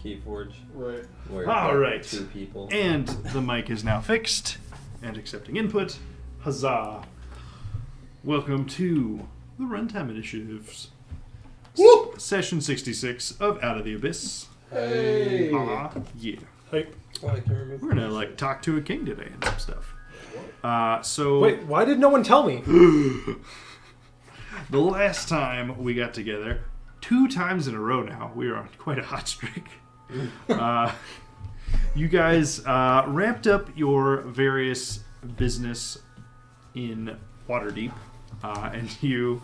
Keyforge. Right. All right. 2 people. And the mic is now fixed and accepting input. Huzzah. Welcome to the Runtime Initiatives. Woo! Session 66 of Out of the Abyss. Hey. Yeah. Hype. Oh, I can remove We're gonna talk to a king today and some stuff. So Wait, why did no one tell me? the last time we got together, 2 times in a row now, we are on quite a hot streak. You guys ramped up your various business in Waterdeep, and you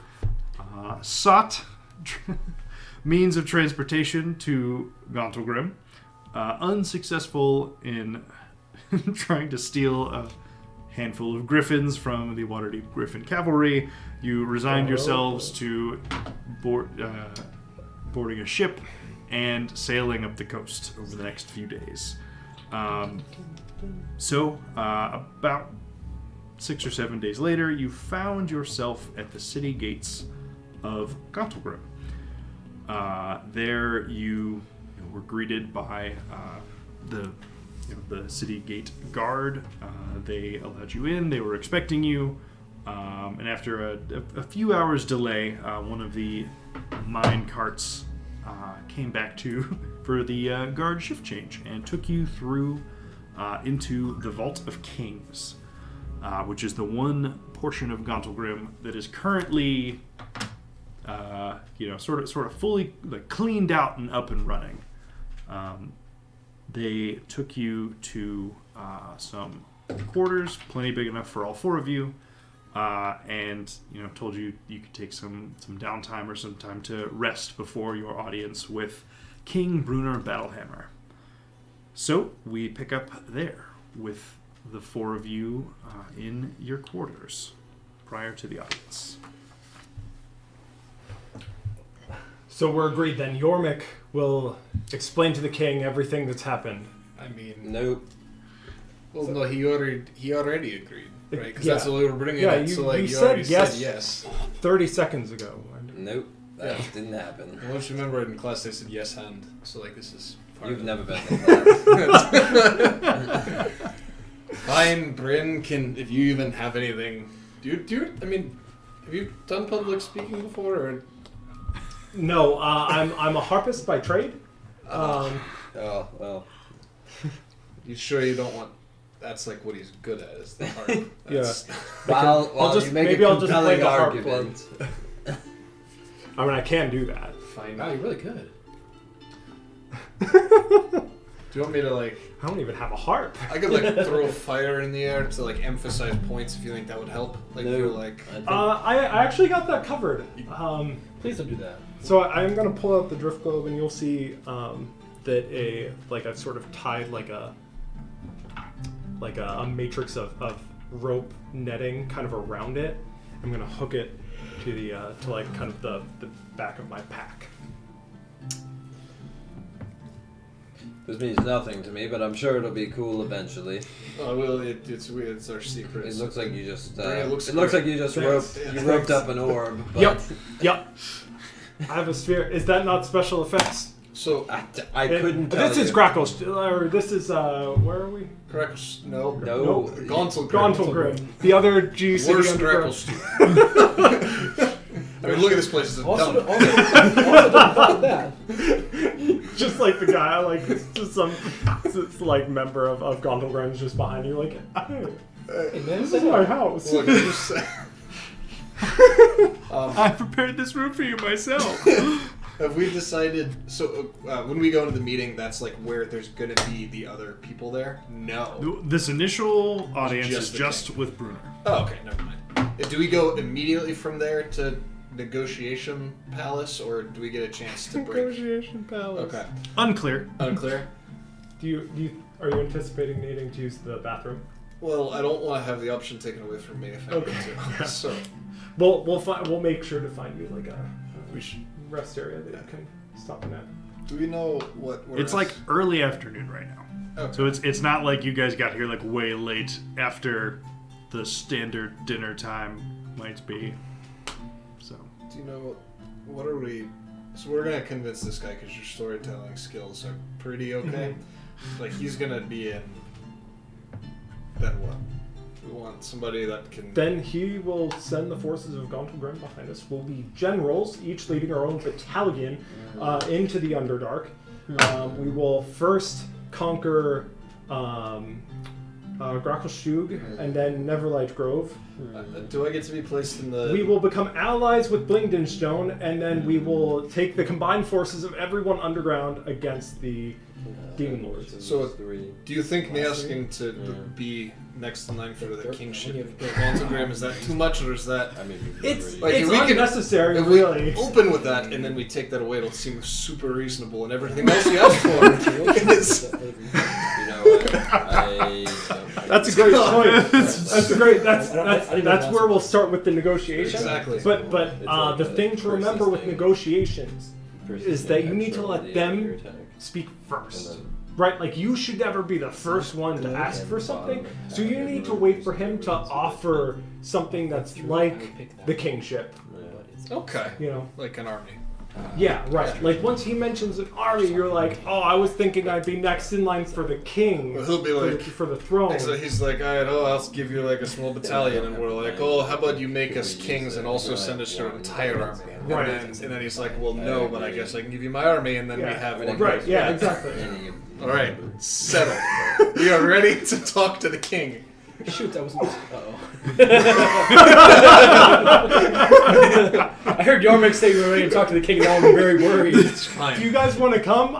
sought means of transportation to Gauntlet, unsuccessful in trying to steal a handful of griffins from the Waterdeep Griffin Cavalry. You resigned yourselves to boarding a ship and sailing up the coast over the next few days. So, about 6 or 7 days later, you found yourself at the city gates of Gauntlet. There you were greeted by the city gate guard. They allowed you in. They were expecting you. And after a few hours delay, one of the mine carts came back for the guard shift change and took you through into the Vault of Kings, which is the one portion of Gauntlet that is currently, sort of fully cleaned out and up and running. They took you to some quarters, plenty big enough for all 4 of you, and told you could take some downtime or some time to rest before your audience with King Brunner Battlehammer. So we pick up there with the 4 of you in your quarters prior to the audience. So we're agreed then. Yormik will explain to the king everything that's happened. I mean, Nope. well, no, he already agreed, right? Because Yeah. that's what we were bringing Yeah, up. you- So like, you you said already yes. said yes. 30 seconds ago. Nope. That didn't happen. I don't remember in class they said yes and. So like, this is part You've of never been to class. Fine, Bryn can, if you even have anything. I mean, have you done public speaking before? Or? No, I'm a harpist by trade. Oh, well. You sure you don't want? That's like what he's good at, is the harp. That's, While you make a I'll just play compelling the harp argument. I mean, I can do that. Fine. Wow, you're really good. Do you want me to like? I don't even have a harp. I could like throw fire in the air to like emphasize points if you think that would help. Like No. if you're like. I actually got that covered. Please don't do that. So I'm gonna pull out the drift globe, and you'll see that I've sort of tied like a matrix of rope netting kind of around it. I'm gonna hook it to the kind of the back of my pack. This means nothing to me, but I'm sure it'll be cool eventually. Oh well, it's weird. It's our secret. It looks like you just. It looks like you just roped up an orb. But Yep. I have a sphere. Is that not special effects? So I couldn't tell This is Grackle, or this is where are we? Grackle. No. No. Gauntlet. The other G city Worst underground. Grackle. I mean, look at this place. It's a Also, dump. also don't fuck that. Just like the guy, like just some like member of Gauntlet just behind you, like, hey, Hey, man, this is my house. Look, I'm just saying. I prepared this room for you myself. Have we decided? So when we go into the meeting, that's like where there's gonna be the other people there. No. This initial audience Just is the just king. with Brunner. Oh, okay, never mind. Do we go immediately from there to Negotiation Palace, or do we get a chance to break? Negotiation Palace. Okay, Unclear. unclear. Are you anticipating needing to use the bathroom? Well, I don't want to have the option taken away from me if I need to. So We'll make sure to find you like a we should. rest area that you can stop in at. Do we know what? It's like early afternoon right now. Okay. So it's not like you guys got here like way late after the standard dinner time might be. So Do you know what are we So we're gonna convince this guy because your storytelling skills are pretty okay. Like he's gonna be in. Then what? We want somebody that can. Then he will send the forces of Gauntlet behind us. We'll be generals, each leading our own battalion into the Underdark. We will first conquer Grackleshug and then Neverlight Grove. Do I get to be placed in the? We will become allies with Blingden Stone, and then we will take the combined forces of everyone underground against the Demon Lords. So, do you think me asking to be next in line for the kingship Phantogram, is that too much, or is that? I mean, It's Like, if we can- unnecessary, If we really. open with that and then we take that away, it'll seem super reasonable, and everything else you asked for is. You know what? That's a great point. That's great. That's where we'll start with the negotiation. Exactly. But It's like the the thing to remember versus with thing. negotiations is that you need to let the them attack. speak first. And Right? Like you should never be the first one to ask for something. So you need to wait for him to offer something that's like the kingship. Okay. You know? Like an army. Yeah, right. Like once he mentions an army, you're like, oh, I was thinking I'd be next in line for the king. Well, he'll be like- for the throne. So he's like, alright, I'll give you like a small battalion, and we're like, oh, how about you make us kings and also send us your entire army? Right. And then he's like, well, no, but I guess I can give you my army, and then we have one. Right, yeah, exactly. Alright, settled. We are ready to talk to the king. Shoot, that was. I heard Yarmik say we were ready to talk to the king, and now I'm very worried. It's fine. Do you guys want to come?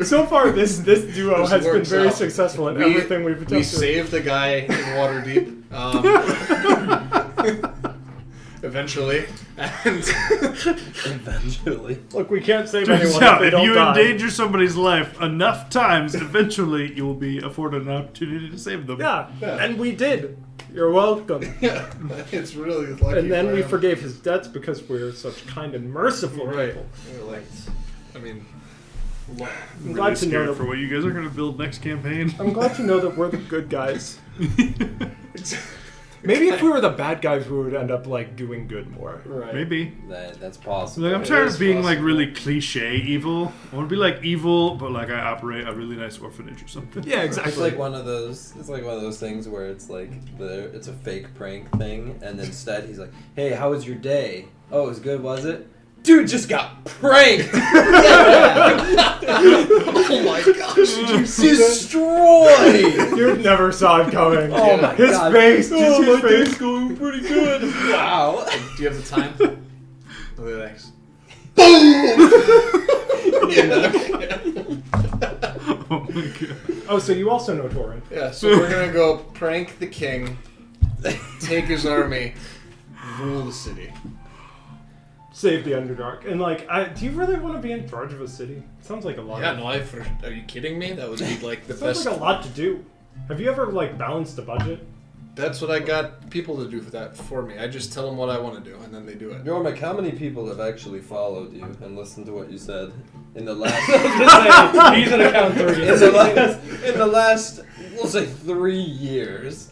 So far, this duo This has been works very out. successful in everything we've attempted. We saved the guy in Waterdeep. Eventually. And Eventually. Look, we can't save Turns anyone out, if they if don't you die. endanger somebody's life enough times, eventually you will be afforded an opportunity to save them. Yeah, and we did. You're welcome. yeah, it's really lucky. And then for we him. forgave his debts because we're such kind and merciful Right. people. We're like, I mean, I'm Really glad to know scared that. for what you guys are going to build next campaign. I'm glad to know that we're the good guys. Maybe if we were the bad guys, we would end up like doing good more. Right. Maybe. That's possible. Like, I'm It tired is of being like possible. really cliche evil. I want to be like evil, but like I operate a really nice orphanage or something. Yeah, exactly. It's like one of those. It's like one of those things where it's like it's a fake prank thing, and instead he's like, "Hey, how was your day? Oh, it was good, was it? Dude just got pranked. oh my gosh, did you see that? Destroyed. You never saw it coming. Oh my his God. face. Did you see my his face? day's going pretty good. Wow. Do you have the time? Okay, thanks. Oh my god. Oh, so you also know Torin. Yeah, so we're gonna go prank the king, take his army, rule the city. Save the Underdark. And like, do you really want to be in charge of a city? Sounds like a lot. Yeah, no, are you kidding me? That would be like the Sounds best. like a lot to do. Have you ever like balanced a budget? That's what I got people to do for me. I just tell them what I want to do, and then they do it. Yormak, how many people have actually followed you and listened to what you said in the last? He's gonna count 3. in the last, we'll say 3 years.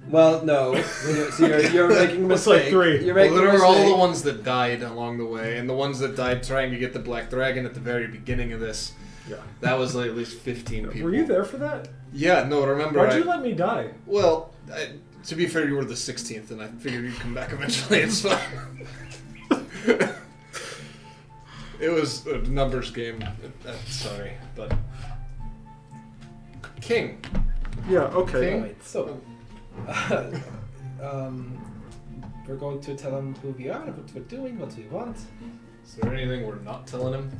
Well, no. So you're making a It's like mistake. 3. You're Well, making there a were all mistake. the ones that died along the way, and the ones that died trying to get the Black Dragon at the very beginning of this. Yeah. That was like at least 15 people. Were you there for that? Yeah, no, remember Why'd you let me die? Well, to be fair, you were the 16th, and I figured you'd come back eventually. It's fine. It was a numbers game. Sorry, but King. Yeah. Okay. King? Alright, so we're going to tell him who we are, what we're doing, what we want. Is there anything we're not telling him?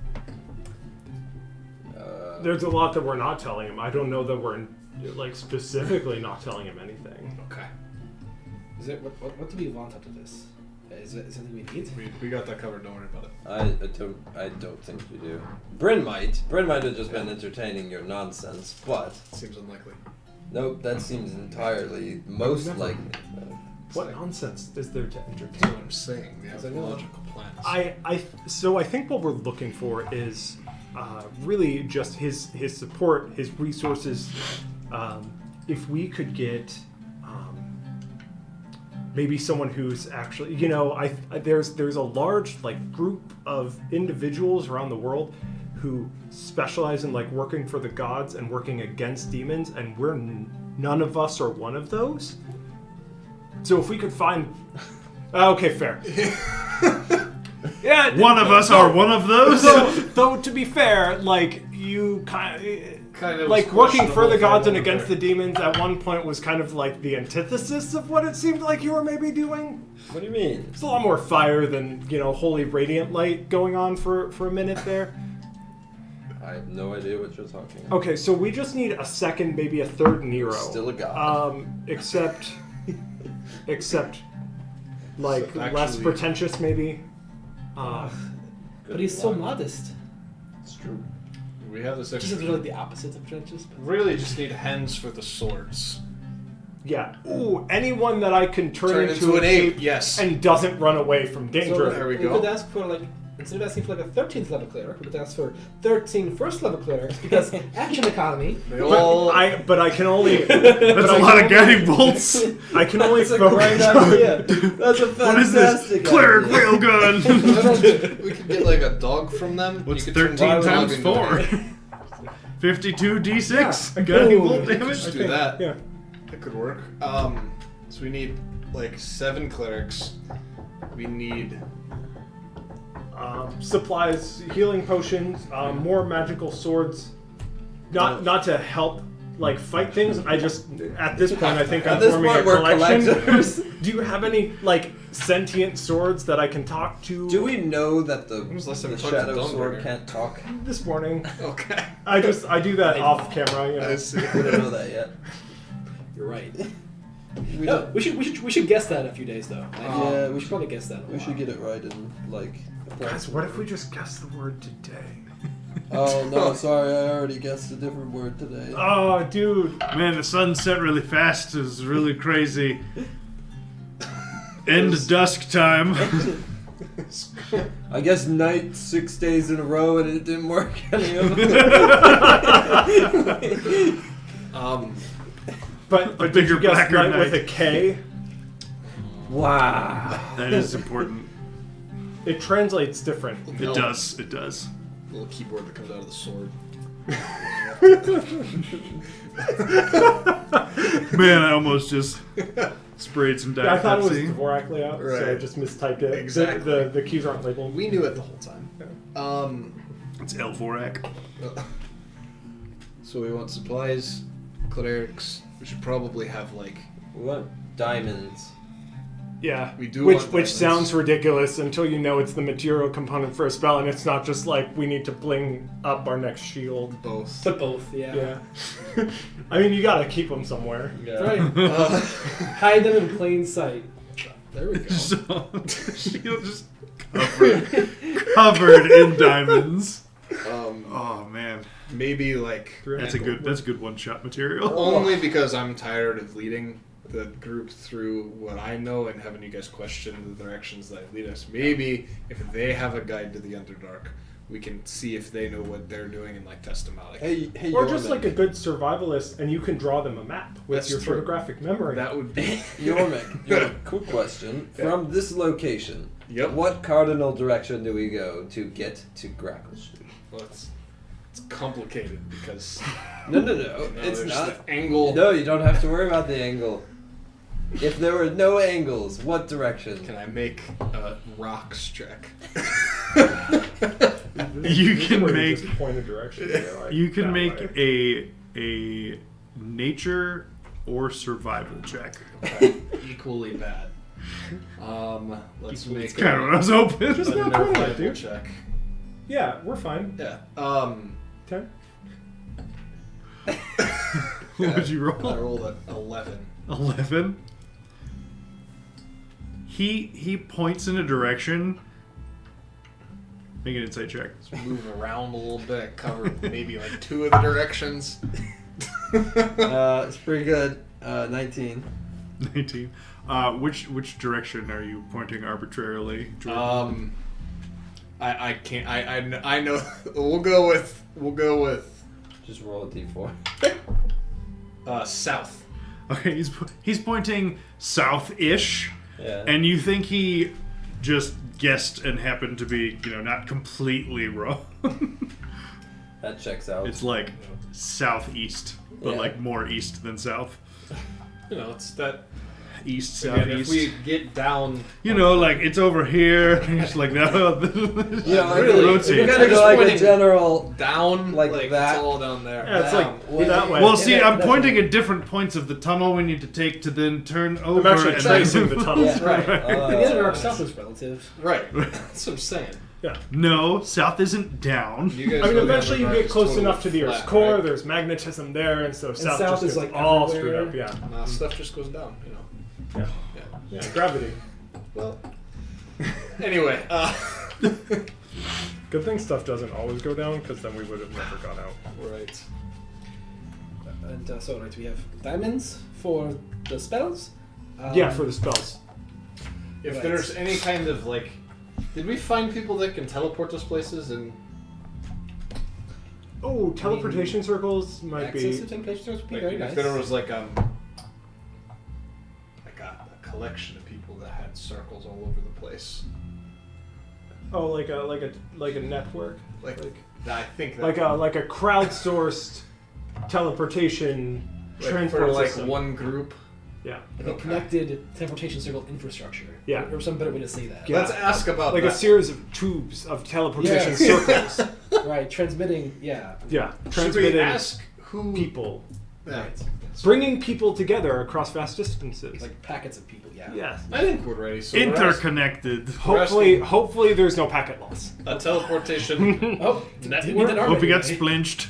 There's a lot that we're not telling him. I don't know that we're like specifically not telling him anything. Okay. Is it what do we want out of this? Is it something we need? We got that covered. Don't worry about it. I don't think you do. Bryn might have just been entertaining your nonsense, but Seems unlikely. nope, that seems entirely most Never. likely. What nonsense is there to That's entertain? what I'm saying. We have I know. logical plans. So I think what we're looking for is really just his support, his resources. If we could get maybe someone who's actually, you know, there's a large like group of individuals around the world who specialize in like working for the gods and working against demons, and none of us are one of those. So if we could find, okay, fair. Yeah, One of us are one of those. Though to be fair, like you kind of like was working for the questionable gods and for a against the moment demons at one point was kind of like the antithesis of what it seemed like you were maybe doing. What do you mean? It's a lot more fire than, you know, holy radiant light going on for a minute there. I have no idea what you're talking about. Okay, so we just need a second, maybe a third Nero. Still a god. Except like So less actually- pretentious maybe. But he's so modest. It's true. We have this Just extra. really the opposite of pretentious. But... Really, just need hands for the swords. Yeah. Ooh, anyone that I can turn Turn into an ape. Yes. and doesn't run away from So danger. There we we go. could ask for like, instead of asking for like a 13th level cleric, we could ask for 13 first level clerics because action economy. They all. But I can only. That's a lot of guiding bolts. I can only That's a focus great on- idea. That's a fantastic What is this? Cleric idea. railgun. We could get like a dog from them. What's You could 13 turn the dog times into 4? an 52 d6. Yeah. Guiding Ooh. bolt ape. damage. Just do Okay, that. Yeah. That could work. So we need like 7 clerics. We need. Supplies, healing potions, more magical swords. Not to help like fight things. I just at this point I think At I'm this forming point, a we're collection. collectors. Do you have any like sentient swords that I can talk to? Do we know that the was the last time the we talked to shadow sword Dawnbringer? can't talk? This morning. Okay. I do that off camera. You know. I see. We don't know that yet. You're right. We No, don't. we should guess that in a few days though. Yeah, we should probably guess that. in a We should while. get it right in like. Guys, what if we just guess the word today? Oh no, sorry, I already guessed a different word today. Oh, dude. Man, the sun set really fast. It was really crazy. End dusk time. I guess night 6 days in a row and it didn't work any of them. But did bigger, you guess blacker night with night. a K? Wow. That is important. It translates different. It does. It does. Little keyboard that comes out of the sword. Man, I almost just sprayed some Yeah, I thought it was diapepsy. Dvorak layout, so I Right. just mistyped it. Exactly. The keys aren't labeled. We knew it the whole time. It's Elvorak. So we want supplies, clerics. We should probably have like. We want diamonds. Yeah, We do which want diamonds. sounds ridiculous until you know it's the material component for a spell, and it's not just like we need to bling up our next shield. Both. But both, yeah. Yeah, I mean you gotta keep them somewhere. Right. Hide them in plain sight. There we go. So, shield just covered in diamonds. Oh man, Maybe like. that's a good one-shot material. Only because I'm tired of leading the group through what I know and having you guys question the directions that lead us. Maybe if they have a guide to the Underdark, we can see if they know what they're doing and like test them out. Like, Hey, Or just Yorman. like a good survivalist, and you can draw them a map with That's your true. photographic memory. that would be. Yorman, quick question. From this location, Yep. what cardinal direction do we go to get to Grackle Street? Well, it's complicated because No, you know, it's there's not. the angle. No, you don't have to worry about the angle. If there were no angles, what direction? Can I make a rocks check? You can Where make just point a direction. You're like, you can that make way. a nature or survival check. Okay. Equally bad. Let's Equally make Kind of what I was hoping. Just a not doing that, survival dude. check. Yeah, we're fine. Yeah. 10. What would you I roll? rolled an 11. 11. He points in a direction. Make an insight check. Let's move around a little bit, cover maybe like 2 of the directions. It's pretty good. 19. 19. Which direction are you pointing arbitrarily? Jordan? I can't. I know. We'll go with Just roll a d4. south. Okay, he's pointing south-ish. Yeah. And you think he just guessed and happened to be, not completely wrong. That checks out. It's like southeast, but Yeah. like more east than south. It's that. East, Again, if southeast. we get down, Like it's over here. It's like that. really, rotate. you gotta go like a Pointing general. down, like that. It's all down there. Yeah, it's Down. like that way. Well, see, I'm that's pointing right. at different points of the tunnel we need to take to then turn over. I'm actually and tracing then- the tunnels. Yeah. Right. The Underdark South is relative. Right. That's what I'm saying. Yeah. No, south isn't down. You guys I mean, know the eventually you Underdark get is close totally enough to the Earth's flat, core. right? There's magnetism there, and so south south just is, gets like, all everywhere. screwed up. Yeah. Nah, stuff just goes down. Yeah. Yeah. Yeah. Gravity. Well. Anyway. Good thing stuff doesn't always go down, because then we would have never got out. Right. And so, right, we have diamonds for the spells. Yeah, for the spells. If Right. there's any kind of did we find people that can teleport us places and? Oh, teleportation circles might access to be. temptation would be Like, very if nice. there was a collection of people that had circles all over the place, Oh, like a network. I think that Like a crowdsourced teleportation for transport system. one group. Yeah. Like a connected teleportation circle infrastructure. Yeah. Or some better way to say that. Yeah. Let's ask about Like that. a series of tubes of teleportation Yes. circles. Right, transmitting, yeah. Yeah. Should we Transmitting ask who people. Yeah. Right. Bringing people together across vast distances. Like packets of people, yeah. Yes. I think we're ready. So Interconnected. Hopefully there's no packet loss. a teleportation. Oh, Network? we did Hope he got already. splinched.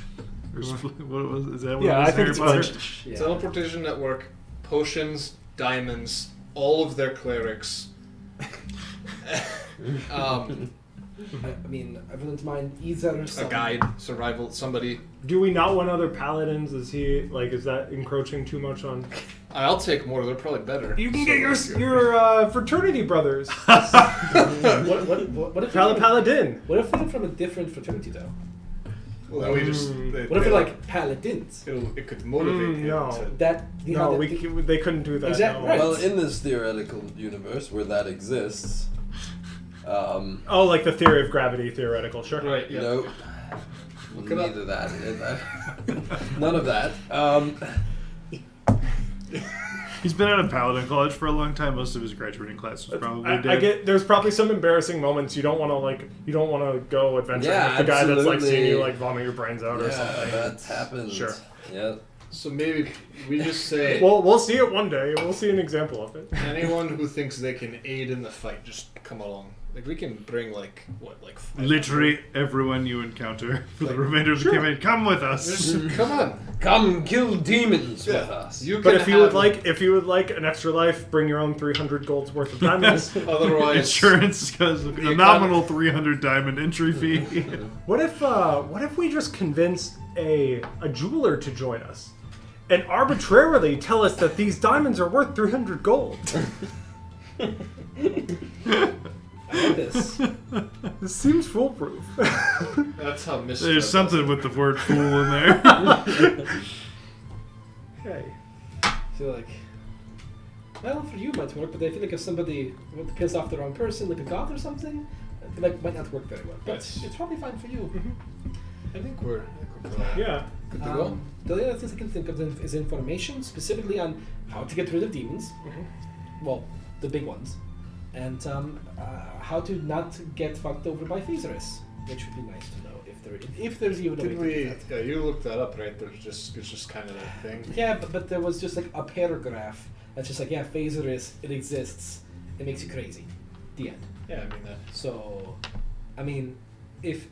Or what was? Is that what Yeah, it was? I think Harry it's Potter? splinched. Yeah. Teleportation network, potions, diamonds, all of their clerics. I mean, I wouldn't mind either. A some- guide, survival, somebody. Do we not want other paladins? Is that encroaching too much on? I'll take more. They're probably better. You can get your fraternity brothers. What if Paladin. What if they're from a different fraternity though? Well, then we just. What if they're like paladins? It could motivate him no. to. That you know, No, that they couldn't do that. Exactly, no. right. Well, in this theoretical universe where that exists, Oh, like the theory of gravity, theoretical, sure. Right. Yeah. nope. Look it up. Neither that. None of that. He's been out of Paladin College for a long time. Most of his graduating class was probably dead. I get there's probably some embarrassing moments you don't want to go adventuring Yeah, with the guy that's like seeing you absolutely. like vomit your brains out or Yeah, something. that's happened. Sure. Yeah. So maybe we just say Well, we'll see it one day. We'll see an example of it. anyone who thinks they can aid in the fight, just come along. Like we can bring 500? Literally everyone you encounter for the Like, remainder of the sure. campaign. Come with us. Just come on. Come kill demons with us. You But can if you would like an extra life, bring your own 300 gold's worth of diamonds. otherwise Insurance goes a nominal 300 diamond entry fee. What if we just convinced a jeweler to join us and arbitrarily tell us that these diamonds are worth 300 gold? I like this. This seems foolproof. That's how Mr. There's something with the word fool in there. Okay. I feel like, well, for you it might work, but I feel like if somebody would to piss off the wrong person, like a god or something, I feel like it might not work very well. But Yes. it's probably fine for you. I think we're Yeah. good to go. The only other things I can think of is information, specifically on how to get rid of demons. Well, the big ones. And how to not get fucked over by Thesaurus, which would be nice to know if there's even a way Did to do we? that. Yeah, you looked that up, right? It's just kind of a thing. Yeah, but there was just like a paragraph that's just like, yeah, Thesaurus, it exists. It makes you crazy. The end. Yeah, I mean that. So, I mean,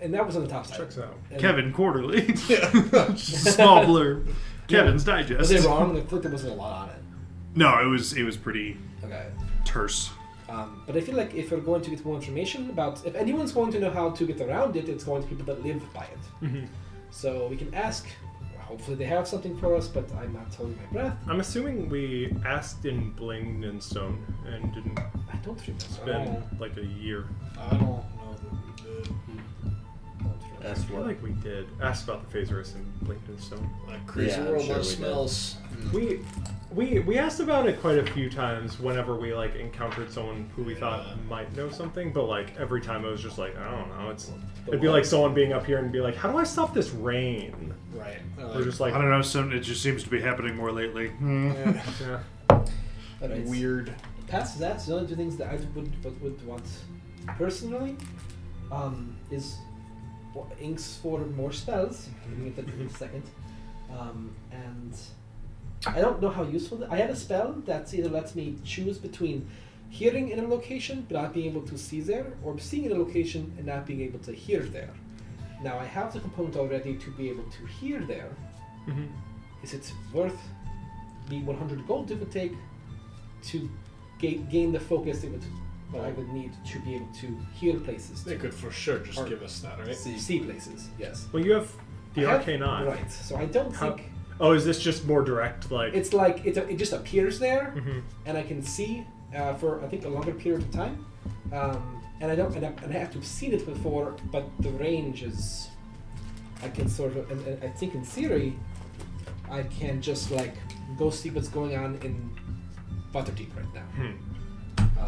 and that was on the top side. Checks out. And Kevin Quarterly. Just a small blurb. Kevin's Digest. Was it wrong? I thought there wasn't a lot on it. No, it was pretty Okay. terse. But I feel like if we're going to get more information about, if anyone's going to know how to get around it, it's going to people that live by it. Mhm. So we can ask. Hopefully they have something for us, but I'm not holding my breath. I'm assuming we asked in Blinged Stone and didn't I don't remember. spend like a year. I don't know that we did. That's I feel what. like we did. Asked about the Thesaurus in Blinged Stone. Like crazy Yeah, I'm world sure that we did. smells. We We asked about it quite a few times whenever we like encountered someone who we thought might know something, but like every time it was just like, I don't know. It'd be like someone being up here and be like, how do I stop this rain? Right. We're just like, I don't know. It just seems to be happening more lately. yeah. Alright. Weird. Past that, the only two things that I would want personally is inks for more spells. We can get that in a second. And I don't know how useful. I have a spell that either lets me choose between hearing in a location but not being able to see there, or seeing in a location and not being able to hear there. Now I have the component already to be able to hear there. Mm-hmm. Is it worth the 100 gold it would take to gain the focus it would I would need to be able to hear places? They could for sure just Or give us that, right? see places, yes. Well, you have the I have- arcane eye. Right, so I don't How- think... Oh, is this just more direct? Like It's like, it just appears there, Mhm. and I can see for, I think, a longer period of time. And I have to have seen it before, but the range is... I can sort of... And I think in theory, I can just, like, go see what's going on in Butterdeep right now.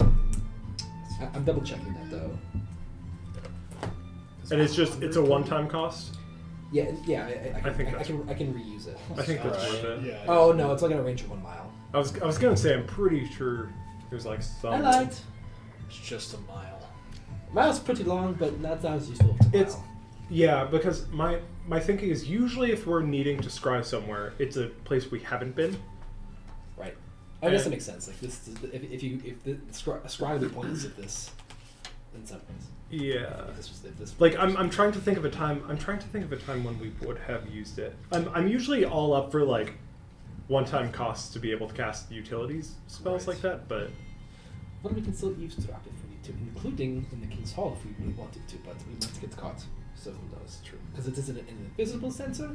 I'm double checking that though. And it's a one-time cost. Yeah. I think that's- I can reuse it. I think that's worth it. Yeah. Oh no, it's like in a range of 1 mile. I was gonna say I'm pretty sure there's like some. I lied. It's just a mile. Mile's pretty long, but not as useful as a It's- mile. Yeah, because my thinking is usually if we're needing to scry somewhere, it's a place we haven't been. Right. I guess that makes sense. Like this, if the scribe points at this, in some ways. Yeah. If this Like I'm trying to think of a time. I'm trying to think of a time when we would have used it. I'm usually all up for like one-time costs to be able to cast utilities spells Right. like that, but Well, we can still eavesdrop if we need to, including in the King's Hall if we really wanted to, but we might get caught. So who knows? True. Because it is an invisible sensor,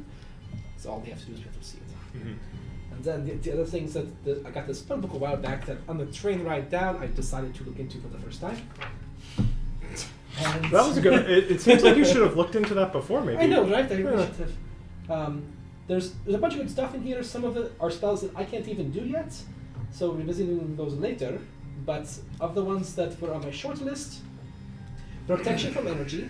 so all we have to do is we have to see it. And then the other things that I got this spell book a while back that on the train ride down I decided to look into for the first time. And that was a good. It seems like you should have looked into that before, maybe. I know, right? I Yeah. really should have. There's a bunch of good stuff in here. Some of it are spells that I can't even do yet, so revisiting those later. But of the ones that were on my short list, protection from energy.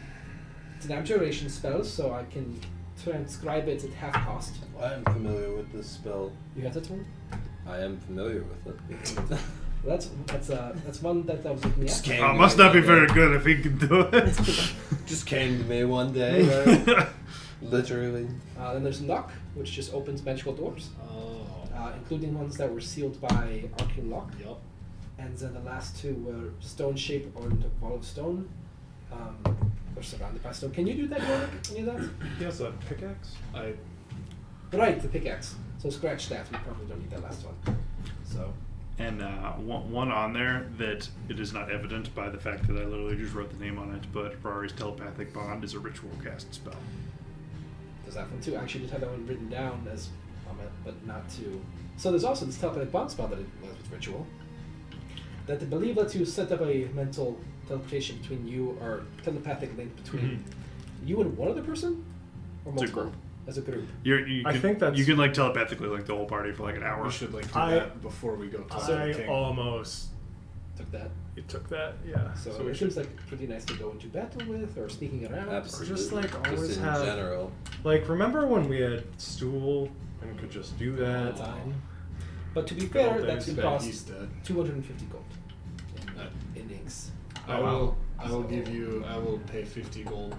It's an abjuration spell, so I can transcribe it at half cost. I am familiar with this spell. You got that one? I am familiar with it. Well, that's one that I was looking Just at. came Oh, to must me not be one very day. good if he can do it. Just came to me one day. Right? Literally. Then there's Knock, which just opens magical doors, Oh. including ones that were sealed by Arcane Lock. Yup. And then the last two were Stone Shape or the Wall of Stone. Or surrounded by stone. Can you do that, Yorick? Can you do that? He has a pickaxe. Right, the pickaxe. So scratch that. We probably don't need that last one. So. And one on there that it is not evident by the fact that I literally just wrote the name on it, but Ferrari's telepathic bond is a ritual cast spell. There's that one too. I actually did have that one written down as but not to. So there's also this telepathic bond spell that it was with ritual. That I believe lets you set up a mental teleportation between you, or telepathic link between you and one other person, or It's a multiple group. as a group. I think that's- you can like telepathically link the whole party for like an hour. We should like do I- that before we go talk to the I king. almost Took that. took that. Yeah. So, we it should seems like pretty nice to go into battle with, or sneaking around. Absolutely. just, like, always in have- general. like remember when we had stool and could just do that. Time. But to be Good fair, old that days. would Bet cost he's dead. 250 gold Uh, in inks. I will pay 50 gold.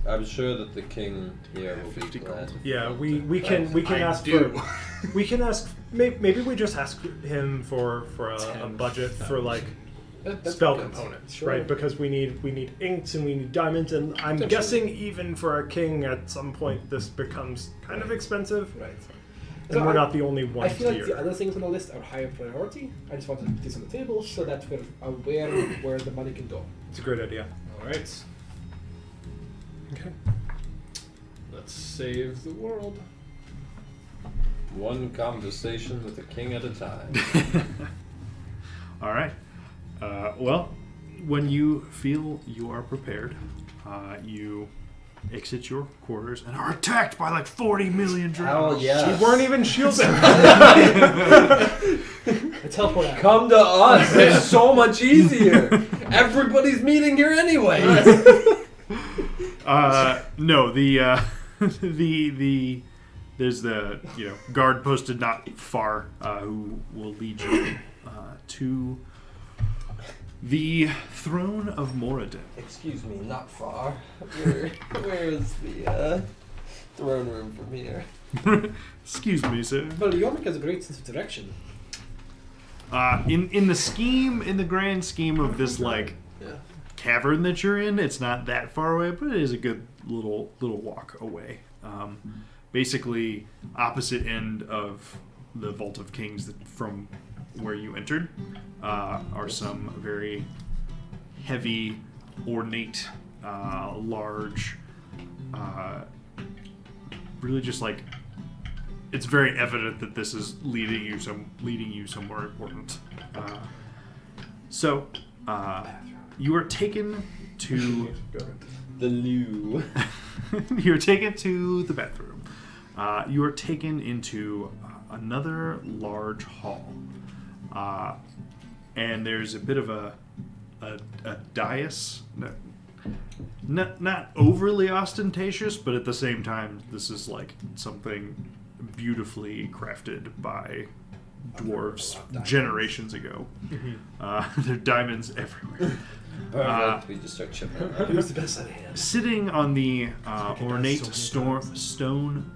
I'm sure that the king here will be 50 glad. gold. Yeah, we can I ask do. for we can ask maybe we just ask him for a budget for like That's spell good. components, Sure. right? Because we need inks and we need diamonds, and I'm Potentially. guessing even for a king at some point this becomes kind of expensive, Right. and So we're I- not the only one I feel like tier. the other things on the list are higher priority. I just wanted to put this on the table so that we're aware where the money can go. It's a great idea. All right, Okay. let's save the world. One conversation with the king at a time. All right. Well, when you feel you are prepared, you exit your quarters and are attacked by like 40 million Hell drones. yeah. We weren't even shielded. I teleport out. Come to us. It's so much easier. Everybody's meeting here anyway. No, the there's the guard posted not far who will lead you to the throne of Moradin. Excuse me, not far. Where is the throne room from here? Excuse me, sir. Well, Yormik has a great sense of direction. In the grand scheme of this like cavern that you're in, it's not that far away, but it is a good little walk away. Basically, opposite end of the Vault of Kings from where you entered are some very heavy, ornate, large, really just like it's very evident that this is leading you somewhere important. So you are taken to the loo. You're taken to the bathroom. You are taken into another large hall. And there's a bit of a dais. Not overly ostentatious, but at the same time, this is like something beautifully crafted by dwarves generations ago. There are diamonds everywhere. Perfect. We just start chipping around. Who's the best at hand? Sitting on the ornate stone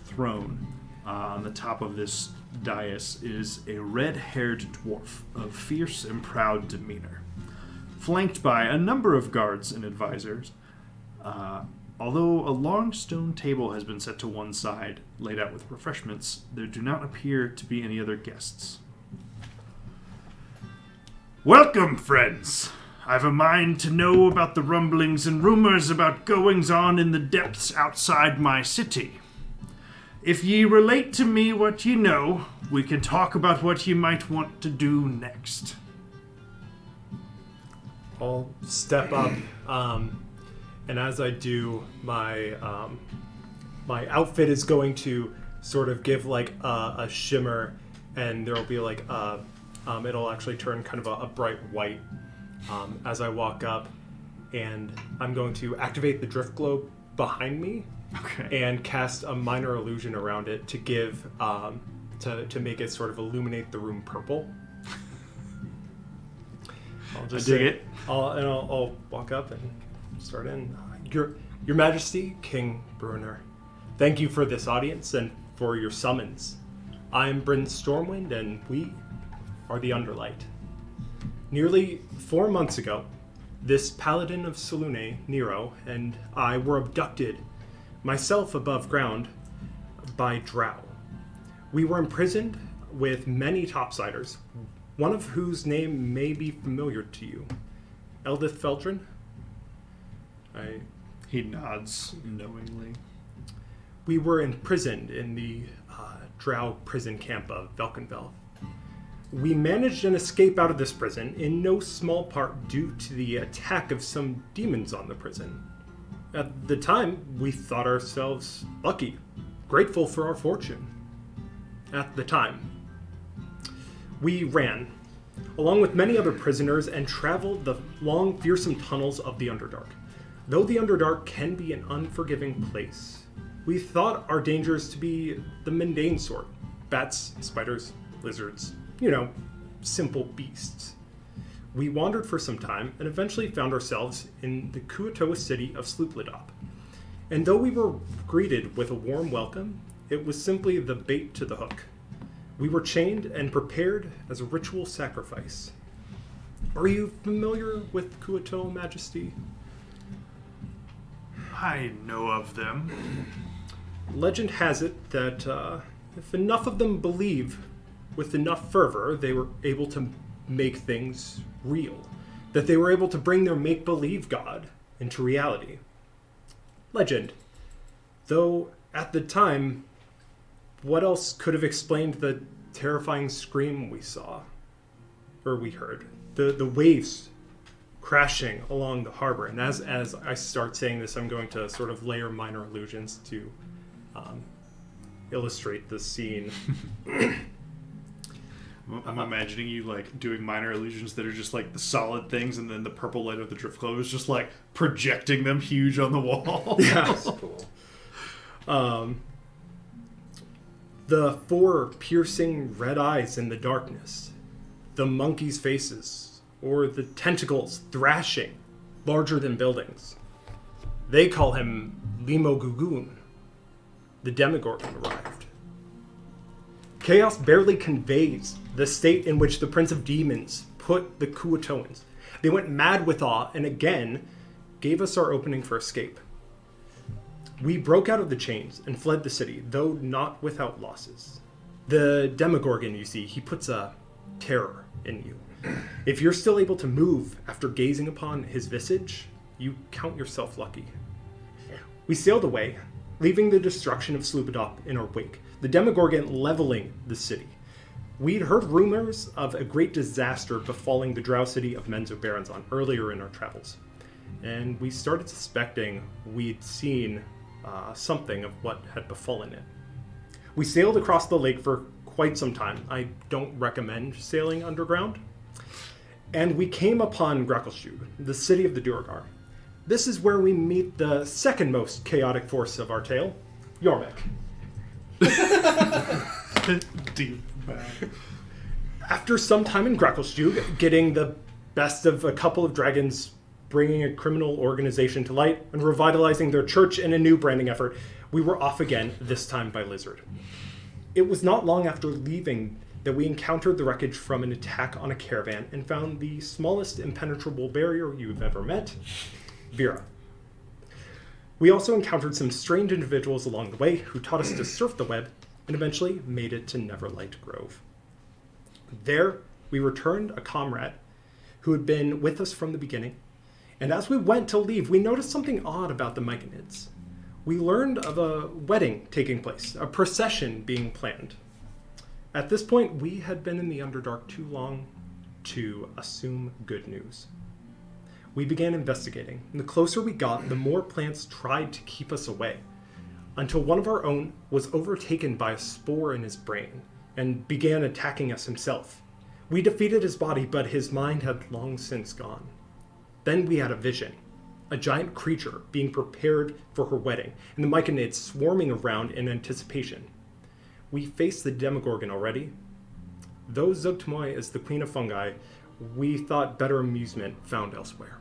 throne on the top of this dais is a red-haired dwarf of fierce and proud demeanor, flanked by a number of guards and advisors. Although a long stone table has been set to one side, laid out with refreshments, there do not appear to be any other guests. Welcome, friends! I've a mind to know about the rumblings and rumors about goings-on in the depths outside my city. If ye relate to me what ye know, we can talk about what ye might want to do next. I'll step up, and as I do, my my outfit is going to sort of give like a shimmer, and there will be like it'll actually turn kind of a bright white as I walk up, and I'm going to activate the drift globe behind me. Okay. And cast a minor illusion around it to give, to make it sort of illuminate the room purple. I'll just I dig it. I'll walk up and start in. Your Majesty, King Bruenor, thank you for this audience and for your summons. I am Bryn Stormwind, and we are the Underlight. Nearly 4 months ago, this paladin of Selune, Nero, and I were abducted, myself above ground, by drow. We were imprisoned with many topsiders, one of whose name may be familiar to you. Eldith Feldrin? He nods knowingly. We were imprisoned in the drow prison camp of Velkenvel. We managed an escape out of this prison, in no small part due to the attack of some demons on the prison. At the time, we thought ourselves lucky, grateful for our fortune. At the time, we ran, along with many other prisoners, and traveled the long, fearsome tunnels of the Underdark. Though the Underdark can be an unforgiving place, we thought our dangers to be the mundane sort. Bats, spiders, lizards, simple beasts. We wandered for some time and eventually found ourselves in the Kuatoa city of Sloopladop. And though we were greeted with a warm welcome, it was simply the bait to the hook. We were chained and prepared as a ritual sacrifice. Are you familiar with Kuatoa, Majesty? I know of them. Legend has it that if enough of them believe with enough fervor, they were able to make things real. That they were able to bring their make-believe god into reality. Legend. Though, at the time, what else could have explained the terrifying scream we saw? Or we heard. The waves crashing along the harbor. And as I start saying this, I'm going to sort of layer minor allusions to illustrate the scene. I'm imagining you like doing minor illusions that are just like the solid things, and then the purple light of the drift globe is just like projecting them huge on the wall. Yeah. That's cool. The 4 piercing red eyes in the darkness, the monkeys' faces, or the tentacles thrashing, larger than buildings. They call him Limo Gugun. The Demogorgon arrived. Chaos barely conveys the state in which the Prince of Demons put the Kuatoans. They went mad with awe and again gave us our opening for escape. We broke out of the chains and fled the city, though not without losses. The Demogorgon, you see, he puts a terror in you. If you're still able to move after gazing upon his visage, you count yourself lucky. We sailed away, leaving the destruction of Sloopidop in our wake, the Demogorgon leveling the city. We'd heard rumors of a great disaster befalling the drow city of Menzoberranzan earlier in our travels, and we started suspecting we'd seen something of what had befallen it. We sailed across the lake for quite some time. I don't recommend sailing underground. And we came upon Gracklstugh, the city of the Duergar. This is where we meet the second most chaotic force of our tale, Yormek. Deep back. After some time in Gracklstugh, getting the best of a couple of dragons, bringing a criminal organization to light, and revitalizing their church in a new branding effort, we were off again, this time by Lizard. It was not long after leaving that we encountered the wreckage from an attack on a caravan and found the smallest impenetrable barrier you've ever met, Vera. We also encountered some strange individuals along the way who taught us to surf the web and eventually made it to Neverlight Grove. There, we returned a comrade who had been with us from the beginning, and as we went to leave, we noticed something odd about the Myconids. We learned of a wedding taking place, a procession being planned. At this point, we had been in the Underdark too long to assume good news. We began investigating, and the closer we got, the more plants tried to keep us away, until one of our own was overtaken by a spore in his brain and began attacking us himself. We defeated his body, but his mind had long since gone. Then we had a vision, a giant creature being prepared for her wedding, and the Myconids swarming around in anticipation. We faced the Demogorgon already. Though Zugtmoy is the queen of fungi, we thought better amusement found elsewhere.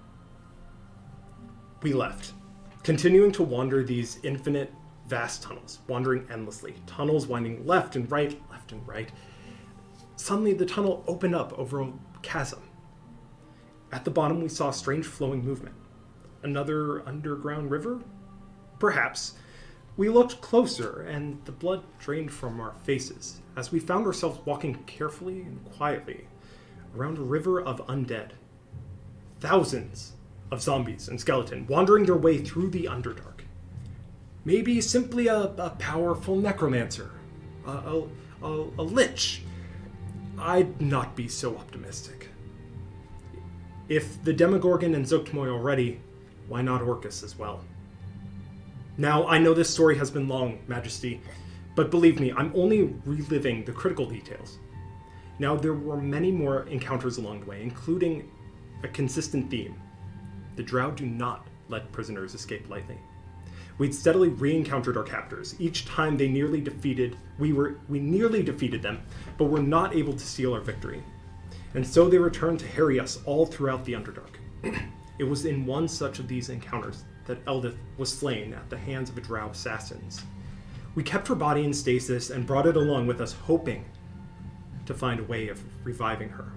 We left, continuing to wander these infinite, vast tunnels, wandering endlessly, tunnels winding left and right. Suddenly the tunnel opened up over a chasm. At the bottom we saw strange flowing movement. Another underground river? Perhaps. We looked closer, and the blood drained from our faces as we found ourselves walking carefully and quietly around a river of undead. Thousands of zombies and skeleton wandering their way through the Underdark. Maybe simply a powerful necromancer, a lich. I'd not be so optimistic. If the Demogorgon and Zugtmoy already, why not Orcus as well? Now, I know this story has been long, Majesty, but believe me, I'm only reliving the critical details. Now, there were many more encounters along the way, including a consistent theme. The Drow do not let prisoners escape lightly. We'd steadily re-encountered our captors. Each time we nearly defeated them, but were not able to seal our victory. And so they returned to harry us all throughout the Underdark. It was in one such of these encounters that Eldith was slain at the hands of a Drow assassins. We kept her body in stasis and brought it along with us, hoping to find a way of reviving her.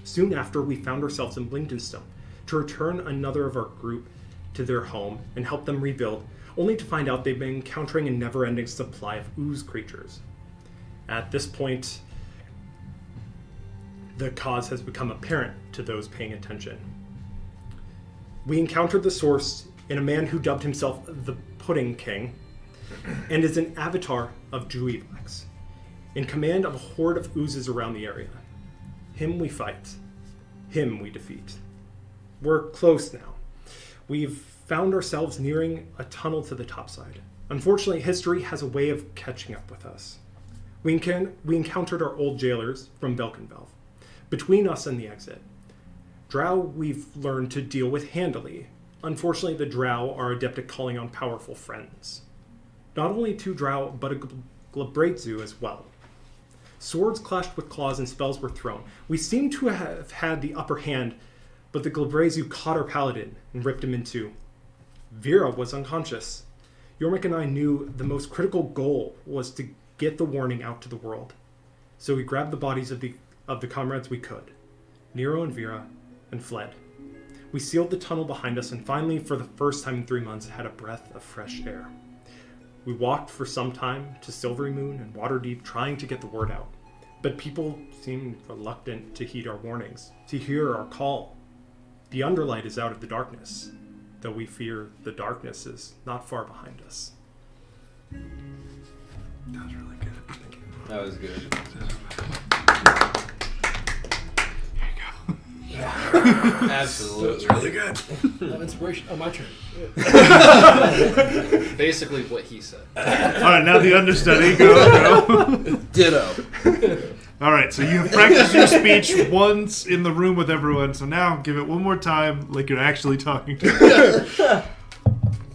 Soon after, we found ourselves in Blingdenstone to return another of our group to their home and help them rebuild, only to find out they've been encountering a never-ending supply of ooze creatures. At this point, the cause has become apparent to those paying attention. We encountered the source in a man who dubbed himself the Pudding King and is an avatar of Druidlex, in command of a horde of oozes around the area. Him we fight. Him we defeat. We're close now. We've found ourselves nearing a tunnel to the topside. Unfortunately, history has a way of catching up with us. We encountered our old jailers from Belkenvelv. Between us and the exit, Drow we've learned to deal with handily. Unfortunately, the Drow are adept at calling on powerful friends. Not only two Drow, but a Glabrezu as well. Swords clashed with claws and spells were thrown. We seem to have had the upper hand, but the Glabrezu caught our paladin and ripped him in two. Vera was unconscious. Yormik and I knew the most critical goal was to get the warning out to the world. So we grabbed the bodies of the comrades we could, Nero and Vera, and fled. We sealed the tunnel behind us and finally, for the first time in 3 months, had a breath of fresh air. We walked for some time to Silvery Moon and Waterdeep trying to get the word out. But people seemed reluctant to heed our warnings, to hear our call. The Underlight is out of the darkness, though we fear the darkness is not far behind us. That was really good. Thank you. That was good. Absolutely. That's really good. Inspiration. Oh, my turn. Basically what he said. Alright, now the understudy. Go. Ditto. Alright, so you've practiced your speech once in the room with everyone, so now give it one more time like you're actually talking to them.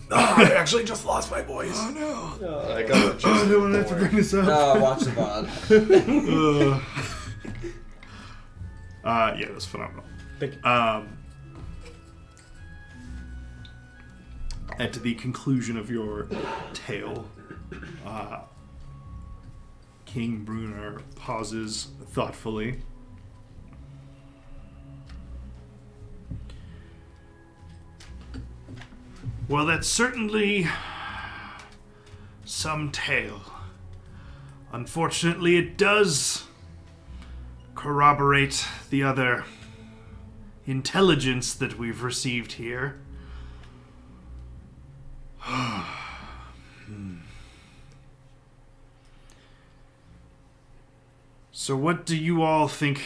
I actually just lost my voice. Oh no. I got it. I don't want to have to bring this up. Oh, watch the VOD. Yeah, it was phenomenal. Thank you. At the conclusion of your tale, King Brunner pauses thoughtfully. Well, that's certainly some tale. Unfortunately, it does corroborate the other intelligence that we've received here. So what do you all think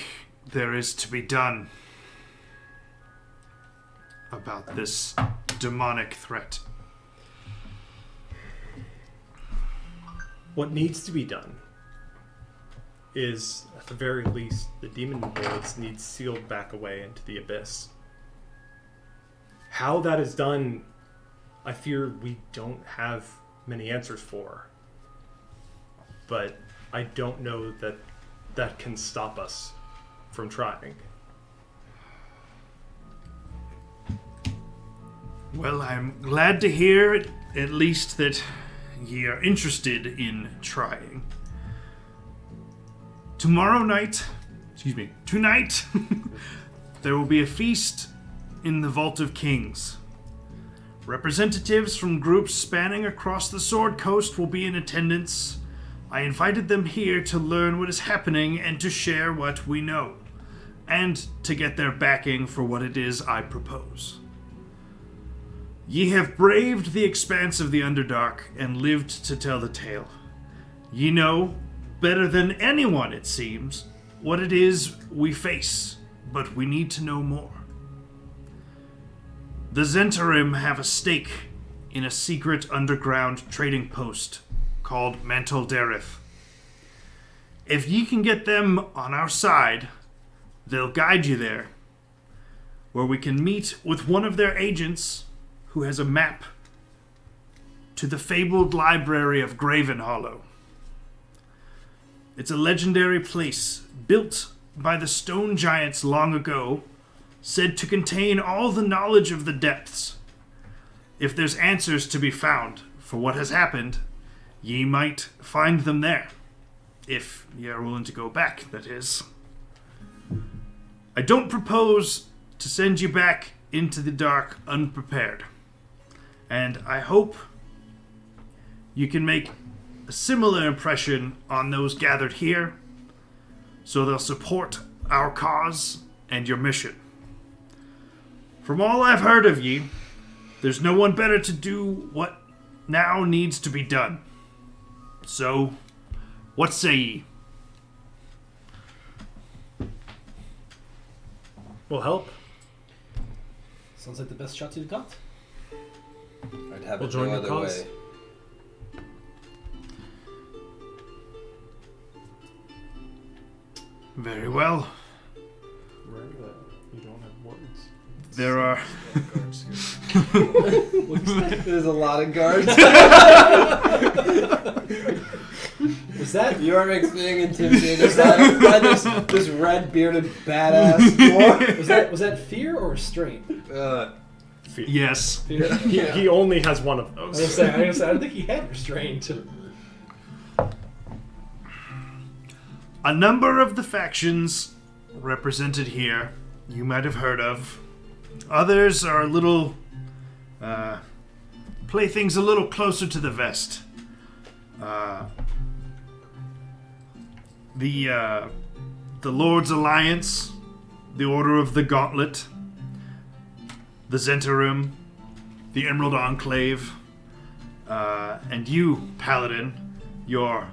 there is to be done about this demonic threat? What needs to be done is, at the very least, the demon lords need sealed back away into the abyss. How that is done, I fear we don't have many answers for. But I don't know that that can stop us from trying. Well, I'm glad to hear at least that ye are interested in trying. Tonight, there will be a feast in the Vault of Kings. Representatives from groups spanning across the Sword Coast will be in attendance. I invited them here to learn what is happening and to share what we know, and to get their backing for what it is I propose. Ye have braved the expanse of the Underdark and lived to tell the tale. Ye know, better than anyone it seems, what it is we face, but we need to know more. The Zentarim have a stake in a secret underground trading post called Mantle Dareth. If ye can get them on our side, they'll guide you there, where we can meet with one of their agents who has a map to the fabled library of Gravenhollow. It's a legendary place built by the stone giants long ago, said to contain all the knowledge of the depths. If there's answers to be found for what has happened, ye might find them there. If ye are willing to go back, that is. I don't propose to send you back into the dark unprepared. And I hope you can make a similar impression on those gathered here, so they'll support our cause and your mission. From all I've heard of ye, there's no one better to do what now needs to be done. So, what say ye? Will help. Sounds like the best shot you've got. I'd have We'll it join no your other cause. way. Very well. You don't have words. There are. There's a lot of guards. Was that Yormik's being intimidated by this red bearded badass dwarf. was that fear or restraint? Yes. Fear. He only has one of I those. was gonna say, I don't think he had restraint. A number of the factions represented here you might have heard of. Others are a little. Play things a little closer to the vest. The Lord's Alliance, the Order of the Gauntlet, the Zentarum, the Emerald Enclave, and you, Paladin, your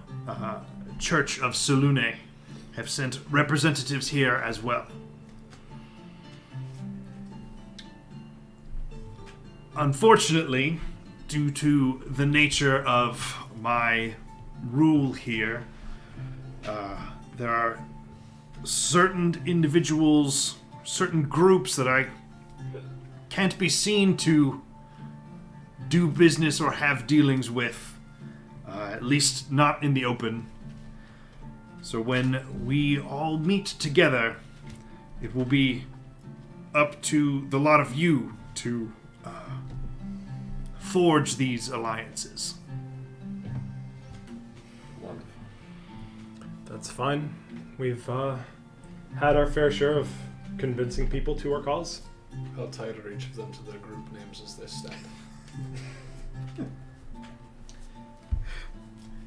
Church of Selune, have sent representatives here as well. Unfortunately, due to the nature of my rule here, there are certain individuals, certain groups that I can't be seen to do business or have dealings with, at least not in the open. So when we all meet together, it will be up to the lot of you to forge these alliances. Wonderful. That's fine. We've had our fair share of convincing people to our cause. How tied are each of them to their group names as they stand?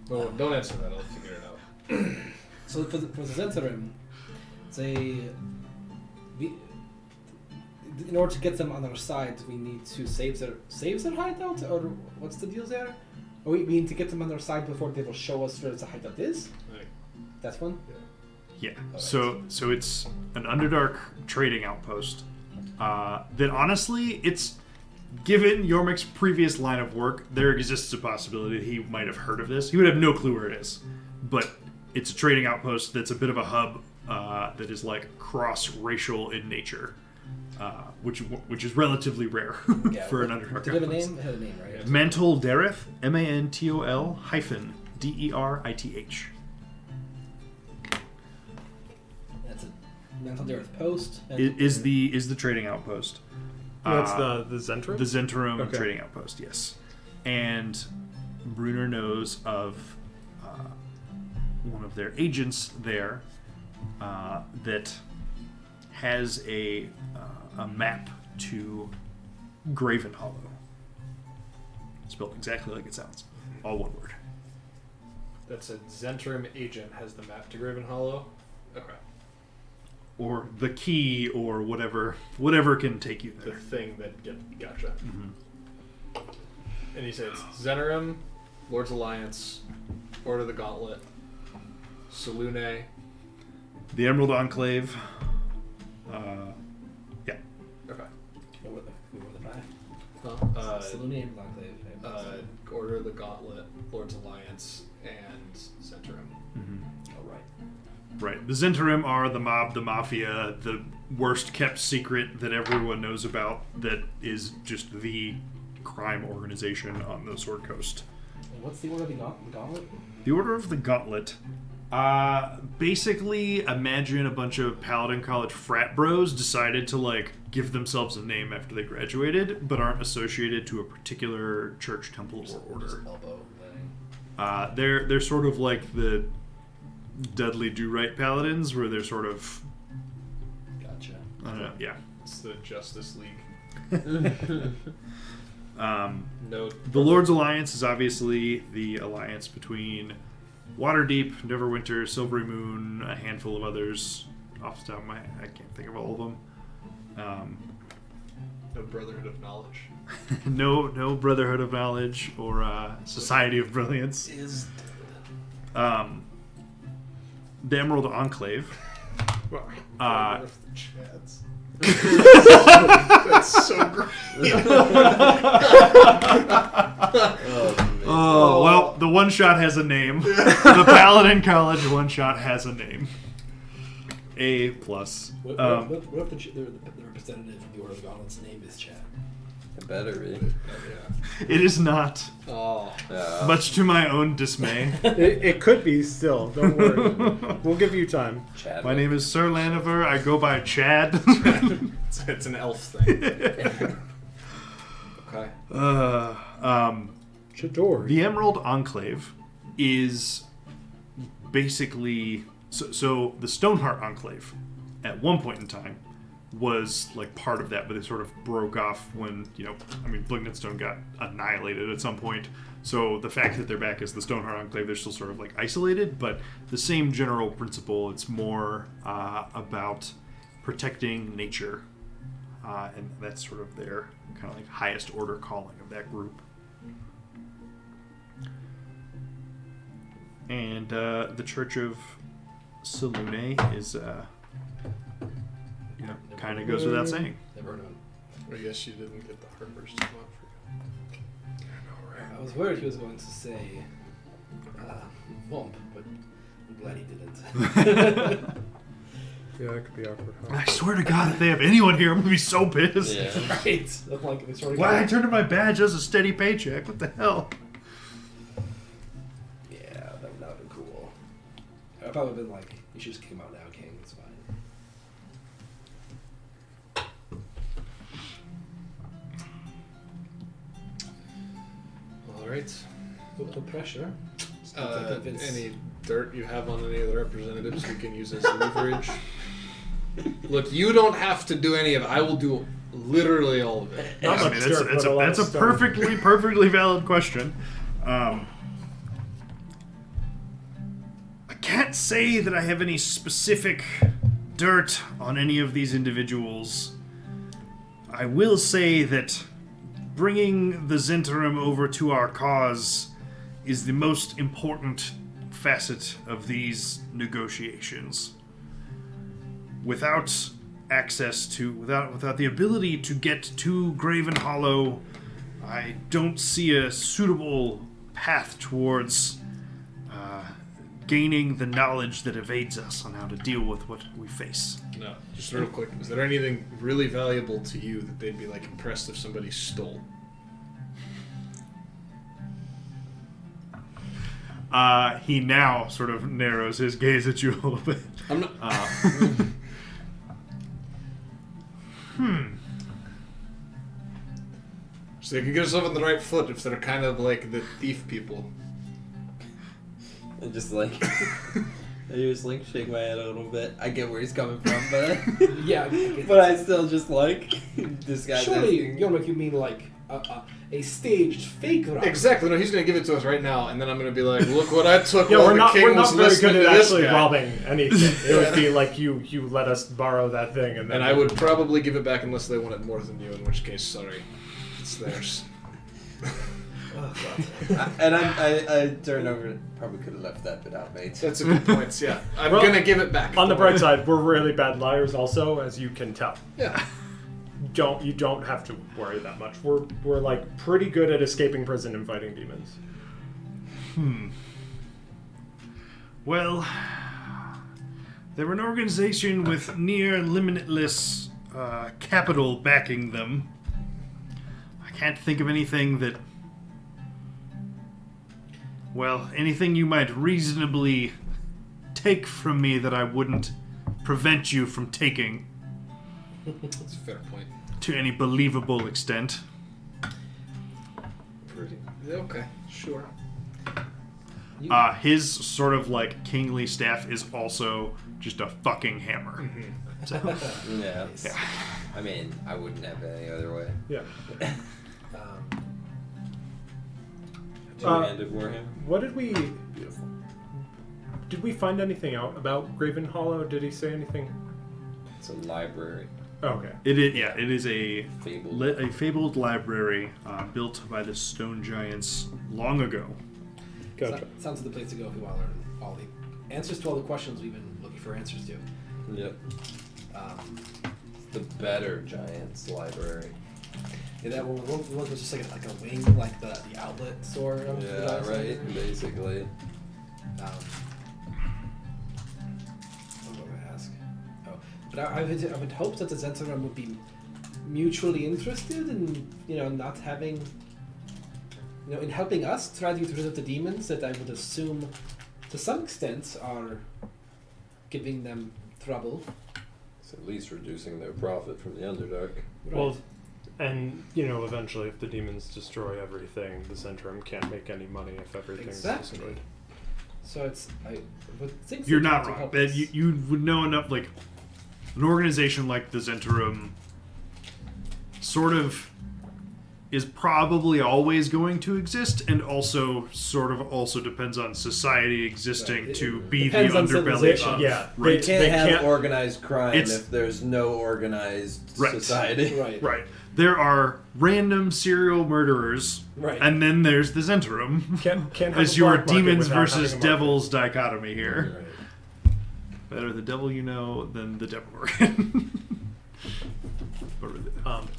No, don't answer that. I'll figure it out. So for the Zentarum, in order to get them on our side, we need to save their hideout, or what's the deal there? Or we need to get them on our side before they will show us where the hideout is. Right. Yeah. Alright. So it's an Underdark trading outpost. That honestly, it's given Yormik's previous line of work, there exists a possibility that he might have heard of this. He would have no clue where it is, but it's a trading outpost that's a bit of a hub that is like cross-racial in nature, which is relatively rare for an Underdark Did it have a outpost. name? It had a name, right? Mantle Derith, Mantol-Derith. That's a Mental Dareth post. And Is the trading outpost. That's the Zentrum? The Zentarum Okay. trading outpost, yes. And Brunner knows of one of their agents there that has a map to Graven Hollow. Spelled exactly like it sounds. All one word. That's a Zentrum agent has the map to Graven Hollow. Okay. Or the key, or whatever can take you The there. thing that gotcha. Mhm. And you say it's Zentarum, Lord's Alliance, Order of the Gauntlet, Selune. The Emerald Enclave. Okay. who were the five? Selune, Selune, Enclave. Order of the Gauntlet, Lord's Alliance, and Zentarum. Oh, right. Right. The Zentarum are the mob, the mafia, the worst kept secret that everyone knows about that is just the crime organization on the Sword Coast. And what's the order of the Gauntlet? The Order of the Gauntlet. Basically, imagine a bunch of Paladin College frat bros decided to, like, give themselves a name after they graduated, but aren't associated to a particular church, temple, or order. Elbow thing. They're sort of like the Dudley Do-Right Paladins, where they're sort of, Gotcha. I don't know, yeah. It's the Justice League. No. The Lord's Alliance is obviously the alliance between Waterdeep, Neverwinter, Silvery Moon, a handful of others. Off the top of my head, I can't think of all of them. No Brotherhood of Knowledge. No Brotherhood of Knowledge or Society of Brilliance. The Emerald Enclave. Brotherhood of the Chads. That's so great. Oh, well, the one shot has a name. The Paladin College one shot has a name. A+. What if the representative of the Order of the Gauntlet's name is Chad? It better be. It is not. Oh. Much to my own dismay. It could be still. Don't worry. We'll give you time. Chad. My name is Sir Laniver. I go by Chad. It's an elf thing. Okay. Chador. The Emerald Enclave is basically... So the Stoneheart Enclave, at one point in time, was like part of that, but it sort of broke off when, Blignitstone got annihilated at some point. So the fact that they're back as the Stoneheart Enclave, they're still sort of like isolated, but the same general principle. It's more about protecting nature, and that's sort of their kind of like highest order calling of that group. And the Church of Selune is, kind of goes without saying. Never known. I guess you didn't get the Harper's to come out for you. I know, right? I was worried he was going to say Womp, but I'm glad he didn't. Yeah, that could be awkward. Huh? I swear to God, if they have anyone here, I'm going to be so pissed. Yeah. Right. That's like it's sort of Why I turned in my badge as a steady paycheck? What the hell? Yeah, that would not have been cool. I'd probably been like, you should just kick him out now, King. It's fine. All right. Put the pressure. Convince- Any dirt you have on any of the representatives we can use as leverage? Look, you don't have to do any of it. I will do literally all of it. Not I much mean, dirt, but a lot that's of a stone. perfectly valid question. I can't say that I have any specific dirt on any of these individuals. I will say that bringing the Zentarum over to our cause is the most important facet of these negotiations. Without the ability to get to Graven Hollow, I don't see a suitable path towards gaining the knowledge that evades us on how to deal with what we face. No, just real quick. Is there anything really valuable to you that they'd be like impressed if somebody stole? He now sort of narrows his gaze at you a little bit. I'm not. So they can get yourself on the right foot if they're kind of like the thief people. And just like, I just like shake my head a little bit. I get where he's coming from, but Yeah. but I still just like this guy. Surely, Yormik, you mean like a staged fake rock? Exactly. No, he's gonna give it to us right now, and then I'm gonna be like, "Look what I took Yeah, while we're the not king was very listening good to at this actually guy." robbing anything. It would be like you let us borrow that thing, and then And I would probably give it back unless they want it more than you, in which case, sorry, it's theirs. Oh, God. I turned over. Probably could have left that bit out, mate. That's a good point. Yeah, I'm Well, gonna give it back. On the Don't worry. bright side, we're really bad liars, also, as you can tell. Yeah. You don't have to worry that much. We're like pretty good at escaping prison and fighting demons. Well, they're an organization with near limitless capital backing them. I can't think of anything that... Well, anything you might reasonably take from me that I wouldn't prevent you from taking That's a fair point. to any believable extent. Pretty. Okay, sure. His sort of like kingly staff is also just a fucking hammer. Yeah. Nice. I mean, I wouldn't have it any other way. Yeah. Two-handed Warhammer. What did we... Beautiful. Did we find anything out about Graven Hollow? Did he say anything? It's a library. Oh, okay. It is a Fabled. fabled library built by the stone giants long ago. Gotcha. Sounds like the place to go if we want to learn all the answers to all the questions we've been looking for answers to. Yep. The better Giants library. Yeah, that one was just like a wing, like the outlet store. Yeah, right. Basically. What would I ask? Oh, but I would hope that the Zentarum would be mutually interested in not having in helping us try to get rid of the demons that I would assume to some extent are giving them trouble. It's at least reducing their profit from the Underdark. Right. Well, and eventually, if the demons destroy everything, the Zentrum can't make any money if everything's Exactly. destroyed. So I would think You're they not try to wrong. help That us. you would know enough. Like an organization like the Zentarum, sort of, is probably always going to exist, and also depends on society existing Right. to It be the depends on underbelly civilization. of. Yeah, right. You can't They have can't- organized crime It's- if there's no organized Right. society. Right. Right. There are random serial murderers, Right. and then there's the Zentarum. Can't have As a your black market demons without versus having a market. devils dichotomy here. Right. Better the devil you know than the devil organ.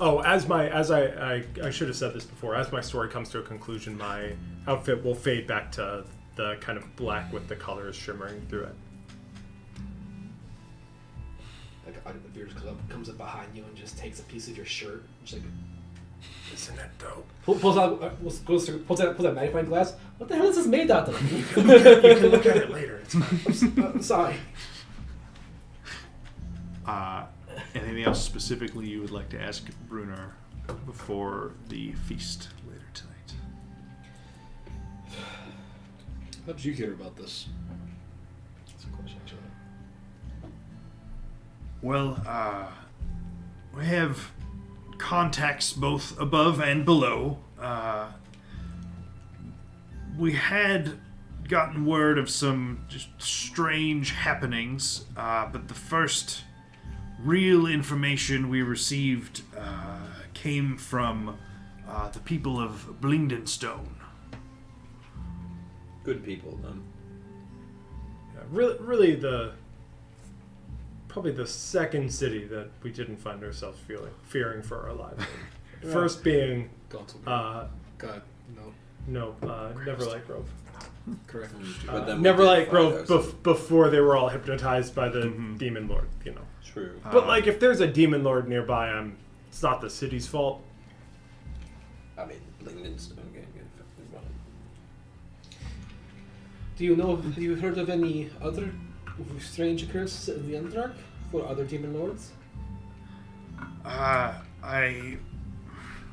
I should have said this before. As my story comes to a conclusion, my outfit will fade back to the kind of black with the colors shimmering through it. Like a beard comes up behind you and just takes a piece of your shirt. Just like Isn't it dope? pulls out pulls that magnifying glass. What the hell is this made out of? You can look at it later. It's fine. Sorry. Anything else specifically you would like to ask Brunner before the feast later tonight? How did you hear about this? That's a question, actually. Well, we have contacts both above and below. We had gotten word of some just strange happenings, but the first real information we received came from the people of Blingdenstone. Good people, then. Yeah, really probably the second city that we didn't find ourselves fearing for our lives. Yeah. First being Gauntlet. God, Neverlight Grove. Correct. But then we Neverlight did find Grove ourselves- before they were all hypnotized by the Mhm. demon lord. True. But like, if there's a demon lord nearby, it's not the city's fault. I mean, Blingdenstone can't get affected by it. Have you heard of any other strange occurrences in the Underdark for other demon lords? I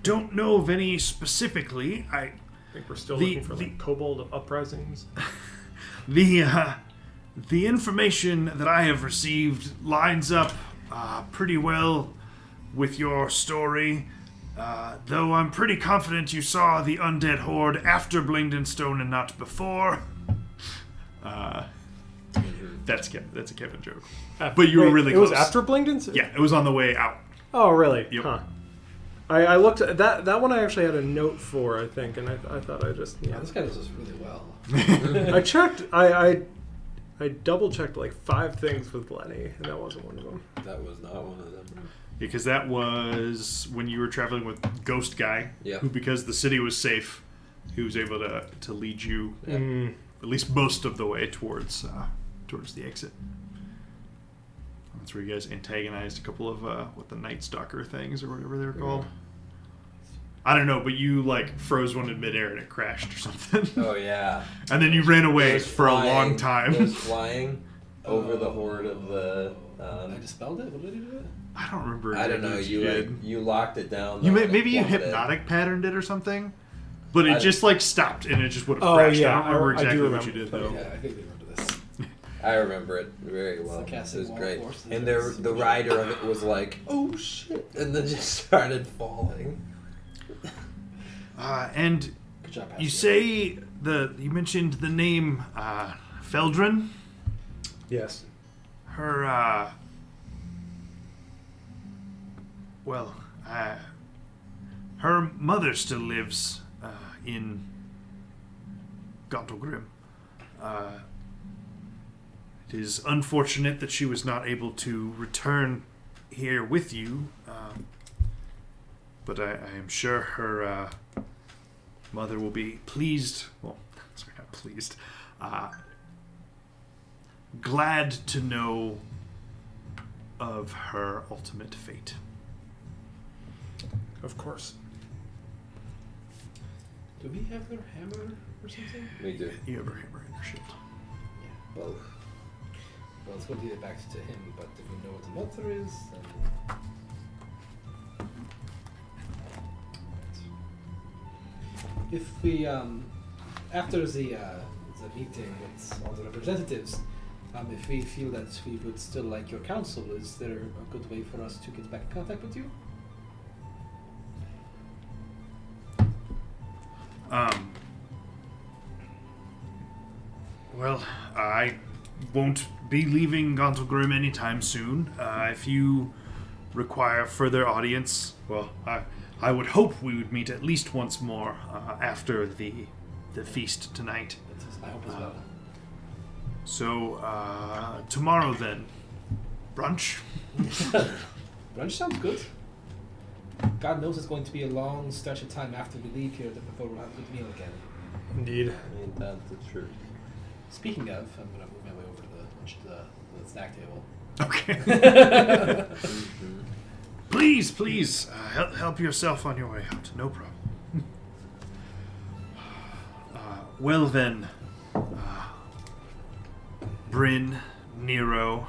don't know of any specifically. I think we're still The- looking for like kobold uprisings. The information that I have received lines up pretty well with your story, though I'm pretty confident you saw the undead horde after Blingdenstone and not before. That's a Kevin joke. But you were really It was close. after Blingden's? Yeah, it was on the way out. Oh, really? Yep. Huh. I looked at that one. I actually had a note for, I think, and I thought I just This guy does this really well. I checked. I double checked like 5 things with Lenny, and that wasn't one of them. That was not one of them. Because that was when you were traveling with Ghost Guy, Yep. who, because the city was safe, he was able to lead you at least most of the way towards the exit. That's where you guys antagonized a couple of the Night Stalker things or whatever they were called. I don't know, but you like froze one in midair and it crashed or something. Oh yeah. And then you ran It away was for a long flying- It time. was flying over the horde of the. I dispelled it? What did I do with it? I don't remember. I don't exactly know. what You did. you locked it down. You though, may, and it maybe you plummeted. hypnotic patterned it or something, but it I- just like stopped and it just would have Oh, crashed. yeah, I don't remember I do exactly what you remember. did though. Yeah, I think they remember this. I remember it very well. It Sarcastic was wall great. force. And the rider of it was like, "Oh shit!" and then just started falling. And Good job, you Pastor. say you mentioned the name Feldrin. Yes. Her her mother still lives in Gauntlet. It is unfortunate that she was not able to return here with you, but I am sure her mother will be pleased. Well, sorry, not pleased. Glad to know of her ultimate fate. Of course. Do we have her hammer or something? We do. You have her hammer in your shield. Yeah, both. Well, let's go lead it back to him, but if we know what the mother is, then... If we, after the meeting with all the representatives, if we feel that we would still like your counsel, is there a good way for us to get back in contact with you? Well, I won't be leaving Gauntlet anytime soon. If you require further audience, well, I would hope we would meet at least once more after the feast tonight. I hope as well. So, tomorrow then, brunch? Brunch sounds good. God knows it's going to be a long stretch of time after we leave here before we'll have a good meal again. Indeed. Ain't that the truth? Speaking of, I'm going to move my way over to the snack table. Okay. Please, help yourself on your way out. No problem. Well then, Bryn, Nero,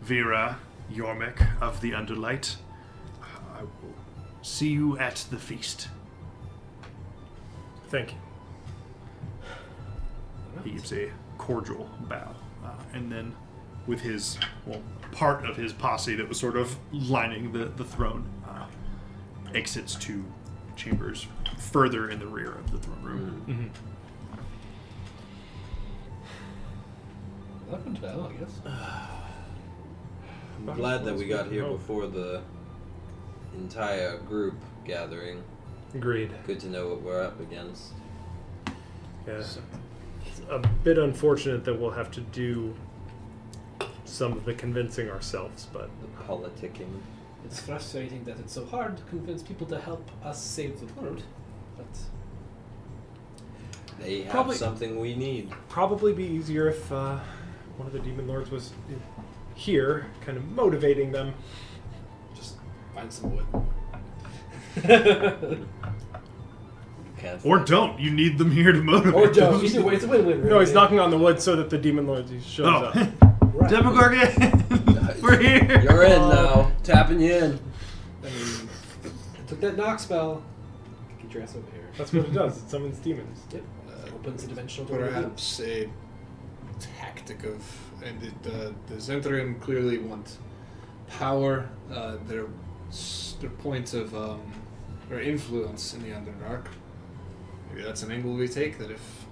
Vera, Yormik of the Underlight, I will see you at the feast. Thank you. He gives a cordial bow, and then with his, part of his posse that was sort of lining the throne, exits to chambers further in the rear of the throne room. Mm-hmm. That went well, I guess. I'm glad that we got here before the entire group gathering. Agreed. Good to know what we're up against. Yeah. It's a bit unfortunate that we'll have to do some of the convincing ourselves, but The politicking. It's frustrating that it's so hard to convince people to help us save the world, but They have Probably- something we need. probably be easier if one of the demon lords was here, kind of motivating them. just find some wood. Can't Or find- don't. You need them here to motivate Or don't. them. Either way, it's a win-win. No, he's really. knocking on the wood so that the demon lord shows Oh. up. Right. Demogorgon! We're here! You're in now. Tapping you in. I mean, I took that knock spell. Get your ass over here. That's what it does. It summons demons. Yep. Opens the dimensional door. Perhaps a tactic of, and the Zentarium clearly want power. Their points of or influence in the Underdark. Maybe that's an angle we take. That if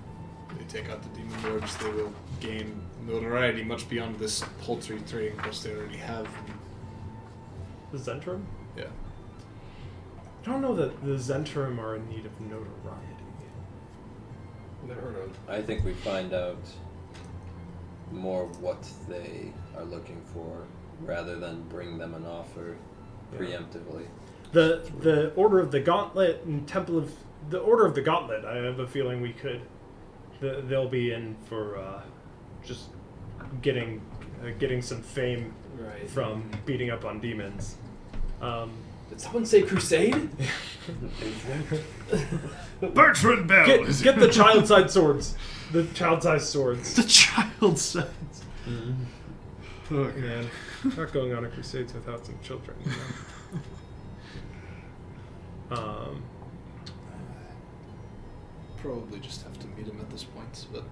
they take out the demon lords, they will gain notoriety much beyond this paltry trading post they already have. The Zentrum? Yeah. I don't know that the Zentrum are in need of notoriety. Never heard of. I think we find out more what they are looking for rather than bring them an offer preemptively. The Order of the Gauntlet and Temple of the Order of the Gauntlet. I have a feeling we could. They'll be in for just getting some fame Right. from beating up on demons. Did someone say crusade? Bertrand Bell! Get the child-sized swords. The child-sized swords. The child size. Oh man, not going on a crusade without some children. You know? Probably just have to meet him at this point, but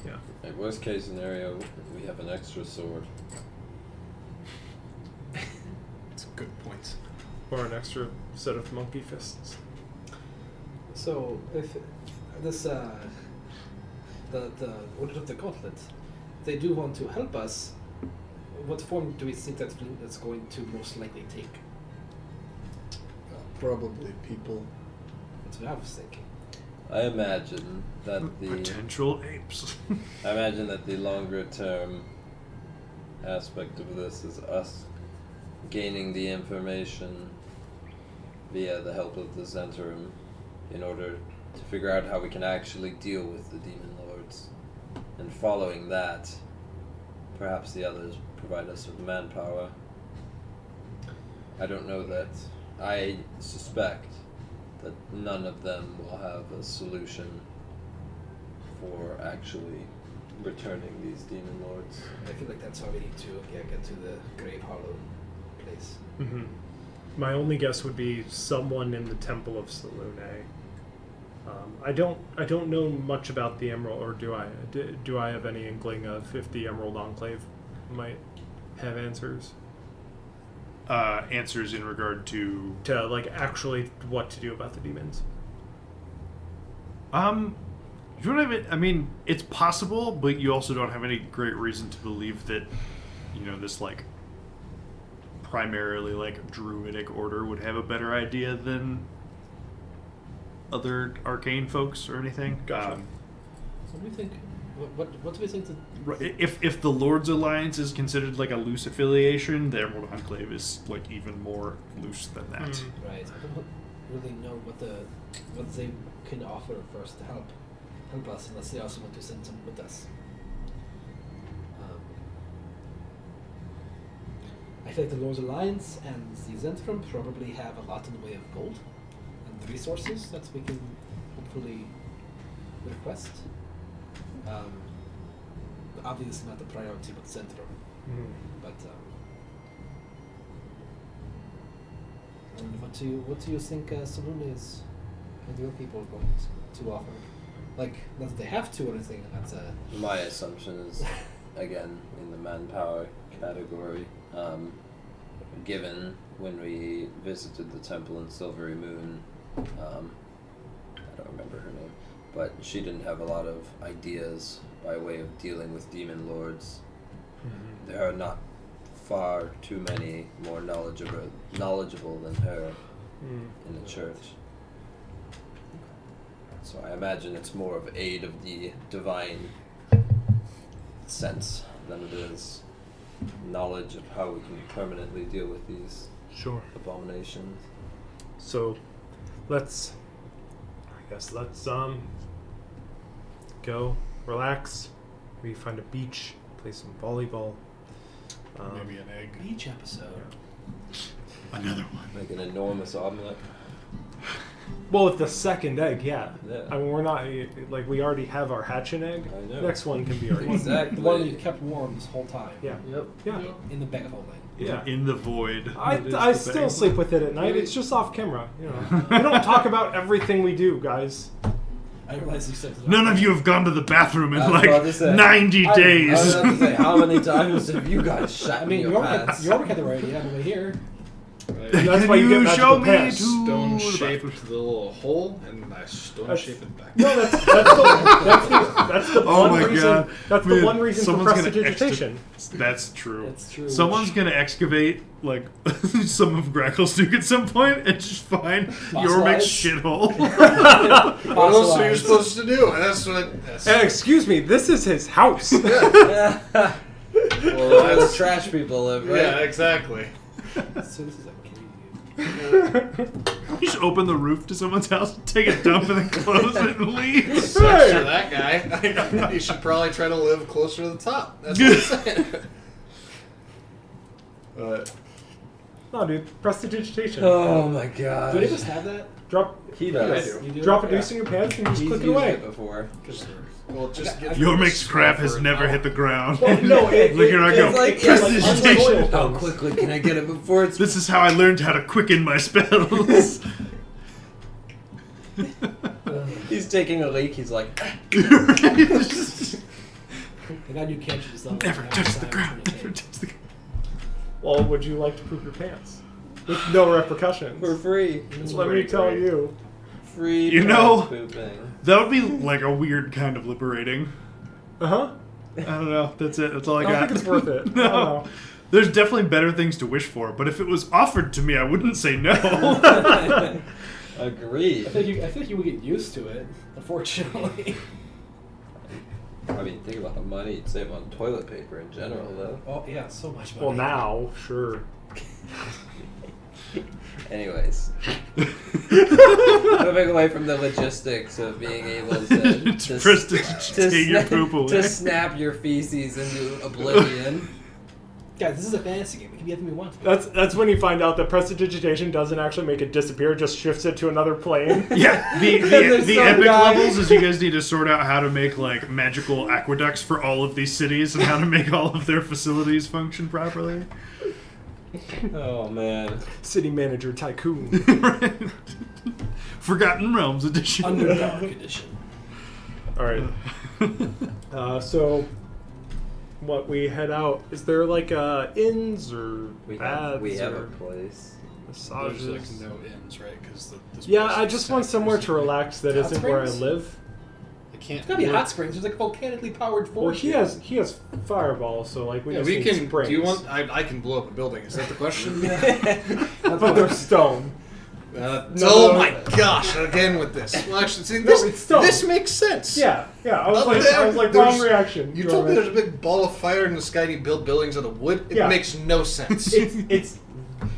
Yeah. At worst case scenario, we have an extra sword. it's a good point. Or an extra set of monkey fists. So, if this the Order of the Gauntlet, they do want to help us, what form do we think that's going to most likely take? Probably people. That's what I was thinking. I imagine that Potential apes. the longer term aspect of this is us gaining the information via the help of the Zentarum in order to figure out how we can actually deal with the Demon Lords. And following that, perhaps the others provide us with manpower. I don't know that. I suspect that none of them will have a solution for actually returning these Demon Lords. I feel like that's how we need to get to the Grave Hollow place. Mm-hmm. My only guess would be someone in the Temple of Selune. I don't know much about the Emerald, or do I? Do I have any inkling of if the Emerald Enclave might have answers? Answers in regard to like actually what to do about the demons. You don't have it. I mean, it's possible, but you also don't have any great reason to believe that, this like primarily like druidic order would have a better idea than other arcane folks or anything. Gotcha. What do we think? What do we think? If the Lord's Alliance is considered like a loose affiliation, the Emerald Enclave is like even more loose than that. Right. I don't really know what they can offer for us to help us, unless they also want to send someone with us. I feel like the Lord's Alliance and the Zentrum probably have a lot in the way of gold and resources that we can hopefully request. Obviously not the priority with Zentrum, but what do you think Selune is and your people are going to offer? Like, not that they have to or anything. That's My assumption is, again, in the manpower category. Given when we visited the temple in Silvery Moon, I don't remember her name, but she didn't have a lot of ideas by way of dealing with demon lords. There are not far too many more knowledgeable than her in the church. So I imagine it's more of aid of the divine sense than it is knowledge of how we can permanently deal with these abominations. So let's go relax, maybe find a beach, play some volleyball. Maybe an egg. Beach episode. Another one. Make an enormous omelet. Well, with the second egg, yeah. Yeah. I mean, we're not like we already have our hatching egg. I know. Next one can be our Exactly. The one you kept warm this whole time. Yeah. Yep. Yeah. In the bag holding. Yeah. In the void. I still sleep with it at night. It's just off camera. We don't talk about everything we do, guys. I realize you said None of you have gone to the bathroom in I was about to like say. 90 I was days. about to say, how many times have you guys shot I mean, your pants? York had the right idea over here. Right. That's Can why you get you magical show me pants. to Stone the shaped bathroom? the little hole, and I stone shaped it back. No, that's the Oh one my reason. God. That's Man, the one reason for someone's gonna prestidigitation. That's true. That's true. Someone's gonna excavate like some of Gracklesnook at some point and just find Yormic's shithole. What else are you supposed to do? That's what. That's, Excuse me, this is his house. Well, Well, that's trash people live, right? yeah, exactly. So this is okay. You just open the roof to someone's house, take a dump, and then close it and leave. Sucks for that guy. You should probably try to live closer to the top. That's what I'm saying. No, dude, prestidigitation. Oh my god. Do any of us have that? Drop. He does. Yes. You do? Drop a Yeah. deuce in your pants and just He's click it used away. it before. Well, just get Yormic's crap has never hit the ground. Well, no, it- Look, here I go. it's like- Prestidigitation. like- How quickly can I get it before it's... This is how I learned how to quicken my spells. He's taking a leak, he's like... And now you catch yourself. Never touch the ground. Never touch the ground. Well, would you like to poop your pants? With no repercussions. For free. Let me tell you. Free You know- pants pooping. That would be like a weird kind of liberating. Uh-huh. I don't know. That's it. That's all I I don't got. think it's worth it. I don't No. know. There's definitely better things to wish for, but if it was offered to me, I wouldn't say no. Agreed. I think you would get used to it, unfortunately. I mean, think about the money you'd save on toilet paper in general, though. Oh yeah, so much money. Well, now, sure. Anyways, moving away from the logistics of being able to Take your poop away. to snap your feces into oblivion. Guys, this is a fantasy game. We can be anything we want. That's when you find out that prestidigitation doesn't actually make it disappear, just shifts it to another plane. Yeah, the There's some epic guy- levels is you guys need to sort out how to make like magical aqueducts for all of these cities and how to make all of their facilities function properly. Oh man. City manager tycoon. Right. Forgotten Realms edition. Underdark edition. All right. So, what we head out? Is there like inns or We baths have a or place. massages? There's like no inns, right? Because Yeah, I just want somewhere to relax that Hot isn't where I springs? live. I can't. It's gotta be hot springs. There's like volcanically powered Well, forest. he has fireball, so like we Yeah, just we need can. springs. Do you want? I can blow up a building. Is that the question? But they're stone. Oh no. my gosh! Again with this. Well, actually, see, No, it's stone. this makes sense. Yeah. I was Up like, there, wrong there's- reaction. You know told what me I there's a big ball of fire in the sky and you build buildings out of wood. It Yeah. makes no sense.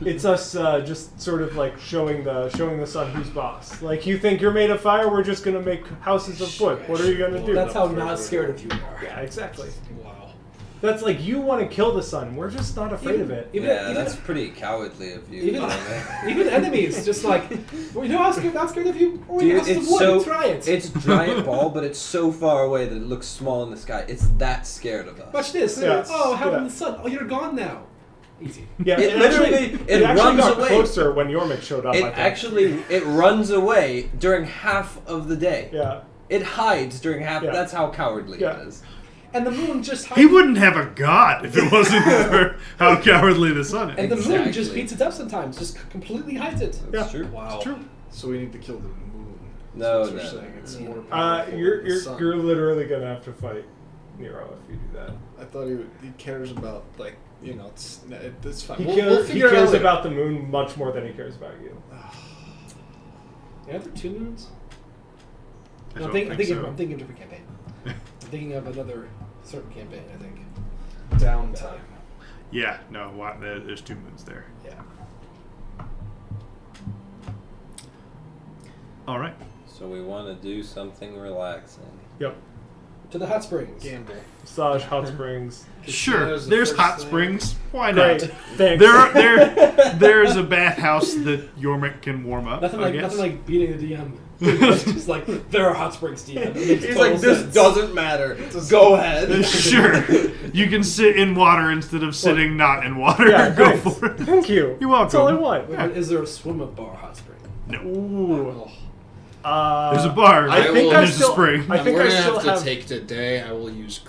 It's us just sort of like showing the sun who's boss. Like you think you're made of fire, we're just gonna make houses of wood. What are you gonna do? That's how not scared of you are. Yeah, exactly. Wow. That's like you want to kill the sun. We're just not afraid of it. Yeah, that's pretty cowardly of you. Even, Jeremy. even enemies, just like, well, you know how scared, not scared of you? Oh, Dude, you have it's wood, so try it. it's a giant ball, but it's so far away that it looks small in the sky. It's that scared of us. Watch this. Yeah. Oh, how Yeah. in the sun? Oh, you're gone now. Easy. Yeah, It literally- it actually runs got away. closer when Yormik showed up. I think. It runs away during half of the day. Yeah. It hides during half. Yeah. That's how cowardly Yeah. it is. And the moon just He wouldn't have a god if it wasn't for how cowardly the sun is. And the moon just Exactly. beats it up sometimes. Just completely hides it. That's Yeah. true. Wow. It's true. So we need to kill the moon. No, That's what no. you're saying. It's more powerful You're than the sun. you're literally gonna have to fight Nero if you do that. I thought he cares about it's fine. He We'll cares, he figure it out cares later. about the moon much more than he cares about you. Are there 2 moons? I No, don't I'm think thinking so. of a different campaign. I'm thinking of another certain campaign, I think. Downtime. Yeah, no, there's 2 moons there. Yeah. All right. So we want to do something relaxing. Yep. To the hot springs. Gamble. Massage, hot springs. Sure. Casinos the There's first hot thing. springs. Why Great. not? Thanks. There's a bathhouse that Yormik can warm up. Nothing I like guess. nothing like beating the DM. It's just like there are hot springs, DM. It makes He's total like, this sense. doesn't matter. Go ahead. Sure. You can sit in water instead of sitting not in water. Yeah, Go thanks. for it. Thank you. You're That's all I welcome. want. Wait, but is there a swim up bar hot spring? No. Ooh. Oh. There's a bar. I think and I there's still. a spring. I think we're I gonna still have to have. take today. I will use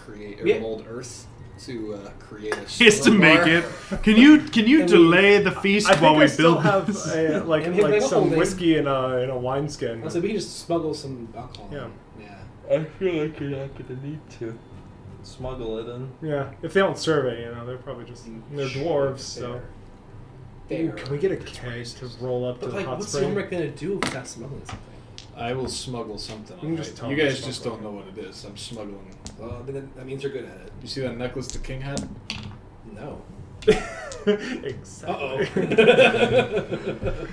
Yeah. mold earth to create a. He has to swim make bar. it. Can you And delay the feast I think while we I still build have this? a, like And him like make a some holding. whiskey in a wineskin. Also, we can just smuggle some alcohol. Yeah. Yeah. I feel like you're not gonna need to smuggle it in. Yeah, if they don't serve it, they're probably just they're dwarves. So, Fair. Ooh, can we get a keg to roll up to But the like, hot what's spring? Yormik gonna do without smuggling something? I will smuggle something. You can just tell You me guys to just smuggle don't know what it is. I'm smuggling. Well, then that means you're good at it. You see that necklace the king had? No. Exactly.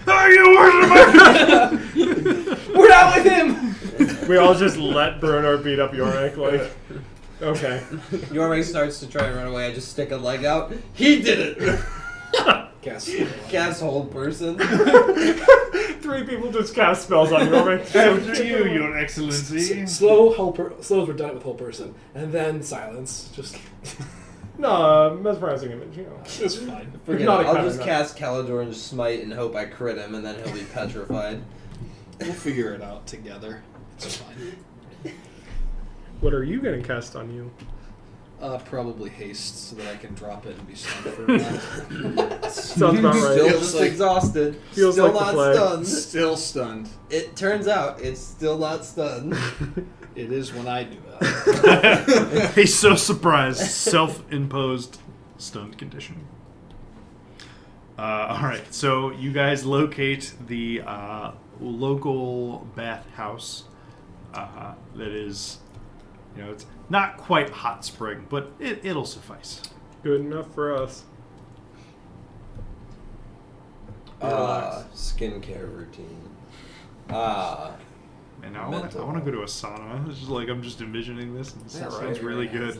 Are you worshiping? We're not with him. We all just let Bruno beat up Yormik. Like, okay. Yormik starts to try and run away. I just stick a leg out. He did it. Guess. Gas hold person. 3 people just cast spells on Yormik. After you, Your Excellency. Slows were done it with whole person, and then silence. Just No, mesmerizing image. it's fine. Forget Not it. a I'll kind just of cast Caledorn's Smite and hope I crit him, and then he'll be petrified. We'll figure it out together. It's fine. What are you getting cast on you? Probably haste so that I can drop it and be stunned for a while. Sounds about right. Still Feels just like- exhausted. feels Still like the not plague. stunned. Still stunned. It turns out it's still not stunned. It is when I do that. He's so surprised. Self-imposed stunned condition. All right, so you guys locate the local bathhouse that is it's not quite hot spring, but it'll suffice. Good enough for us. Skincare routine. And now I want to go to a sauna. It's just like I'm just envisioning this, and it sounds really good.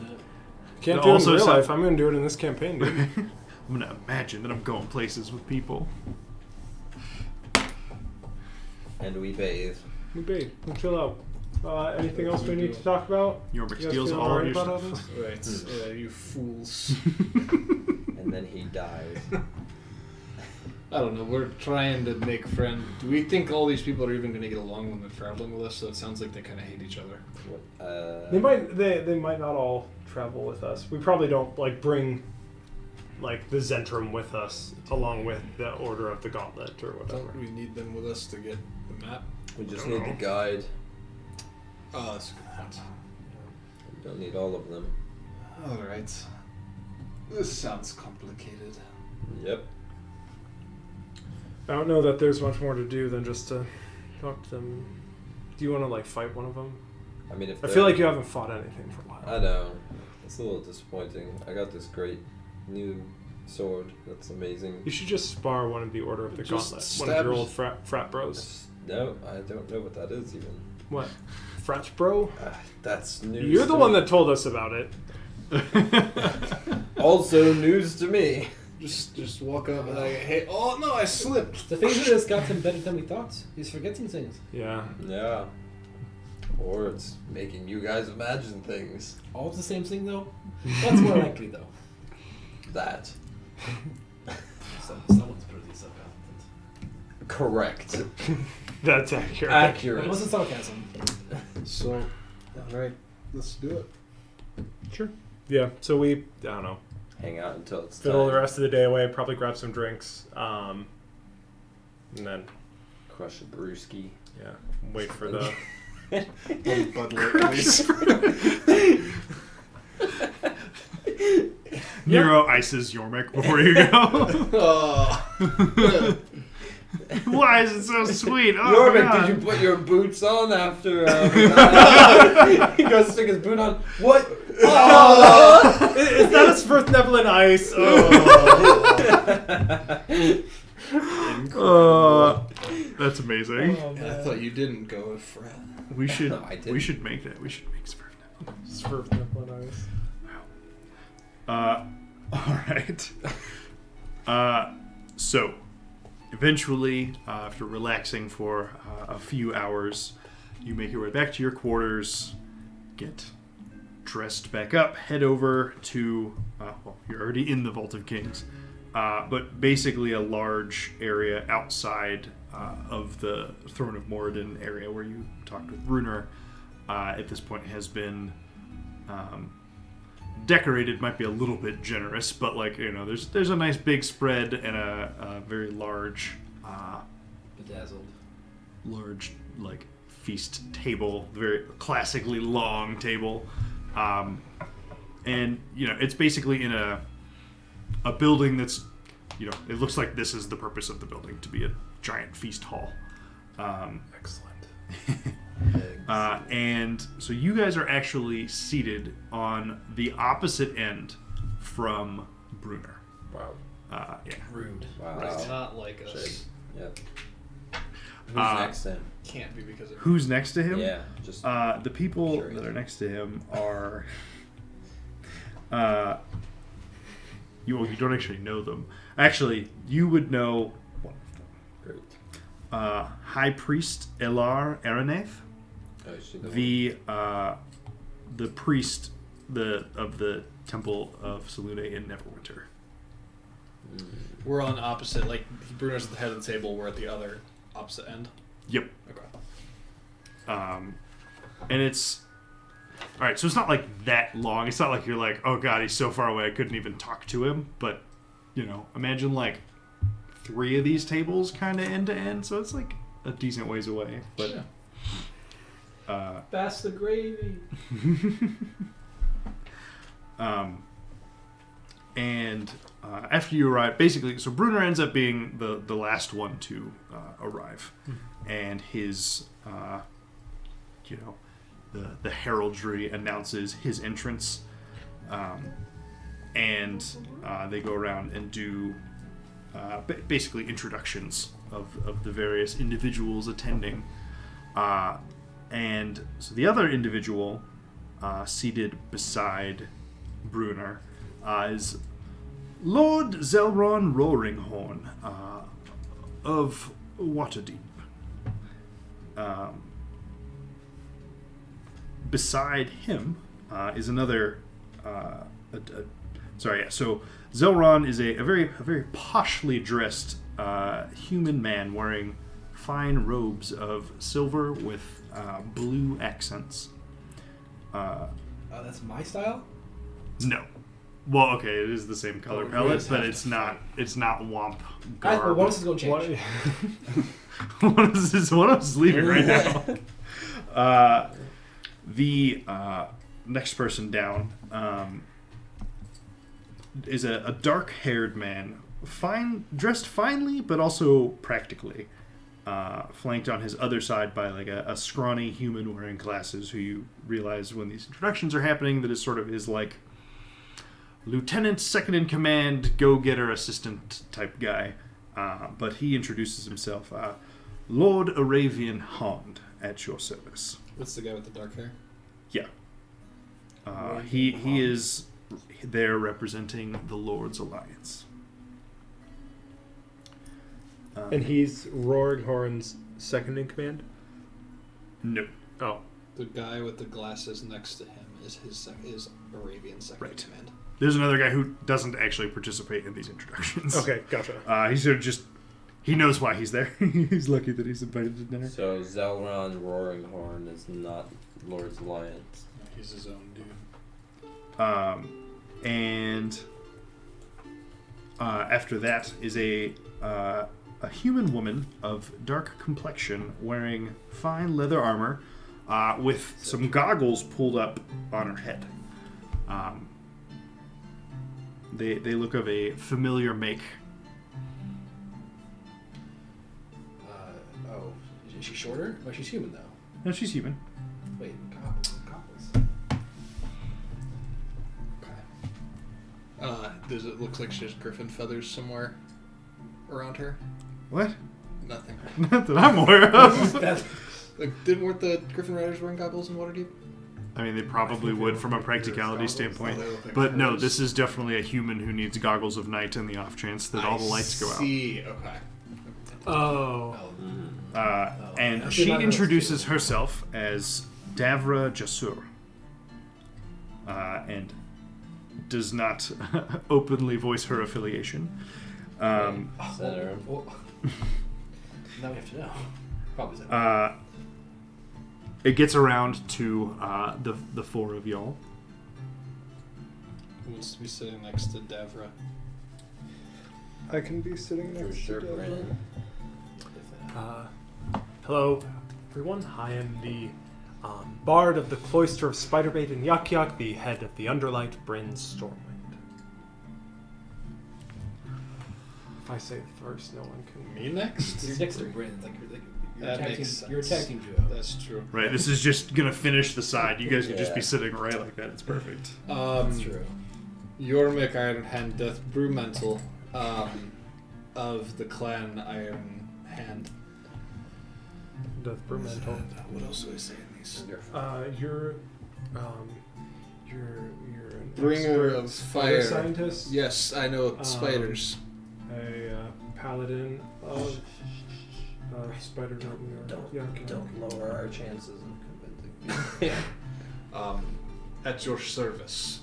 Can't It do it in also real sound- life. I'm going to do it in this campaign, dude. I'm gonna imagine that I'm going places with people. And we bathe. We bathe. We chill out. Anything else we need to talk about? Yorvik You guys steals feeling all of alright your about all stuff. this? Right, you fools. And then he dies. I don't know. We're trying to make friends. Do we think all these people are even going to get along when they're traveling with us? So it sounds like they kind of hate each other. They might not all travel with us. We probably don't bring the Zentrum with us along with the Order of the Gauntlet or whatever. Don't we need them with us to get the map? We just need the guide. Oh, that's a good point. We don't need all of them. All right. This sounds complicated. Yep. I don't know that there's much more to do than just to talk to them. Do you want to fight one of them? I mean, if I feel like you haven't fought anything for a while. I know. It's a little disappointing. I got this great new sword. That's amazing. You should just spar one of the Order of the Just Gauntlet. One of your old frat bros. No, I don't know what that is even. What? Frat bro? That's news. You're the to one me. that told us about it. Also news to me. Just walk up and hey, oh no, I slipped. The thing has got him better than we thought. He's forgetting things. Yeah. Yeah. Or it's making you guys imagine things. All the same thing though? What's more likely though? That. Someone's pretty self-confident. Correct. That's accurate. It Accurate. wasn't sarcasm. So, all right, let's do it. Sure. Yeah, so we, I don't know, Hang out until it's fiddle time. the rest of the day away, probably grab some drinks, and then, Crush a brewski. yeah, wait for the... Bud Light, please. Nero ices Yorvik before you go. Oh. Why is it so sweet? Oh, Yorvik, God. did you put your boots on after... he goes to stick his boot on. What? Oh! Is that his first Neblin ice? Oh. That's amazing. I thought you didn't go with Fred. We should No, I didn't. we should make that. We should make Smurf now. First Neblin ice. All right. So, eventually, after relaxing for a few hours, you make your way back to your quarters, get dressed back up, head over to, well, you're already in the Vault of Kings, but basically a large area outside of the Throne of Moradin area where you talked with Brunner, at this point has been... decorated might be a little bit generous, but there's a nice big spread and a very large Bedazzled. feast table, very classically long table, and it's basically in a building that's it looks like this is the purpose of the building, to be a giant feast hall. Excellent. And so you guys are actually seated on the opposite end from Brunner. Wow. Yeah. Rude. Wow. It's not like us. Shit. Yep. Who's next to him? Can't be because of Who's next to him? Yeah, just The people Curious. that are next to him are... you don't actually know them. Actually, you would know one of them. great. High Priest Elar Arenath. Oh, she The priest of the Temple of Selune in Neverwinter. We're on opposite. Bruno's at the head of the table. We're at the other opposite end. Yep. Okay. And it's all right. So it's not that long. It's not like you're oh god, he's so far away I couldn't even talk to him. But imagine 3 of these tables kind of end to end. So it's a decent ways away. But Yeah. Pass the gravy. And after you arrive, basically, so Brunner ends up being the last one to arrive, and his the heraldry announces his entrance, and they go around and do basically introductions of the various individuals attending. And so the other individual seated beside Bruner is Lord Zelron Roaringhorn of Waterdeep. Beside him is another. So Zelron is a very poshly dressed human man wearing fine robes of silver with blue accents. That's my style. No. Well, okay, it is the same color palette, but it's not Womp garb. One of us is going to change. One of us is leaving right now. The next person down is a dark-haired man, dressed finely, but also practically, flanked on his other side by like a scrawny human wearing glasses, who you realize when these introductions are happening that is sort of his like lieutenant, second in command, go-getter assistant type guy. But he introduces himself, Lord Aravian Hond, at your service. What's the guy with the dark hair? Yeah. He is there representing the Lord's Alliance. And he's Roaringhorn's second in command? No. Oh. The guy with the glasses next to him is is Arabian's second in command. There's another guy who doesn't actually participate in these introductions. Okay, gotcha. He's sort of he knows why he's there. He's lucky that he's invited to dinner. So Zelron Roaringhorn is not Lord's Alliance. He's his own dude. And after that is a human woman of dark complexion wearing fine leather armor with some goggles pulled up on her head. They look of a familiar make. Is she shorter? Oh, she's human though. No, she's human. Wait, goggles. Okay. Does it look like she has griffin feathers somewhere around her? What? Nothing. Not that I'm aware of. Weren't the Griffin Riders wearing goggles in Waterdeep? I mean, they probably would from a practicality standpoint. But no, this is definitely a human who needs goggles of night in the off chance that all the lights go out. Okay. Oh. And she introduces herself as Davra Jasur. And does not openly voice her affiliation. Senator. Now we have to know. Probably Senator. It gets around to the four of y'all. Who wants to be sitting next to Davra? I can be sitting For next sure, to Brandon. Hello, everyone. I am the Bard of the Cloister of Spiderbait and Yak Yak, the head of the Underlight, Bryn Stormwind. If I say it first, no one can... Me next? You're next to Bryn. That makes sense. You're a tag team duo. That's true. Right, this is just gonna finish the side. You guys can just be sitting right like that. It's perfect. That's true. Yormik Ironhand Death Brewmantle of the clan Iron Hand. Death Brewmantle. What else do I say in these? You're an Bringer expert of spider fire. scientist. Yes, I know spiders. A paladin of spider Don't lower our chances of convincing people. At your service.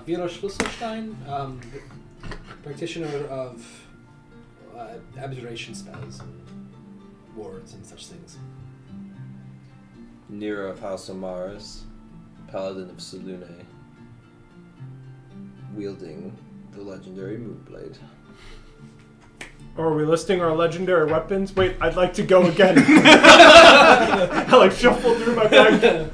Vera Schlüsselstein, practitioner of abjuration spells and wards and such things. Nero of House of Mars, Paladin of Selune, wielding the legendary Moonblade. Are we listing our legendary weapons? Wait, I'd like to go again. I shuffled through my bag.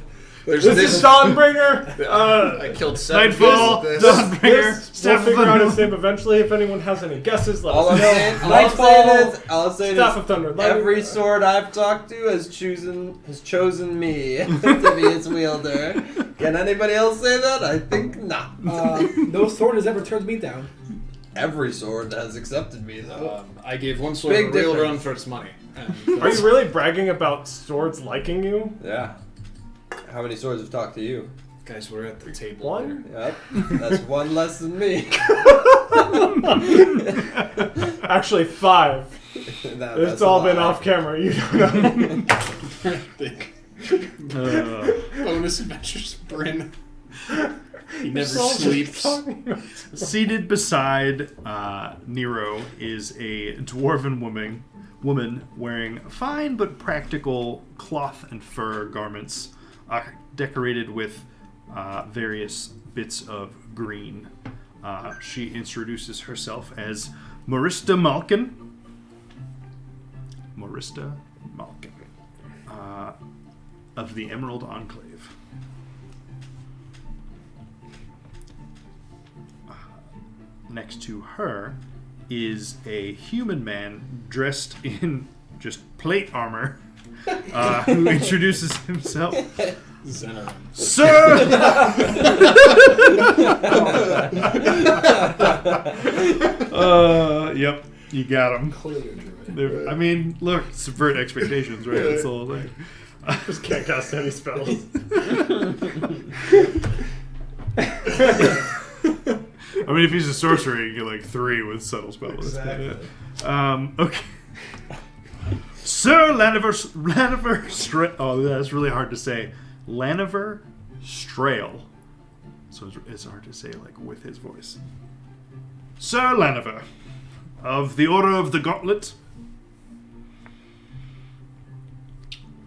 There's This is Dawnbringer. I killed 7 Nightfall. people with Dawnbringer. We'll figure out his name eventually. If anyone has any guesses, let All us I'm know. saying, all I'm saying Staff is of Thunder. Lightning. every sword I've talked to has chosen me to be its wielder. Can anybody else say that? I think not. No sword has ever turned me down. Every sword has accepted me, though. I gave one sword Big a real difference. run for its money. And Are you really bragging about swords liking you? Yeah. How many swords have talked to you? Guys, we're at the table. One? Yep. That's one less than me. Actually, 5. It's all been off camera. You don't know. Bonus adventures, Bryn. He never It's all just sleeps. talking about- Seated beside Nero is a dwarven woman wearing fine but practical cloth and fur garments decorated with various bits of green. She introduces herself as Marista Malkin. Of the Emerald Enclave. Next to her is a human man dressed in just plate armor, who introduces himself. Zener. Sir! Yep, you got him. I mean, look, subvert expectations, right? That's the whole thing. Just can't cast any spells. I mean, if he's a sorcerer, you get like 3 with subtle spells. Exactly. Okay. Sir Laniver oh, that's really hard to say. Laniver Strail. So it's hard to say, like, with his voice. Sir Laniver, of the Order of the Gauntlet.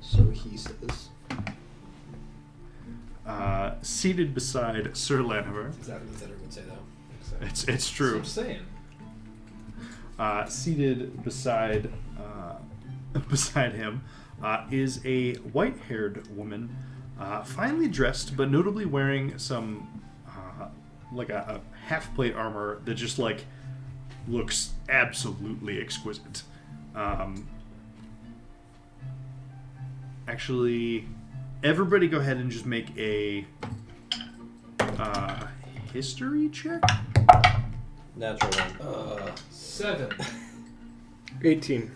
So he says. Seated beside Sir Laniver. Exactly what Zener would say, though. It's true. I'm saying. Seated beside him is a white-haired woman, finely dressed, but notably wearing some like a half-plate armor that just like looks absolutely exquisite. Actually, everybody go ahead and just make a history check. Natural one. 7. 18.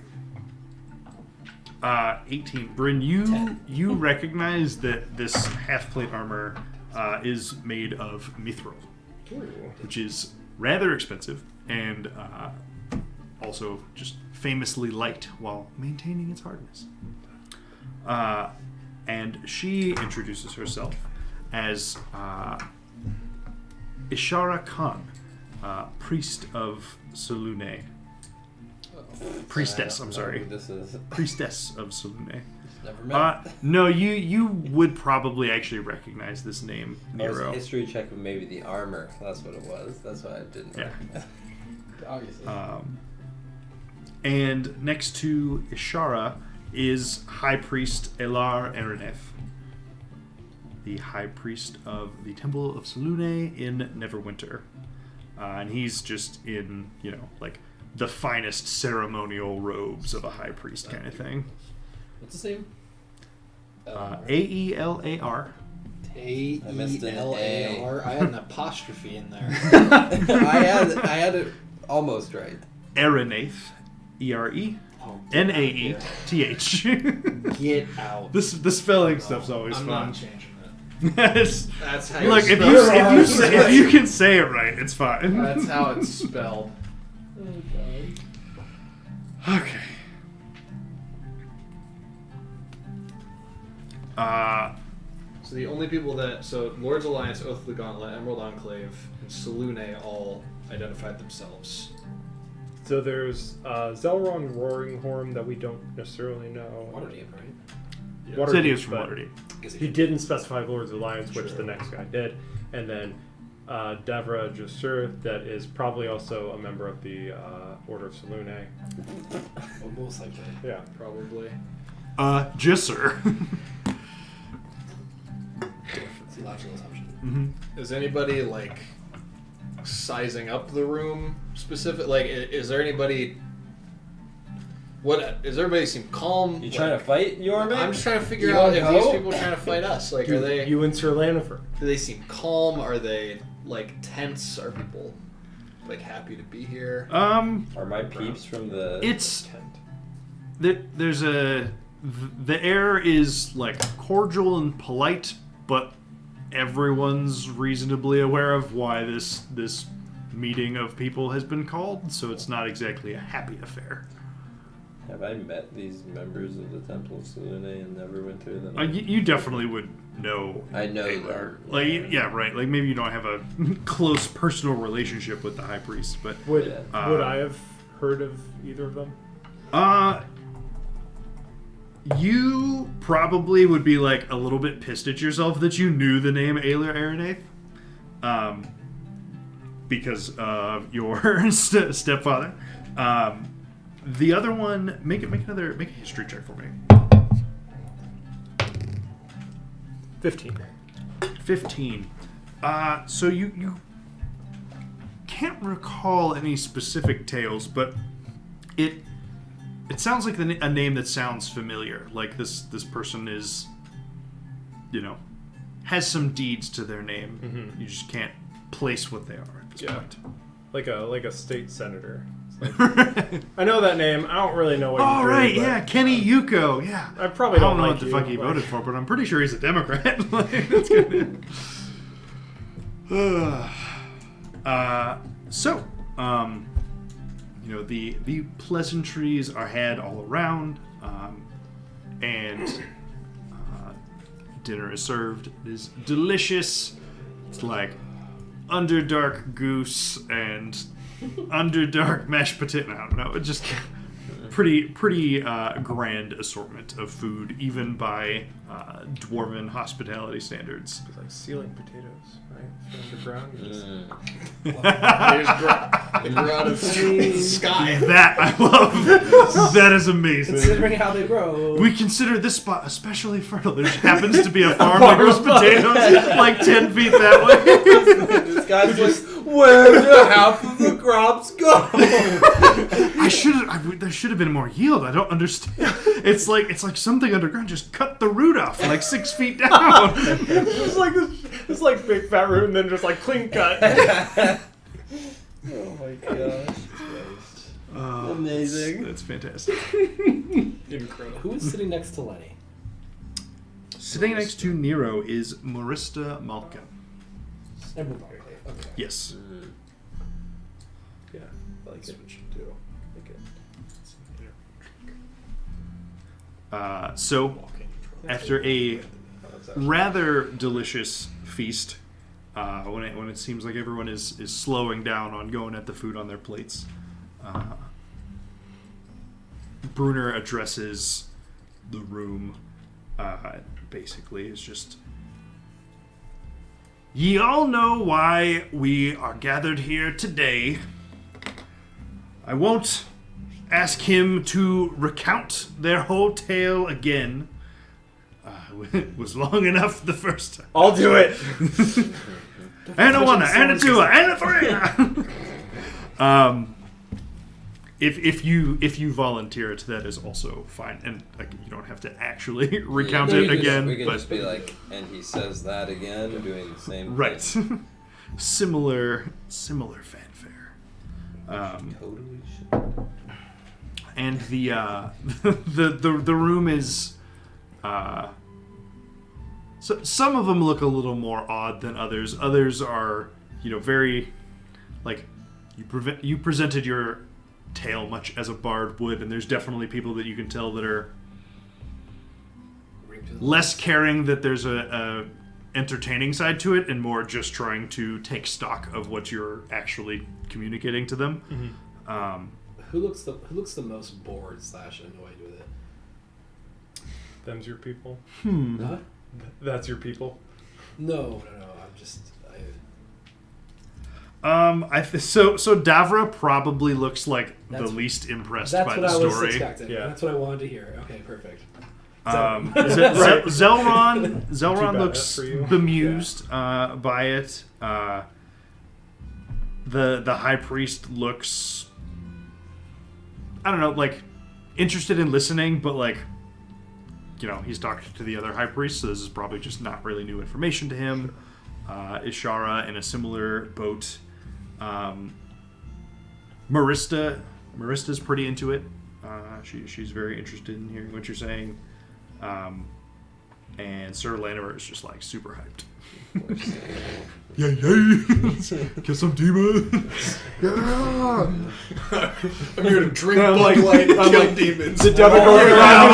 18. Bryn, you recognize that this half-plate armor is made of mithril, which is rather expensive and also just famously light while maintaining its hardness. And she introduces herself as Ishara Khan, priest of Selune. Priestess, I'm sorry. This is Priestess of Selune. never met. No, you would probably actually recognize this name, That was a Nero. history check of maybe the armor. That's what it was. That's why I didn't Yeah. recognize. Obviously. And next to Ishara is High Priest Elar Arenath, the High Priest of the Temple of Selune in Neverwinter. And he's just in, like the finest ceremonial robes of a high priest kind of thing. What's his name? Aelar. I missed an Aelar. I had an apostrophe in there. I had it almost right. Arenath. ERENAETH. Get out. The spelling stuff's always I'm fun. not changing it. Yes. That's how Look, you if spell you if you can say it right, it's fine. That's how it's spelled. Okay. So the only people Lord's Alliance, Oath of the Gauntlet, Emerald Enclave, and Selune all identified themselves. So there's Zelron Roaring Horn that we don't necessarily know. Waterdeep, right? Yeah. Said he was from but Waterdeep. He didn't specify Lord's Alliance, which Sure. the next guy did. And then Davra Jasur, that is probably also a member of the Order of Selune. Well, most likely. Yeah. Probably. Jisser. logical assumption. Mm-hmm. Is anybody like sizing up the room specific? Like, is there anybody? What does everybody seem calm? You trying to fight, Yorman? I'm just trying to figure You out wanna if go? these people are trying to fight us. Like, are they? You and Sir Lanifer. Do they seem calm? Are they like tense? Are people like happy to be here? Are my peeps from the It's tent? there's the air is like cordial and polite, but everyone's reasonably aware of why this meeting of people has been called, so it's not exactly a happy affair. Have I met these members of the Temple of Selune and Neverwinter? You definitely would know. I know Elar. them. Like, yeah, right. Like, maybe you don't have a close personal relationship with the High Priest, but Would Yeah. would I have heard of either of them? You probably would be like a little bit pissed at yourself that you knew the name Elar Arenath, because of your stepfather. The other one, make a history check for me. 15. 15. So you can't recall any specific tales, but it sounds like a name that sounds familiar. Like this person is, has some deeds to their name. Mm-hmm. You just can't place what they are at this point. Like a state senator. It's like, I know that name. I don't really know what. Oh, you do, right, but yeah, Kenny Yuko, yeah. I probably don't don't know like what the you, fuck he but- voted for, but I'm pretty sure he's a Democrat. Like, that's good. So, the pleasantries are had all around, and dinner is served. It is delicious. It's like Underdark goose and Underdark mashed potato. I don't know. It's just pretty grand assortment of food, even by dwarven hospitality standards. It's like ceiling potatoes, right? Underground. They grow out of the sky. That I love. That is amazing. Considering how they grow. We consider this spot especially fertile. There happens to be a farm that grows potatoes like 10 feet that way. This guy's like, where do half of the crops go? There should have been more yield. I don't understand. It's like something underground just cut the root off like 6 feet down. It's like this like big fat root and then just like clean cut. Oh my gosh. Amazing. That's fantastic. Incredible. Who is sitting next to Lenny? Sitting next to Nero is Marista Malkin. Emerald Enclave. Okay. Yes. Yeah, like That's it. what you do. So, after a rather delicious feast, when it seems like everyone is slowing down on going at the food on their plates, Brunner addresses the room. Basically, is just, ye all know why we are gathered here today. I won't ask him to recount their whole tale again. It was long enough the first time. I'll do it. And a one, and a two, and a three. If you volunteer it, that is also fine, and like, you don't have to actually recount Yeah, it we can again. we can but just be like, and he says that again, doing the same right, thing. similar fanfare. Totally should. And the the room is. So some of them look a little more odd than others. Others are, very, like, you presented your tale much as a bard would, and there's definitely people that you can tell that are less caring that there's a entertaining side to it, and more just trying to take stock of what you're actually communicating to them. Mm-hmm. Who looks the most bored / annoyed with it? Them's your people. Huh? That's your people. No. I'm just. So Davra probably looks like the That's- least impressed That's by what the I was story. expecting. Yeah. That's what I wanted to hear. Okay, perfect. Zelron badass looks for you. bemused by it. The high priest looks, I don't know, like interested in listening, but like, you know, he's talked to the other high priest, so this is probably just not really new information to him. Ishara in a similar boat. Marista's pretty into it. She's very interested in hearing what you're saying. And Sir Lanimer is just like super hyped. Yay! Kill some demons. I'm here to drink I'm Bud like- Light and I'm kill like, demons. The Demogorgon,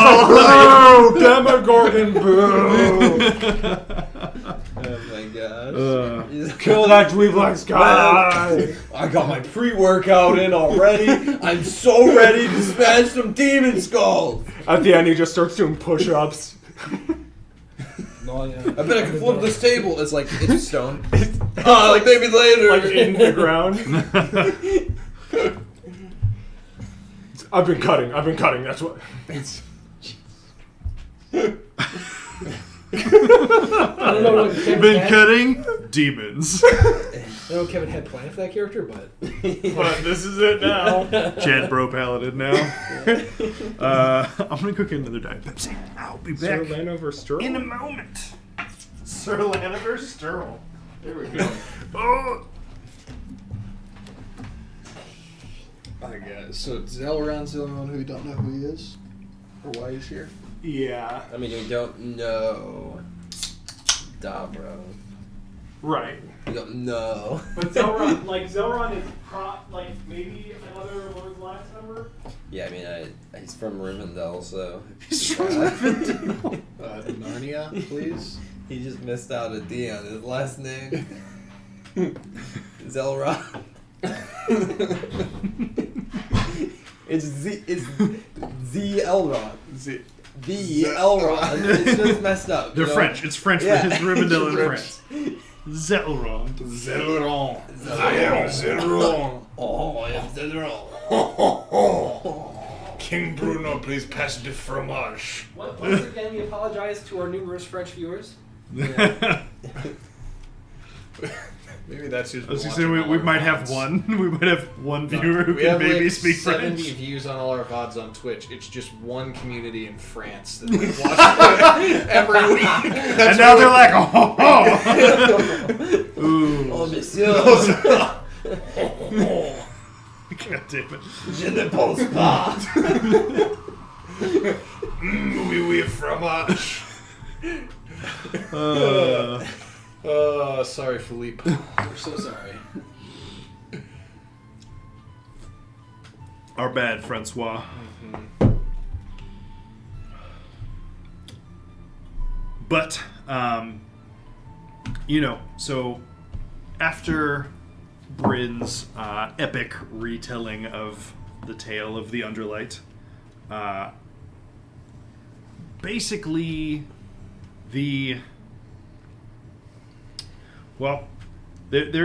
Demogorgon, boo! Oh my gosh. Kill that Dweeblack guy! I got my pre-workout in already. I'm so ready to smash some demon skulls. At the end, he just starts doing push-ups. No, yeah. I bet I can flip this table. It's like, it's stone. Like maybe later. Like in the ground. I've been cutting, that's what. I don't know what Kevin Been had. cutting demons. I don't know what Kevin had planned for that character, but But this is it now. Chad Bro Paladin now. I'm gonna cook another Diet Pepsi. I'll be Sir back Lanover Sturl. in a moment. Sir Lanimer Sturl. There we go. Oh. Alright, guys. So Zelron's the only one who don't know who he is, or why he's here. Yeah. I mean, we don't know Dabro. Right. We don't know. But Zelron is maybe another Lord's Last member? Yeah, I mean, he's from Rivendell, so. He's from Rivendell. Narnia, please. He just missed out a D on his last name. Zelrod. It's the Elrond. The Elrond. It's just messed up. They're you know? French. It's French Yeah. because Rivendell in French. France. Zelron. Zelron. I am Zelron. Oh, I am Zelrond. King Bruno, please pass the fromage. once again, we apologize to our numerous French viewers. Maybe that's who's I was been gonna say watching we all might our have VODs. one. We might have one viewer who We can have maybe like speak 70 French. views on all our VODs on Twitch. It's just one community in France that like, watches every week. And now they're like, oh, oh. Ooh. Oh, monsieur. God damn it. Je ne pense pas. Oui, oui, fromage. Sorry, Philippe. We're so sorry. Our bad, Francois. But, you know, so after Bryn's epic retelling of the tale of the Underlight, basically there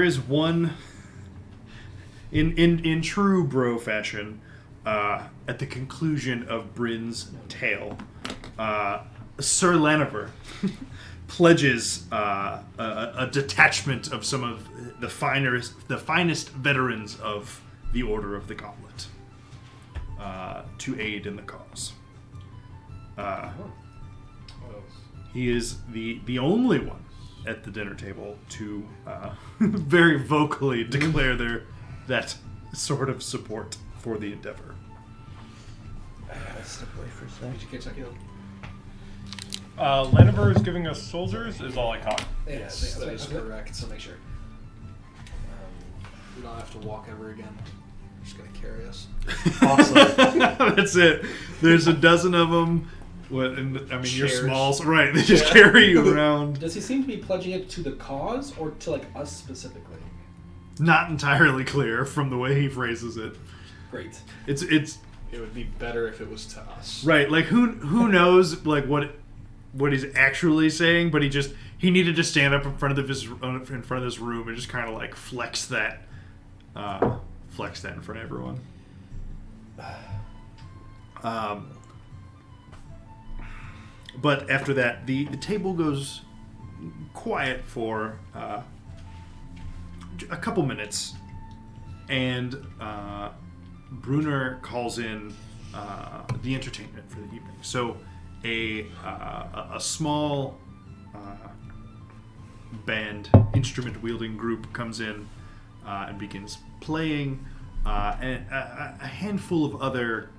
is one in true bro fashion at the conclusion of Bryn's tale, Sir Laniver pledges a detachment of some of the finest veterans of the Order of the Gauntlet to aid in the cause. He is the only one at the dinner table to very vocally declare that sort of support for the endeavor. Step away for a second. Did you catch that, Caleb? Laniver is giving us soldiers, is all I caught. Yes, that is correct. So make sure. We don't have to walk ever again. They're just gonna carry us. Awesome. That's it. There's a dozen of them. You're Chairs. small, right? They just carry you around. Does he seem to be pledging it to the cause or to like us specifically? Not entirely clear from the way he phrases it. Great. It's It would be better if it was to us. right. Like who knows like what he's actually saying, but he needed to stand up in front of this room and just kind of like flex that in front of everyone. But after that, the table goes quiet for a couple minutes, and Brunner calls in the entertainment for the evening. So a small band, instrument-wielding group comes in and begins playing, and a handful of other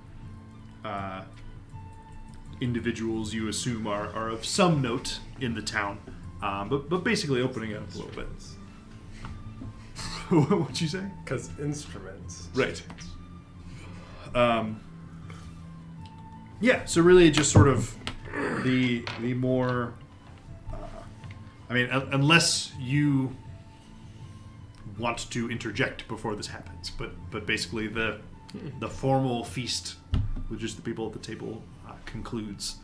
individuals you assume are of some note in the town, but basically opening it up a little bit. What'd you say? Because instruments. Right. Yeah, so really just sort of the more... unless you want to interject before this happens, but basically the formal feast with just the people at the table concludes,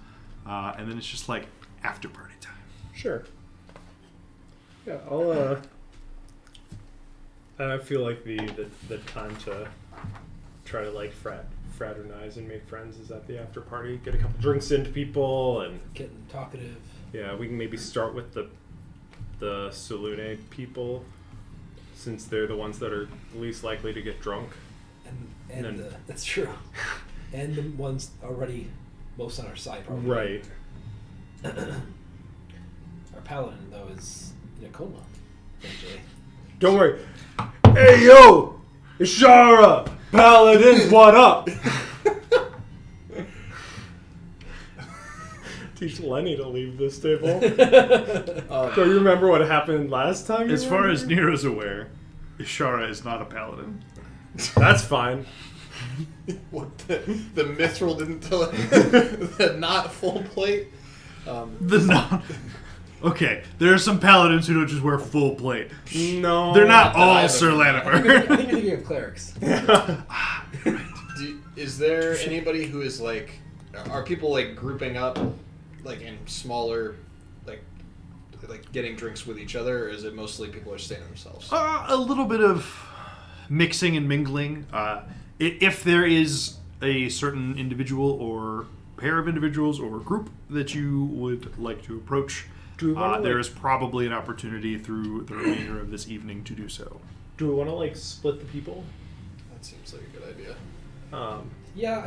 and then it's just like after party time. Sure. Yeah, I'll I feel like the time to try to like fraternize and make friends is at the after party. Get a couple drinks into people and Getting talkative. yeah, we can maybe start with the Selune people, since they're the ones that are least likely to get drunk. And then- that's true. And the ones already most on our side, probably. Right. Our paladin, though, is in a coma. MJ. Don't worry. Hey yo, Ishara, Paladin, what up? Teach Lenny to leave this table. Do you remember what happened last time? As far as Nero's aware, Ishara is not a paladin. That's fine. What the Mithril didn't tell him? The not full plate. Okay, there are some paladins who don't just wear full plate. No, They're not that all either. Sir I Lanimer. think you're thinking of clerics. Is there anybody who is like, are people like grouping up, like in smaller, like getting drinks with each other, or is it mostly people are staying to themselves? A little bit of mixing and mingling. If there is a certain individual or pair of individuals or group that you would like to approach, Do we wanna, there is probably an opportunity through the remainder of this evening to do so. Do we want to like split the people? That seems like a good idea. Yeah,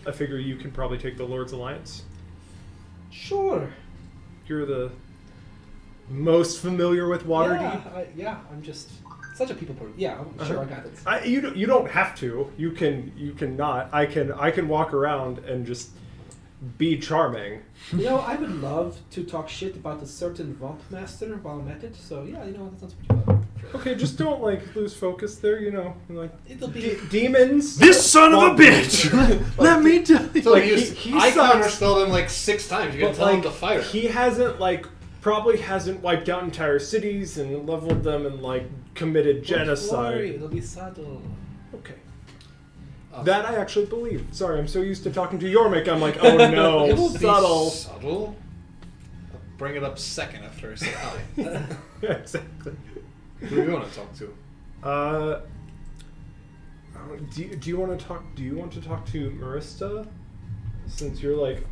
I figure you can probably take the Lord's Alliance. Sure. You're the most familiar with Waterdeep. Yeah, I'm just such a people person. Yeah, I'm sure I got this. You don't have to. You can not. I can walk around and just be charming. You know, I would love to talk shit about a certain vault master while I'm at it. So yeah, you know, that sounds pretty fun. Okay, just don't like lose focus there. You know, like It'll be demons. This son of a bitch! Let me tell you. So Like, he he sucks. counterspelled him like 6 times. You gotta But tell him like to fight him. he probably hasn't wiped out entire cities and leveled them and like committed Don't genocide. worry, it'll be subtle. Okay. That I actually believe. Sorry, I'm so used to talking to Yormik. I'm like, oh no, It will subtle. be subtle. I'll bring it up second after I say hi. Yeah, exactly. Who do you want to talk to? Do you want to talk? Do you want to talk to Marista? Since you're like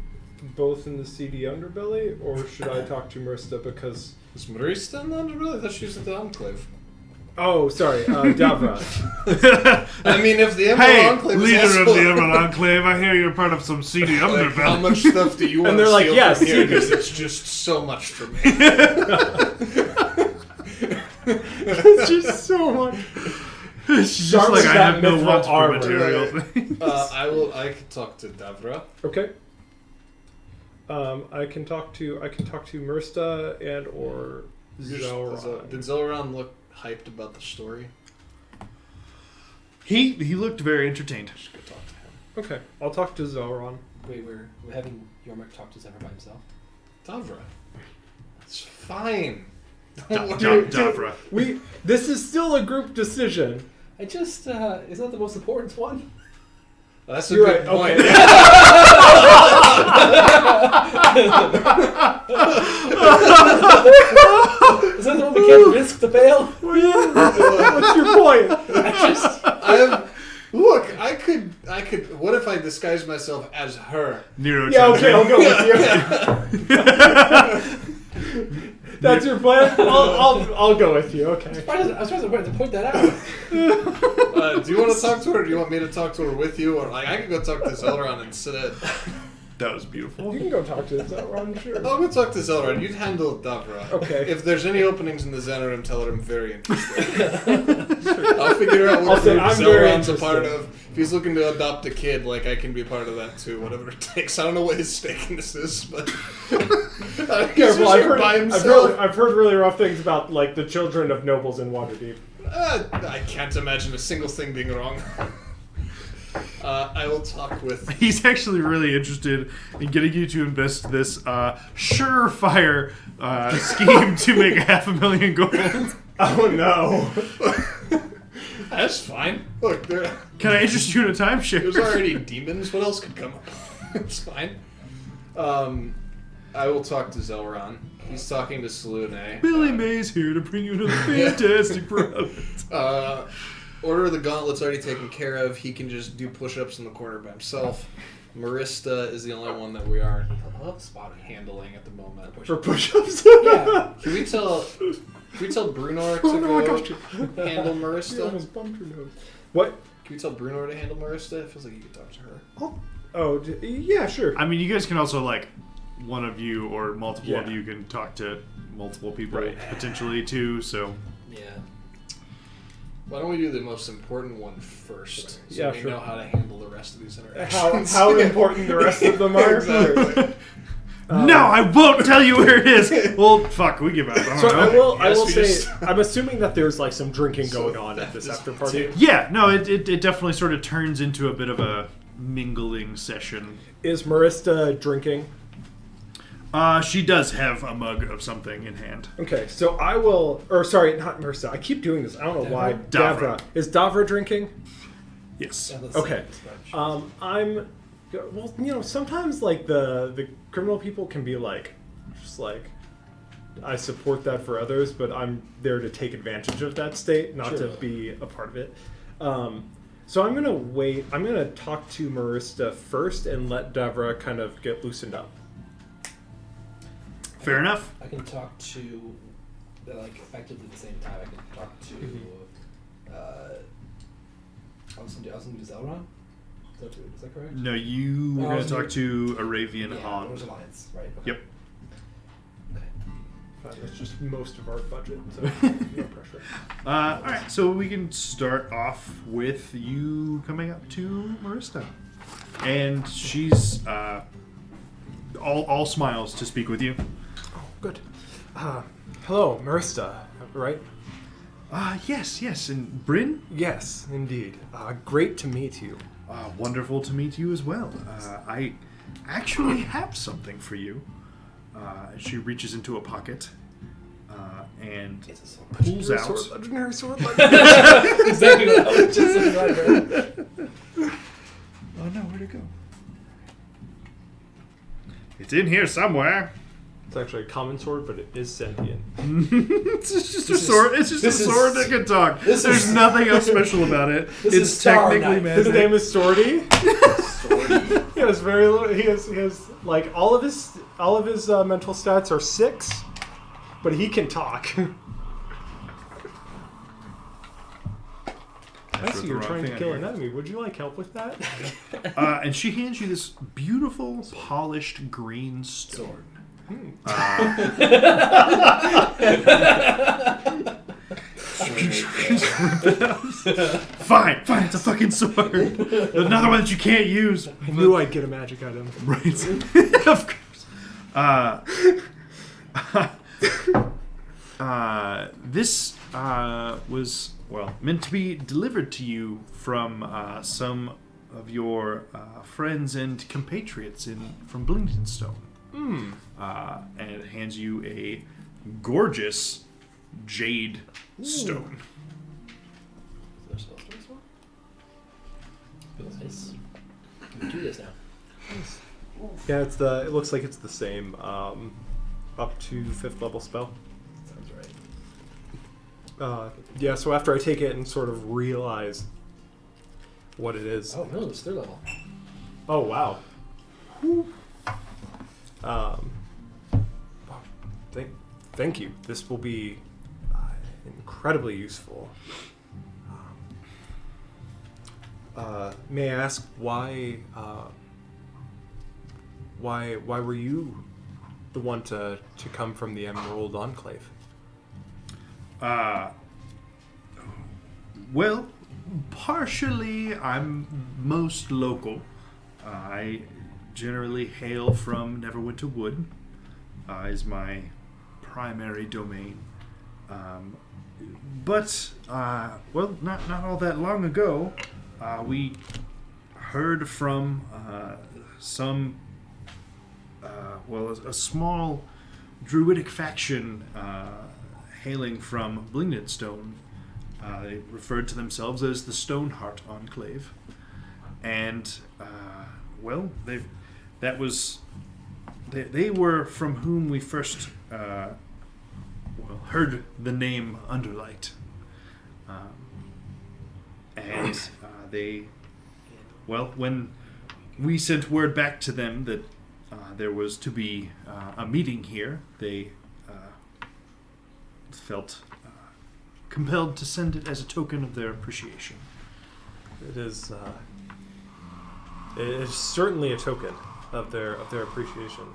both in the seedy underbelly, or should I talk to Marista because? Is Marista in the Underbelly? I thought she was at the Enclave. Oh, sorry, Davra. I mean, if the Emerald Hey, Enclave is leader also of the Emerald Enclave, I hear you're part of some seedy like, how underbelly. much stuff do you want And to they're like, steal yes, from here? see Because it's just so much for me. It's just so much. It's just Start like with I that have no mithril want for armor. material things. I could talk to Davra. Okay. I can talk to Marista and or Zelron. Did Zelron look hyped about the story? He looked very entertained. Just go talk to him. Okay, I'll talk to Zelron. Wait, we're having Yormik talk to Zephyr by himself. Davra. It's fine. Davra. This is still a group decision. I just is that the most important one? That's a You're good right, point. okay. Is that the one we can't risk to fail? What's your point? I have. Look, I could. What if I disguise myself as her? Nero. Yeah, okay, I'll go with you. That's your plan? I'll go with you, okay. I was trying to point that out. Do you want to talk to her, or do you want me to talk to her with you? Or like, I can go talk to Zelron instead. That was beautiful. You can go talk to Zelron, sure. I'll go talk to Zelron. You'd handle Davra. Okay. If there's any openings in the Xenorim, tell her I'm very interested. I'll figure out I'll what say group I'm very Zelron's a interested. part of. If he's looking to adopt a kid, like, I can be part of that too, whatever it takes. I don't know what his stakeness is, but... Careful, by himself. I've heard really rough things about, like, the children of nobles in Waterdeep. I can't imagine a single thing being wrong. I will talk with... He's actually really interested in getting you to invest this surefire scheme to make 500,000 gold. Oh, no. That's fine. Look, Can I interest you in a timeshare? there's already demons. What else could come up? It's fine. I will talk to Zelron. He's talking to Selune. Billy May's here to bring you another fantastic product. Order of the Gauntlet's already taken care of. He can just do push-ups in the corner by himself. Marista is the only one that we are spot handling at the moment. For push-ups? Yeah. Can we tell Brunor to Oh, no, I go got you. handle You Marista? almost bumped your nose. What? Can we tell Brunor to handle Marista? It feels like you could talk to her. Oh, yeah, sure. I mean, you guys can also, like, one of you or multiple of Yeah. you can talk to multiple people Right. potentially too, so... Yeah. Why don't we do the most important one first, so Yeah, we sure. know how to handle the rest of these interactions? How important the rest of them are? Exactly. No, I won't tell you where it is! Well, fuck, we give up. So I will Yes, we say, just- I'm assuming that there's like some drinking going on that at this is after party. too. Yeah, no, it definitely sort of turns into a bit of a mingling session. Is Marista drinking? She does have a mug of something in hand. Okay, so I will, or sorry, not Marista. I keep doing this. I don't know why. Davra. Is Davra drinking? Yes. Okay. I'm. Well, you know, sometimes like the criminal people can be like, just like, I support that for others, but I'm there to take advantage of that state, not to be a part of it. So I'm gonna wait. I'm gonna talk to Marista first and let Davra kind of get loosened up. Fair enough. I can talk to, like, effectively at the same time. I can talk to, I was going to do Zelron? Is that correct? No, you were No, I going was to talk gonna- to Aravian Yeah, Han. Rose Alliance, right? Okay. Yep. That's just most of our budget, so no pressure. Alright, so we can start off with you coming up to Marista. And she's all smiles to speak with you. Oh, good. Hello, Marista, right? Yes, and Bryn? Yes, indeed. Great to meet you. Wonderful to meet you as well. I actually have something for you. She reaches into a pocket and It's a sword. pulls out. Legendary sword. Exactly what I was just saying right there. Oh no, where'd it go? It's in here somewhere. It's actually a common sword, but it is sentient. It's just a sword. It's just a this is- sword that can talk. this There's is- nothing else special about it. This It's is Star technically Knight. His magic. name is Swordy. He has very little. He has like all of his mental stats are 6, but he can talk. I wrote see the you're wrong trying thing to on kill here. an enemy. Would you like help with that? And she hands you this beautiful, polished green stone. Fine, it's a fucking sword. Another one that you can't use. I knew I'd get a magic item. Right. Of course. This was, well, meant to be delivered to you from some of your friends and compatriots from Blingdenstone. And it hands you a gorgeous Jade Stone. Is there a spell for this one? Feels nice. We can do this now. Yeah, it looks like it's the same up to 5th level spell. Sounds right. Yeah, so after I take it and sort of realize what it is. Oh no, it's 3rd level. Oh wow. Thank you. This will be incredibly useful. May I ask why were you the one to come from the Emerald Enclave? Well, partially I'm most local. I generally hail from Neverwinter Wood, is my primary domain. But not all that long ago, we heard from a small druidic faction hailing from Jade Stone. They referred to themselves as the Stoneheart Enclave, and they were from whom we first heard the name Underlight, when we sent word back to them that there was to be a meeting here, they felt compelled to send it as a token of their appreciation. It is certainly a token of their appreciation.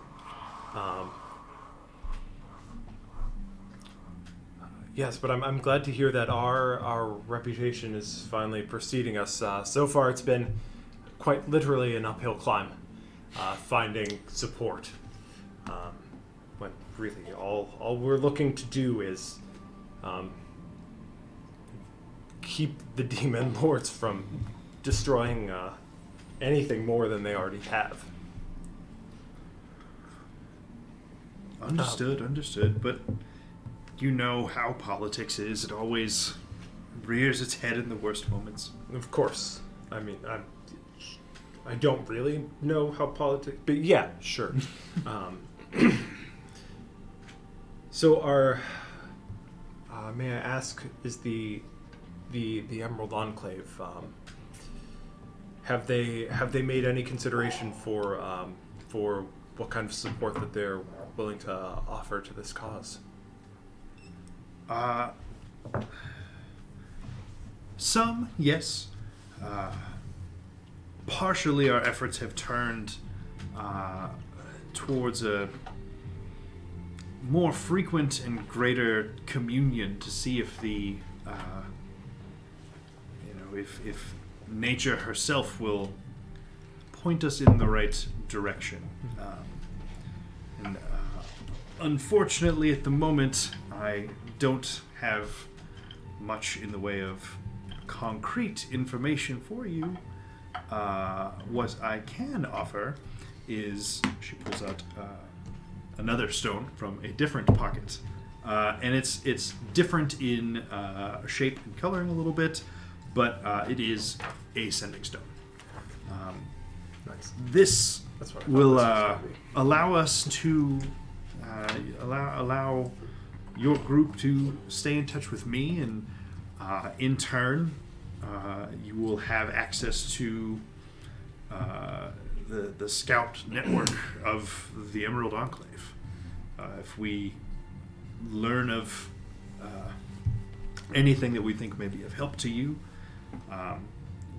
Yes, but I'm glad to hear that our reputation is finally preceding us. So far, it's been quite literally an uphill climb, finding support. When really all we're looking to do is keep the demon lords from destroying anything more than they already have. Understood. But you know how politics is. It always rears its head in the worst moments. Of course. I mean, I don't really know how politics... But yeah, sure. So may I ask, is the Emerald Enclave, have they made any consideration for what kind of support that they're willing to offer to this cause? Some, yes. Partially our efforts have turned towards a more frequent and greater communion to see if if nature herself will point us in the right direction. Unfortunately, at the moment, I don't have much in the way of concrete information for you. What I can offer is, she pulls out another stone from a different pocket, and it's different in shape and coloring a little bit, but it is a sending stone. Nice. This will allow us to allow your group to stay in touch with me, and in turn, you will have access to the scout network of the Emerald Enclave. If we learn of anything that we think may be of help to you,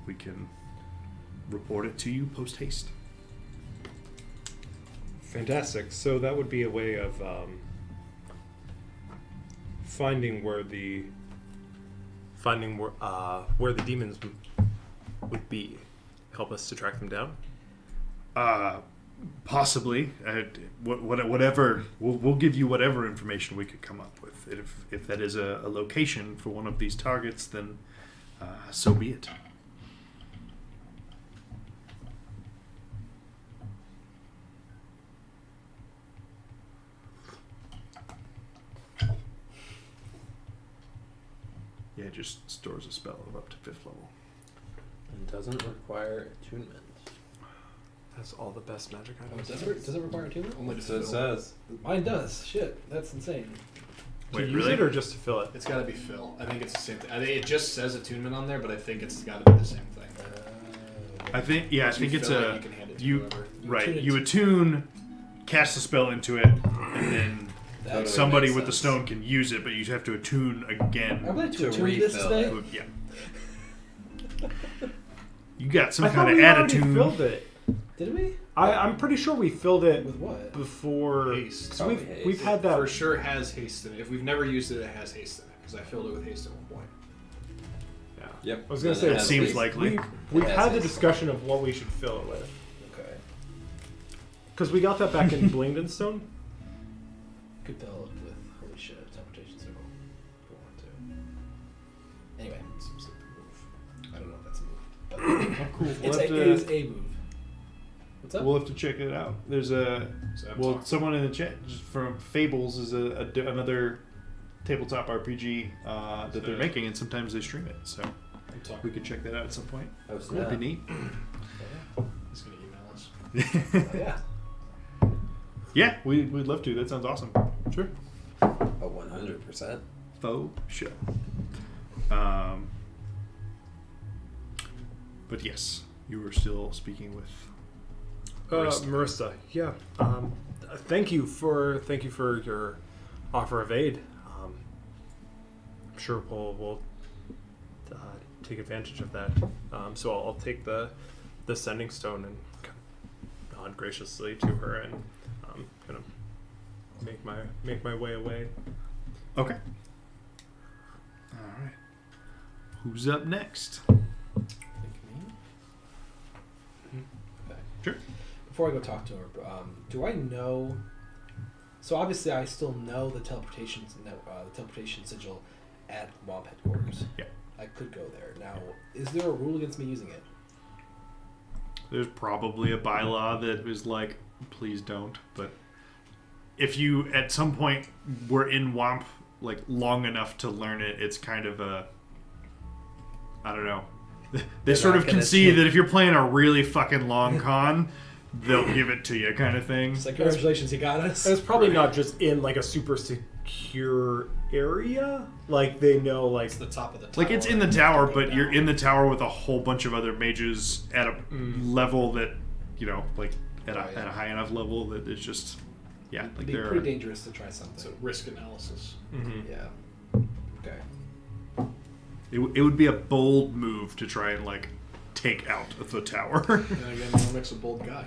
we can report it to you post haste. Fantastic. So that would be a way of finding where the demons would be. Help us to track them down. Possibly. Whatever. We'll give you whatever information we could come up with. If that is a location for one of these targets, then so be it. Yeah, it just stores a spell of up to 5th level. And doesn't require attunement. That's all the best magic items. Does it require attunement? Only to So it fill. says. Mine does. Shit, that's insane. To Wait, use really? it or just to fill it? It's got to be fill. I think it's the same thing. I think it just says attunement on there, but I think it's got to be the same thing. I think Once it's you fill it, a you can hand it to you whoever. right. attune it. You attune, cast a spell into it, and then Totally somebody makes with the sense. stone can use it, but you have to attune again. I'm going To to attune this refill today. it. Yeah. You got some I thought kind of we already attitude. filled it. Did we? I'm pretty sure we filled it With what? before. Haste. 'Cause Probably we've haste. had that. For sure has haste in it. If we've never used it, it has haste in it. Because I filled it with haste at one point. Yep. I was gonna Then say it It has seems haste. likely. We've It has had the haste. discussion of what we should fill it with. Okay. Because we got that back in Blingden Stone. Could fill it with holy shit teleportation circle. If we want to. Anyway, seems like a move. I don't know if that's a move, but Cool. it is a move. What's up? We'll have to check it out. There's a So I'm well, talking. someone in the chat just from Fables is another tabletop RPG that they're making, and sometimes they stream it. So I'm talking. we could check that out at some point. Oh, That'd snap. be neat. He's going to email us. Oh, yeah. Yeah, we'd love to. That sounds awesome. Sure. Oh, 100%. Faux show. But yes, you were still speaking with. Marissa, yeah. Thank you for your offer of aid. I'm sure we'll take advantage of that. So I'll take the sending stone and kind of nod graciously to her and kind of make my way away. Okay. All right. Who's up next? Think me? Okay. Sure. Before I go talk to her, do I know? So obviously, I still know the teleportation sigil at Mob headquarters. Yeah. I could go there. Now, is there a rule against me using it? There's probably a bylaw that is like, please don't. But if you at some point were in WOMP like long enough to learn it, it's kind of a, I don't know. They They're sort not of gonna concede take- that if you're playing a really fucking long con, they'll give it to you, kind of thing. It's like, congratulations, you got us. And it's probably not just in like a super secure area. Like they know like It's the top of the tower. Like it's in the tower, but you're in the tower with a whole bunch of other mages at a level that, you know, like at a high enough level that it's just, yeah, It'd like be they're. pretty dangerous to try something. It's a risk analysis. Yeah. Okay. It would be a bold move to try and like take out the tower. And again, Normic's a bold guy.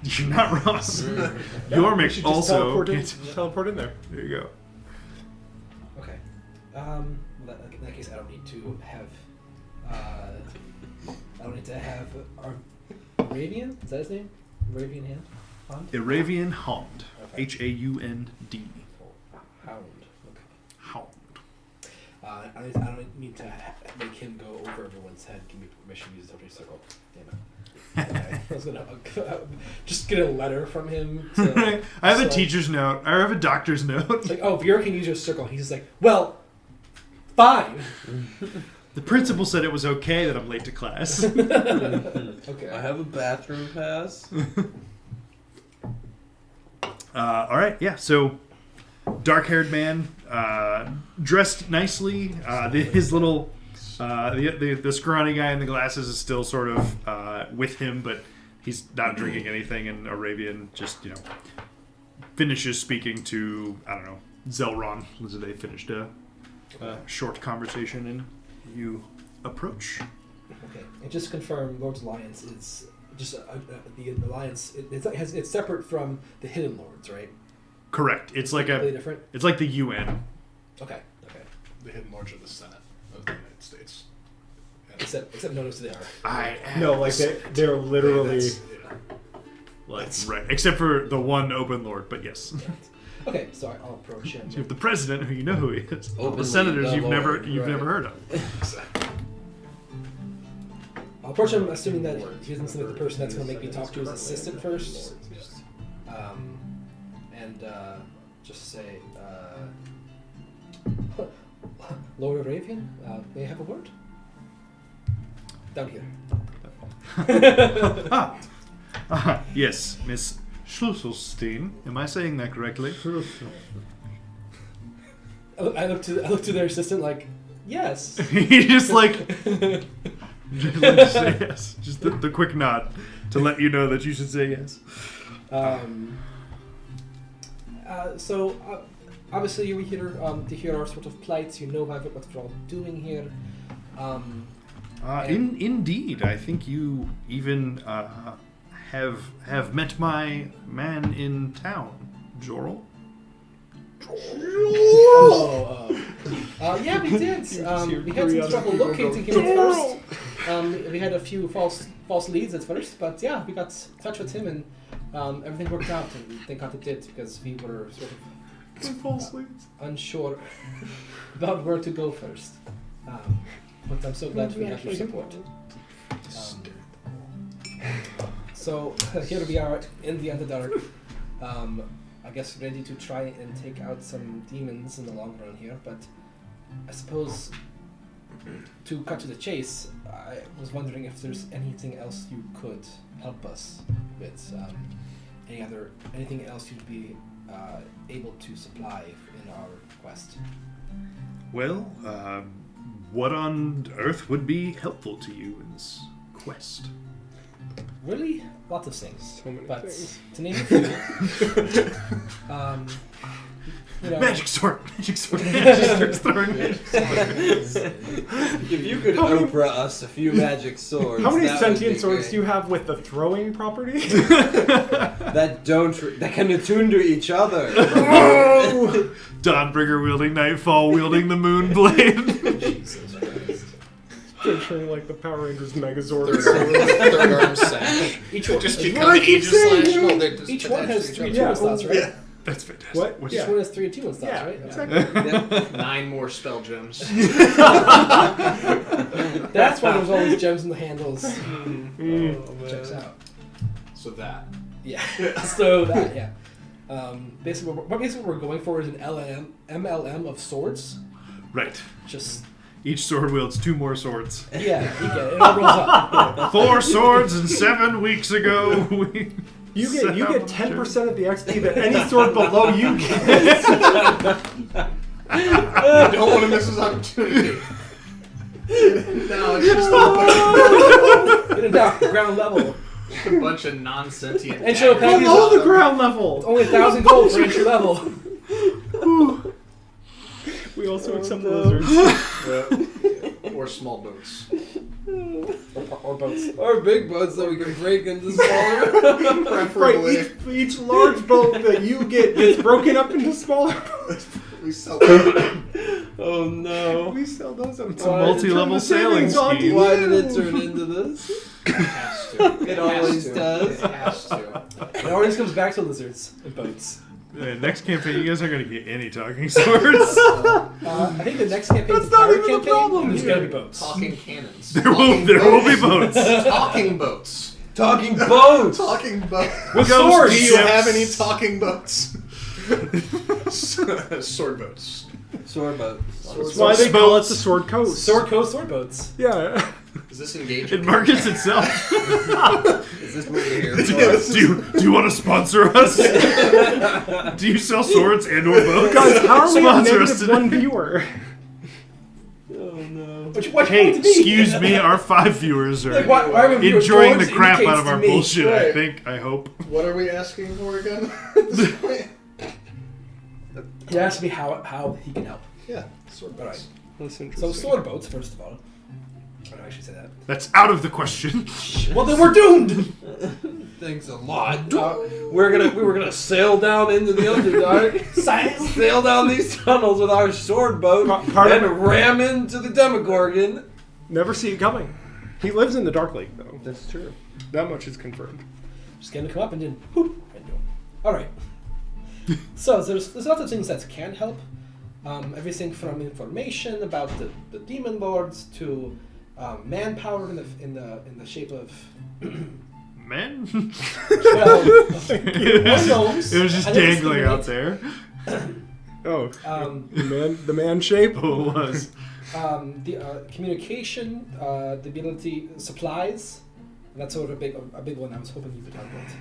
You're not Ross. we Yormik should just also. teleport in there. There you go. Okay. In that case, I don't need to have. I don't need to have Arabian. Is that his name? Arabian hand. Hand. Aravian Hound. Okay. Hound. Hound. Okay. Hound. I don't need to make him go over everyone's head. Give me permission to use the teleportation circle. Damn it. Okay. I was gonna just get a letter from him. To, I have a so- teacher's note. I have a doctor's note. It's like, oh, Vera can use your circle. He's just like, well, fine. The principal said it was okay that I'm late to class. Okay. I have a bathroom pass. All right, yeah. So, dark-haired man, dressed nicely. His little, the scrawny guy in the glasses is still sort of with him, but he's not drinking anything. And Arabian just, finishes speaking to Zelron. They finished a short conversation, and you approach. Okay, and just to confirm, Lord's Alliance is just the alliance. It's separate from the Hidden Lords, right? Correct. It's like Completely different. It's like the UN. Okay. The Hidden Lords of the Senate of the United States. And Except notice they are. I am No, like they're literally. that's- yeah. right, except for the one open lord. But yes. Okay, so I'll approach him. So you have the president, who you know who he is. All the Openly senators the you've Lord, never right. heard of. I'll approach him, assuming that he doesn't seem like the person that's going to make me talk to his assistant first. And just say, Lord Arabian, may I have a word? Down here. Yes, Miss Schlüsselstein. Am I saying that correctly? I look to their assistant like, yes. He just like Just say yes. Just the quick nod to let you know that you should say yes. So obviously you're here to hear our sort of plights. You know what we're all doing here. Indeed, I think you even have met my man in town, Jorel. Yeah, we did. We had some trouble locating him at first. We had a few false leads at first, but yeah, we got in touch with him and everything worked out, and thank God it did, because we were sort of False leads. unsure about where to go first. But I'm so glad we have your support. So here we are in the Underdark. I guess ready to try and take out some demons in the long run here, but I suppose to cut to the chase, I was wondering if there's anything else you could help us with. Anything else you'd be able to supply in our quest? Well, what on earth would be helpful to you in this quest? Really, lots of things. So many but things. to name a few, Magic sword! Magic sword! Just starts throwing magic If you could Oprah us a few magic swords. How many that would be sentient swords great. do you have with the throwing property? that can attune to each other? Oh! Dawnbringer wielding Nightfall wielding the moon blade. Jesus Christ. Picturing like the Power Rangers Megazord. Third arm sash. Each one, Just each become Aegis Slash. you? No, they just each one has attach to 3 each 2 Yeah, slots, right? Yeah. That's fantastic. What? Which Each Yeah. one has 3 and 2 slots, Yeah, right? exactly. 9 more spell gems. That's why there's always gems in the handles. Checks out. So that. Yeah. So that, yeah. Basically, what we're going for is an MLM of swords. Right. Just Each sword wields 2 more swords. yeah, you get it. It all rolls up. 4 swords and 7 weeks ago we... You get 10% of the XP that any sword below you gets. You don't want to miss this opportunity. No, it's just Get it down to ground level. a bunch of non-sentient. And show daggers. Peggy's Below the ground level. Only 1,000 gold for entry level. We also accept lizards. Or small boats. Or boats. Or big boats that we can break into smaller. Preferably. Right, each large boat that you get gets broken up into smaller boats. We sell them. Oh no. We sell those on It's a multi-level sailing scheme. Why did it turn into this? It has to. It always has to. does. It has to. It always comes back to lizards and boats. Next campaign, you guys aren't going to get any talking swords. I think the next campaign's That's the not pirate even the campaign. problem There's here. gotta be boats. Talking cannons. There will be boats. Talking boats. Talking boats! Talking boats. With Do you have any talking boats? Sword boats. Sword boats. That's why they call it the Sword Coast. Sword coast, sword boats. Yeah. Is this engaging? It markets itself. Is this what you're here for? Do you want to sponsor us? Do you sell swords and or boats? Guys, how are we at Sponsor us today. -1 viewer? Oh no. What Hey, to be? excuse me, our 5 viewers are Like, why are we enjoying the viewers? crap Indicates out of to our me. bullshit, I Right. think, I hope. What are we asking for again? At this point? He asked me how he can help. Yeah, sword boats. That's So interesting. sword boats, first of all. I don't actually say that. That's out of the question. Well, then we're doomed. Thanks a lot. We were gonna sail down into the Underdark, sail down these tunnels with our sword boat, Part of and ram into the Demogorgon. Never see it coming. He lives in the Dark Lake, though. That's true. That much is confirmed. Just gonna come up and then whoop and do 'em. All right. So there's lots of things that can help. Everything from information about the demon lords to manpower in the shape of Men? well, It was just I never dangling seen out it. there. Oh, Um, the man shape. Oh, it was. the communication, the ability supplies. And that's sort of a big one I was hoping you could help with.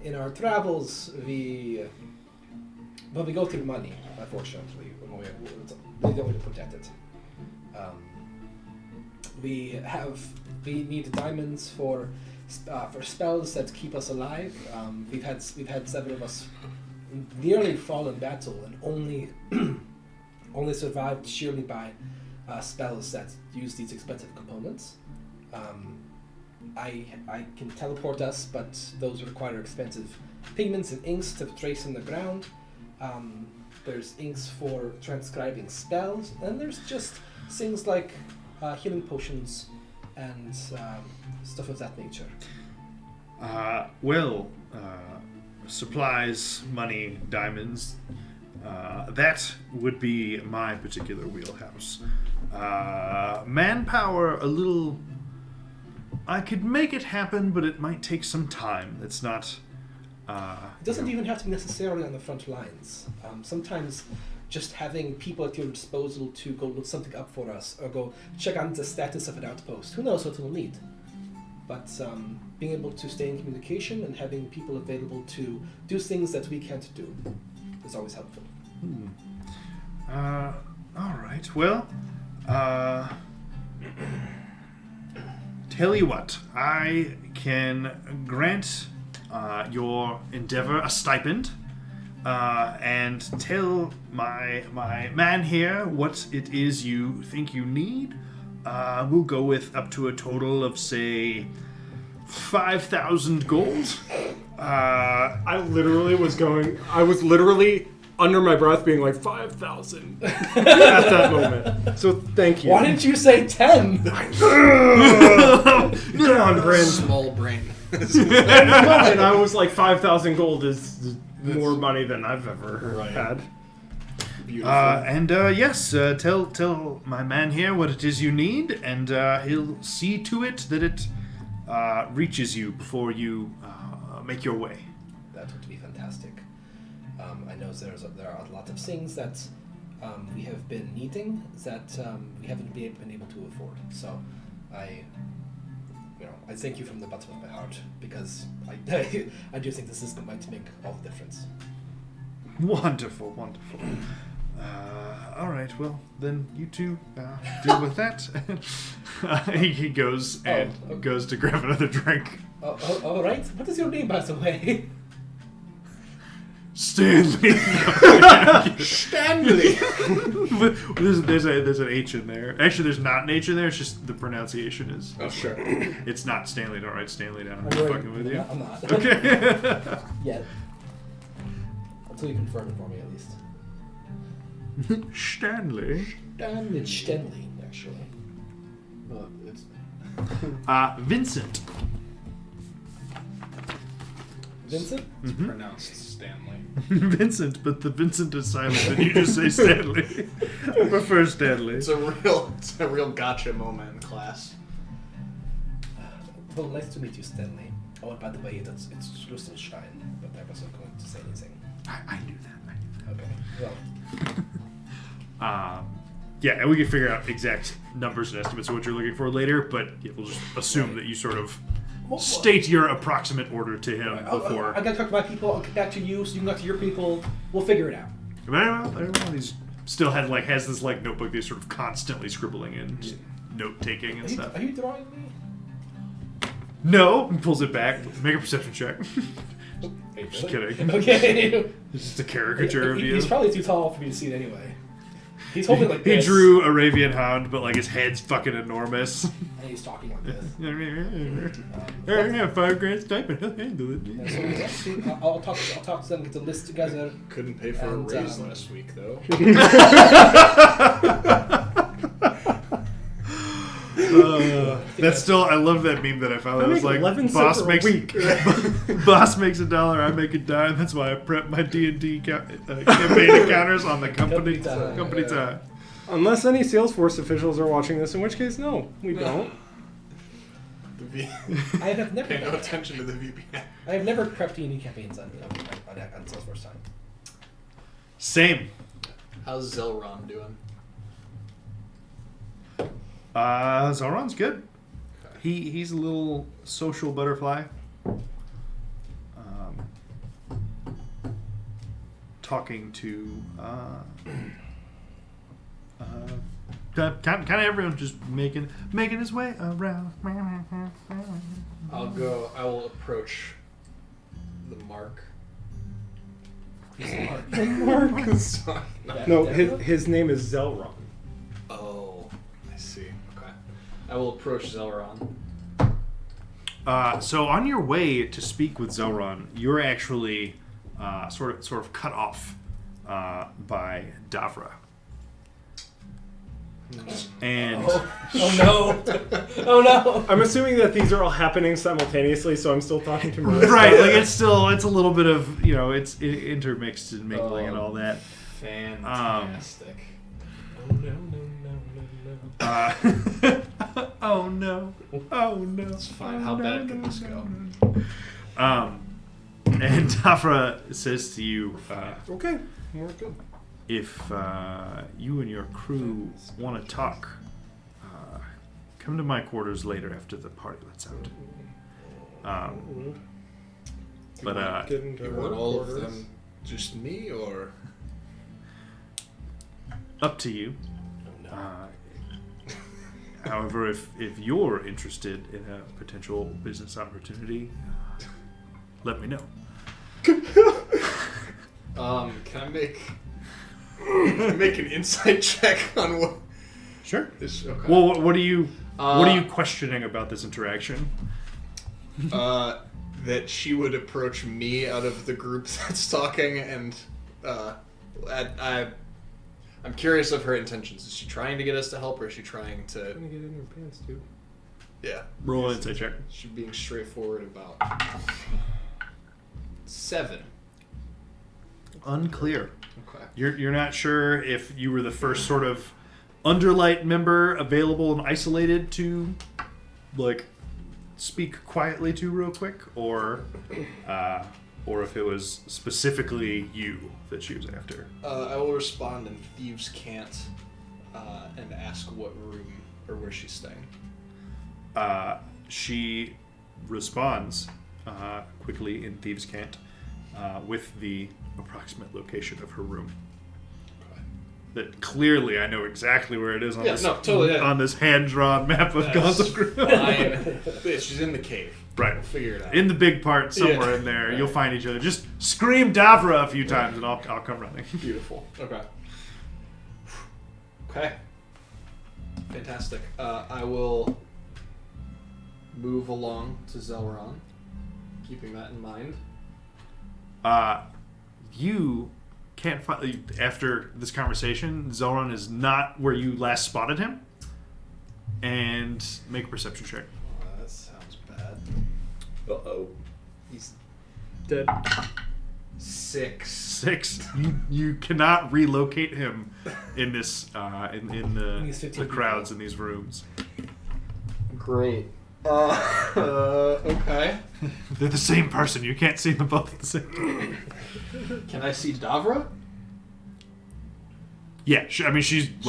In our travels, we go through money. Unfortunately, we don't want to protect it. We need diamonds for spells that keep us alive. We've had several of us nearly fall in battle and only survived sheerly by spells that use these expensive components. I can teleport us, but those require expensive pigments and inks to trace in the ground. There's inks for transcribing spells, and there's just things like healing potions and stuff of that nature. Supplies, money, diamonds, that would be my particular wheelhouse. Manpower, a little... I could make it happen, but it might take some time. It's not... It doesn't even have to be necessarily on the front lines. Sometimes just having people at your disposal to go look something up for us or go check on the status of an outpost. Who knows what we'll need? But being able to stay in communication and having people available to do things that we can't do is always helpful. All right. Well, tell you what, I can grant your endeavor a stipend, and tell my man here what it is you think you need. We'll go with up to a total of, say, 5,000 gold. I was literally under my breath being like 5,000 at that moment. So thank you. Why didn't you say 10? Come on, Bryn. Small brain. And I was like 5,000 gold is more money than I've ever had. Beautiful. Yes, tell my man here what it is you need, and he'll see to it that it reaches you before you make your way. That would be fantastic. I know there are a lot of things that we have been needing that we haven't been able to afford. So I thank you from the bottom of my heart, because I do think this is going to make all the difference. Wonderful. All right, well, then you two deal with that. He goes and goes to grab another drink. All right. What is your name, by the way? Stanley. Stanley. there's an H in there. Actually, there's not an H in there. It's just the pronunciation is. Oh, sure. It's not Stanley. Don't write Stanley down. I'm really, fucking with you. I'm not. Okay. Yet. Until you confirm it for me, at least. Stanley. It's Stanley, actually. Well, it's Vincent. Vincent? pronounced Stanley. Vincent, but the Vincent is silent, and you just say Stanley. I prefer Stanley. It's a real gotcha moment in class. Well, nice to meet you, Stanley. Oh, and by the way, it's Schlusenstein, but I wasn't going to say anything. I knew that. Okay, well. Yeah, and we can figure out exact numbers and estimates of what you're looking for later, but yeah, we'll just assume that you sort of state your approximate order to him before. I gotta talk to my people, I'll get back to you, so you can talk to your people. We'll figure it out. Very well. He's still has this notebook that he's sort of constantly scribbling in, note taking and stuff. Are you drawing me? No, he pulls it back. Make a perception check. Just kidding. Okay. It's just a caricature of you. He's probably too tall for me to see it anyway. He's holding like He this. drew Arabian Hound, but his head's fucking enormous. And he's talking like this. Yeah, 5 grand stipend. He'll handle it. Yeah, so I'll talk to them, get the list together. Couldn't pay for a raise last week, though. That's still, I love that meme that I found. It was like, 11 boss cents makes a week. boss makes $1, I make a dime. That's why I prep my D&D campaign encounters on the company time. Unless any Salesforce officials are watching this, in which case, no, we don't. I have never Pay no attention to the VPN. I have never prepped any campaigns on Salesforce time. Same. How's Zelron doing? Zoran's good. He's a little social butterfly. Talking to kind of everyone just making his way around. I will approach the mark. Sorry. No, his name is Zelron. Oh, I see. Okay. I will approach Zelron. So on your way to speak with Zelron, you're actually sort of cut off by Davra. And Oh no! I'm assuming that these are all happening simultaneously, so I'm still talking to Marissa. right, like it's a little bit of it's intermixed and mingling and all that. Fantastic. Oh no! It's fine. How bad can this go? And Davra says to you, Okay, we're good. if you and your crew want to talk, come to my quarters later after the party lets out. But Get into You our want all of quarters. them, just me, or up to you. However, if you're interested in a potential business opportunity, let me know. can I make an insight check on what? Sure. This, okay. Well, what are you questioning about this interaction? That she would approach me out of the group that's talking, and I'm curious of her intentions. Is she trying to get us to help, or is she trying to? Trying to get in your pants, dude. Yeah. Roll an insight check. She's being straightforward about 7. Unclear. Okay. You're not sure if you were the first sort of Underlight member available and isolated to, like, speak quietly to real quick, or if it was specifically you that she was after. I will respond in Thieves' Cant and ask what room or where she's staying. She responds quickly in Thieves' Cant with the approximate location of her room. That clearly I know exactly where it is on on this hand-drawn map of Gauntlet. Fine. She's in the cave. Right. We'll figure it out. In the big part, somewhere in there, you'll find each other. Just scream Davra a few times, and I'll come running. Beautiful. Okay. Okay. Fantastic. I will move along to Zelron, keeping that in mind. You can't find... After this conversation, Zelron is not where you last spotted him. And make a perception check. That sounds bad. Uh-oh. He's Dead. 6. You cannot relocate him in this in the crowds in these rooms. Great. Okay. They're the same person. You can't see them both at the same time. Can I see Davra? Yeah, she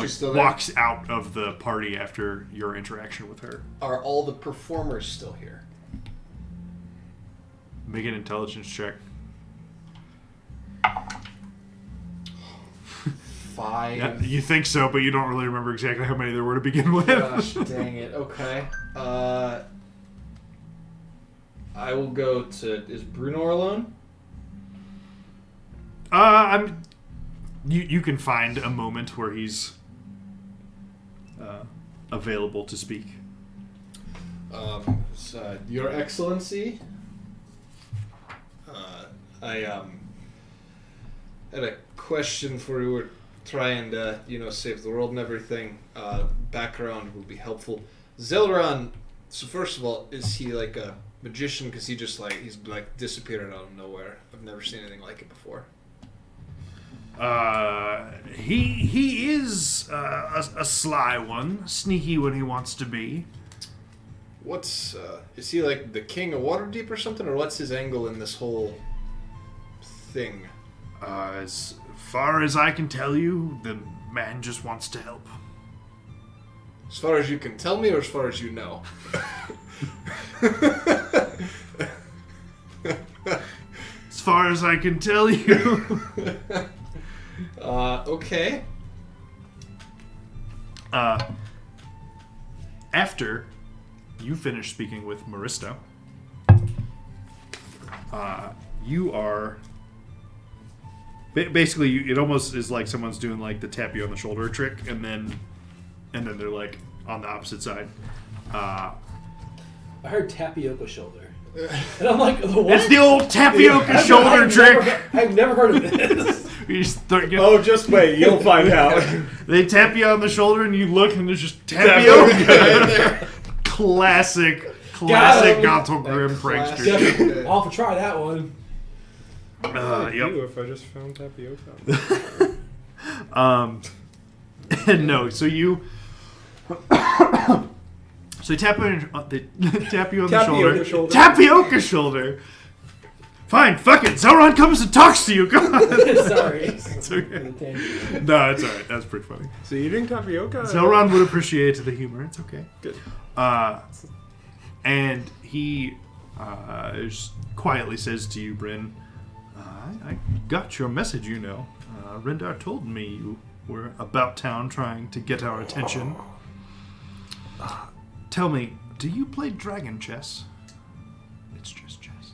still there? walks out of the party after your interaction with her. Are all the performers still here? Make an intelligence check. 5. Yeah, you think so, but you don't really remember exactly how many there were to begin with. Gosh, dang it. Okay. I will go to... Is Bruno alone? You can find a moment where he's available to speak. Your Excellency, I had a question for you. We're trying to, save the world and everything. Background will be helpful. Zelron, so first of all, is he like a magician? Because he's disappeared out of nowhere. I've never seen anything like it before. He is a sly one, sneaky when he wants to be. What's is he like the king of Waterdeep or something, or what's his angle in this whole thing? As far as I can tell you, the man just wants to help. As far as you can tell me, or as far as you know? As far as I can tell you. Okay. After you finish speaking with Marista, you are basically. It almost is like someone's doing like the tap you on the shoulder trick, and then they're like on the opposite side. I heard tapioca shoulder, and I'm like, what? It's the old tapioca shoulder trick. I've never heard of this. You just start getting, Oh, just wait, you'll find out. they tap you on the shoulder, and you look, and there's just tapioca. Classic Gauntlet Grim prankster. Definitely. I'll have to try that one. Yep. If I just found tapioca. No, so you. So they tap you on the shoulder. Tapioca shoulder. Fine, fuck it. Zelron comes and talks to you. Come on. Sorry. It's okay. No, it's alright. That's pretty funny. So eating tapioca? Zelron would appreciate the humor. It's okay. Good. And he just quietly says to you, Bryn, I got your message, you know. Rendar told me you were about town trying to get our attention. Tell me, do you play dragon chess? It's just chess.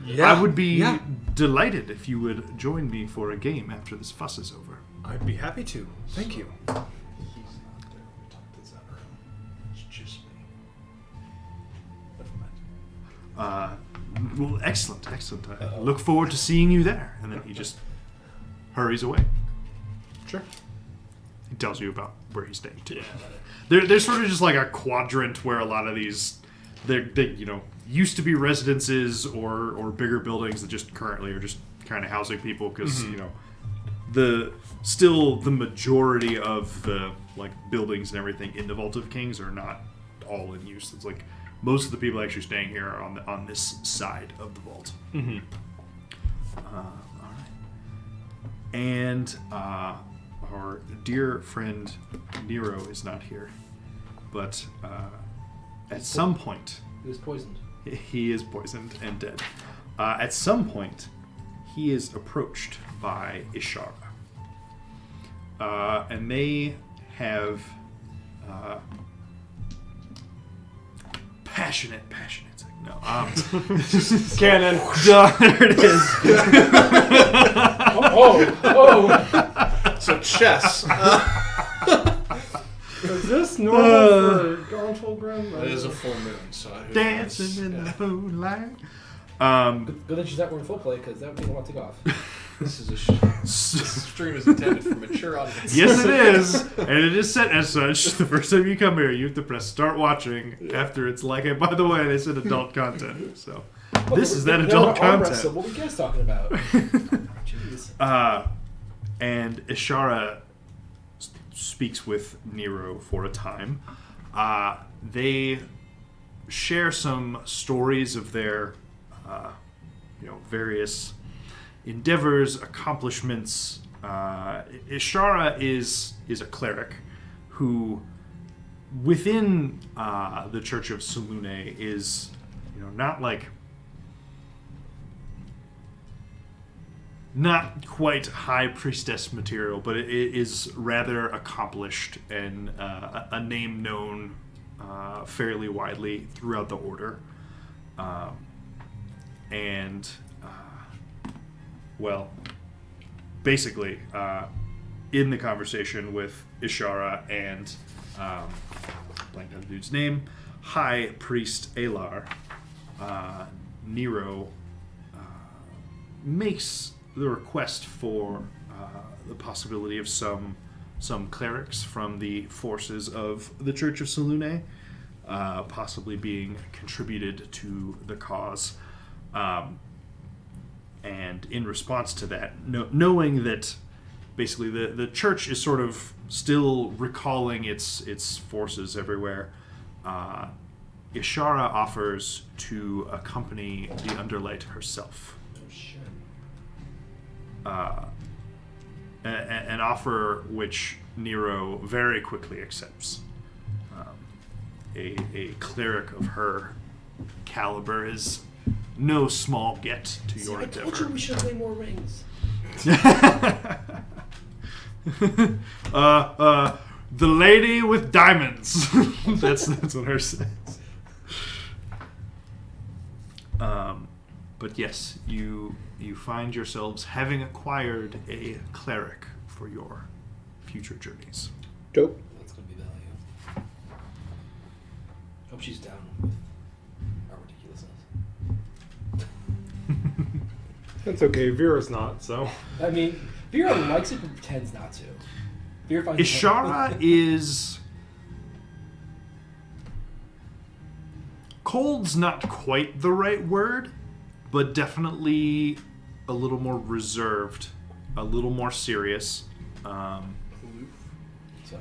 Yeah. I would be delighted if you would join me for a game after this fuss is over. I'd be happy to. Thank you. He's not there. We talked to Zara. It's just me. Never mind. Well, excellent. I look forward to seeing you there. And then he just hurries away. Sure. He tells you about where he's staying too. There's sort of just like a quadrant where a lot of these, they used to be residences or bigger buildings that just currently are just kind of housing people because the majority of the like buildings and everything in the Vault of Kings are not all in use. It's like most of the people actually staying here are on this side of the vault. Mm-hmm. All right. And our dear friend Nero is not here, but at some point He was poisoned. he is poisoned and dead. At some point, he is approached by Ishara, and they have passionate. No, Cannon. there it is. Oh! So chess. Is this normal for Gauntlet Grim? It is a full moon, so who Dancing knows? in the moonlight. Good that she's not wearing full play because that would mean I want to take off. This is this stream is intended for mature audiences. Yes, it is, and it is set as such. The first time you come here, you have to press start watching. After it's like, hey, by the way, they said adult content. So this is that adult content. What were you guys talking about? Jeez. And Ishara speaks with Nero for a time. They share some stories of their, various endeavors, accomplishments. Ishara is a cleric who, within the Church of Selune, is not quite high priestess material, but it is rather accomplished and a name known fairly widely throughout the order. Basically, in the conversation with Ishara and blank on the dude's name, High Priest Elar, Nero makes the request for the possibility of some clerics from the forces of the Church of Selune possibly being contributed to the cause. And in response to that, knowing that basically the church is sort of still recalling its forces everywhere, Ishara offers to accompany the Underlight herself. An offer which Nero very quickly accepts. A cleric of her caliber is no small get to your endeavor. I told you we should play more rings. The lady with diamonds. that's what her says. But yes, you find yourselves having acquired a cleric for your future journeys. Dope. That's gonna be value. Hope she's down with our ridiculousness. That's okay. Vera's not, so. I mean, Vera likes it but pretends not to. Vera finds Ishara is... Cold's not quite the right word, but definitely a little more reserved, a little more serious.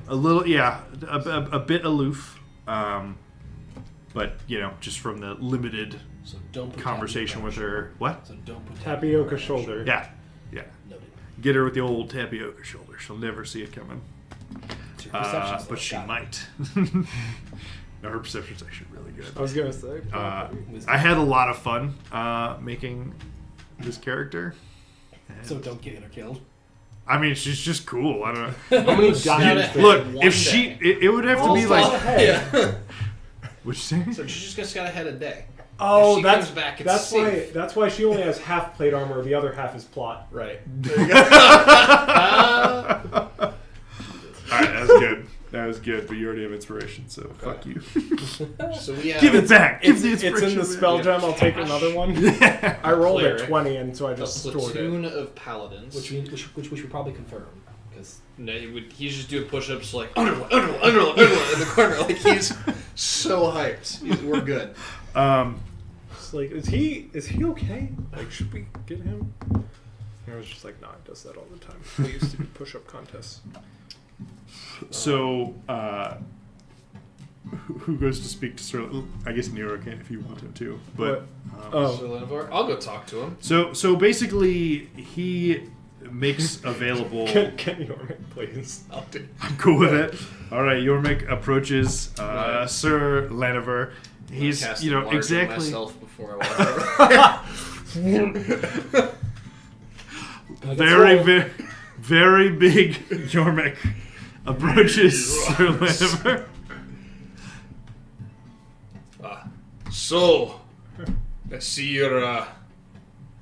A little, yeah, a bit aloof. But, just from the limited So don't put conversation with her. What? So don't put Tapioca shoulder. Yeah. Noted. Get her with the old tapioca shoulder. She'll never see it coming. It's your perception, But so she got it. might. No, her perception's actually really good. I was gonna say. I had a lot of fun making this character. So don't get her killed. I mean, she's just cool. I don't know. How many diamonds? Look, one if she, it would have to be like. Yeah. What'd you say? So she just got ahead a day. Oh, If she that's comes back, it's that's why. safe. That's why she only has half plate armor. The other half is plot. Right. All right, that was good. That was good, but you already have inspiration, so fuck you. So we have Give it back. Give It's, the it's inspiration. in the spell back. gem. I'll take another one. I rolled a Cleric. 20, and so I a just stored it. platoon of paladins. Which we should probably confirm. Because No, he's just doing push-ups like Underwood in the corner. Like he's so hyped. We're good. It's like, is he okay? Like, should we get him? And I was just like, nah, he does that all the time. We used to do push-up contests. So, who goes to speak to Sir? I guess Nero can if you want him to. But Oh. So Lenvar, I'll go talk to him. so basically, he makes available. Can Yormik, please? I'll do. I'm cool with it. All right, Yormik approaches Right. Sir Laniver. He's Cast you know enlarge on exactly. myself before I walk over. Very very big Yormik approaches Sir Laniver. So, I see you're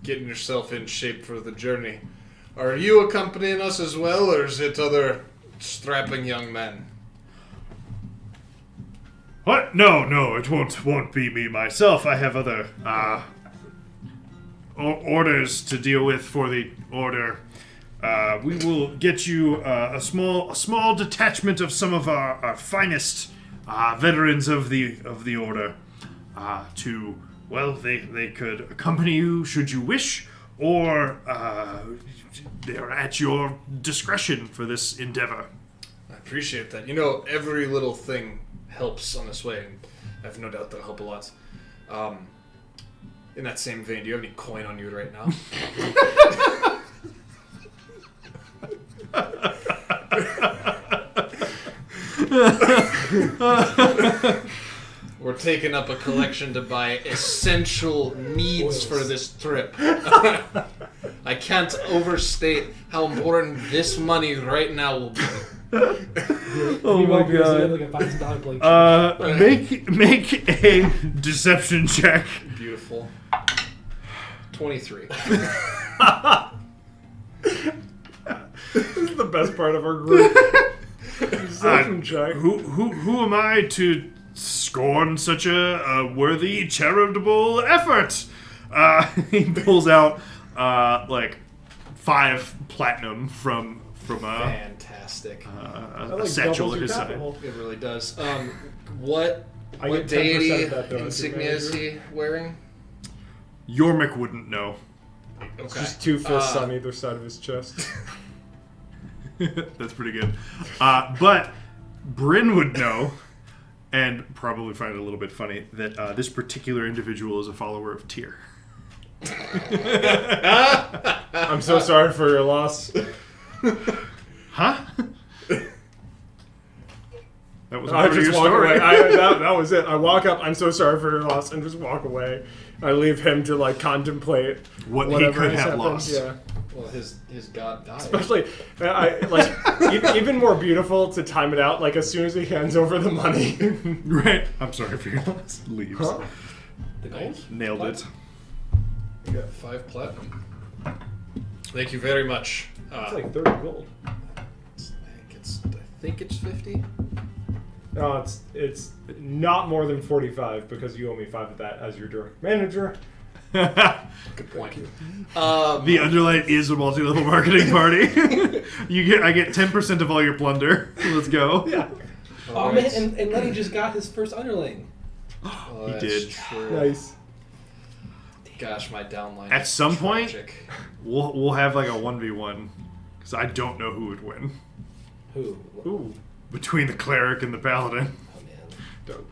getting yourself in shape for the journey. Are you accompanying us as well, or is it other strapping young men? What? No, it won't be me myself. I have other orders to deal with for the order. We will get you a small detachment of some of our finest veterans of the order. They could accompany you should you wish, or they're at your discretion for this endeavor. I appreciate that. You know, every little thing helps on this way, and I have no doubt that'll help a lot. In that same vein, do you have any coin on you right now? We're taking up a collection to buy essential needs for this trip. I can't overstate how important this money right now will be. Oh my god. Like a $5,000 plate. Make a deception check. Beautiful. 23. This is the best part of our group. Deception check. Who am I to scorn such a worthy charitable effort? He pulls out like 5 platinum from a Fantastic. satchel at his side. It really does. What I what get 10% deity of that, though, as your insignia is manager. he wearing? Yormik wouldn't know. It's Okay. just 2 fists on either side of his chest. That's pretty good. But Bryn would know, and probably find it a little bit funny, that this particular individual is a follower of Tyr. I'm so sorry for your loss. Huh? That was a I part of just your walk story. away. That was it. I walk up. I'm so sorry for your loss, and just walk away. I leave him to like contemplate What he whatever could has have happened. lost. Yeah. Well, his god died. Especially, even more beautiful to time it out. Like as soon as he hands over the money. Right. I'm sorry for your loss. Leaves. Huh? The gold? Nailed it. You got 5 platinum. Thank you very much. It's like 30 gold. I think it's 50. No, it's not more than 45 because you owe me 5 of that as your direct manager. Good point. The Underlight is a multi-level marketing party. I get 10% of all your plunder. Let's go. Yeah. Oh man, and Lenny just got his first underling. Oh, He that's did. True. Nice. Gosh, my downline. At is some point, tragic. we'll have like a 1v1 because I don't know who would win Who? Ooh. between the cleric and the paladin. Oh man. Dope.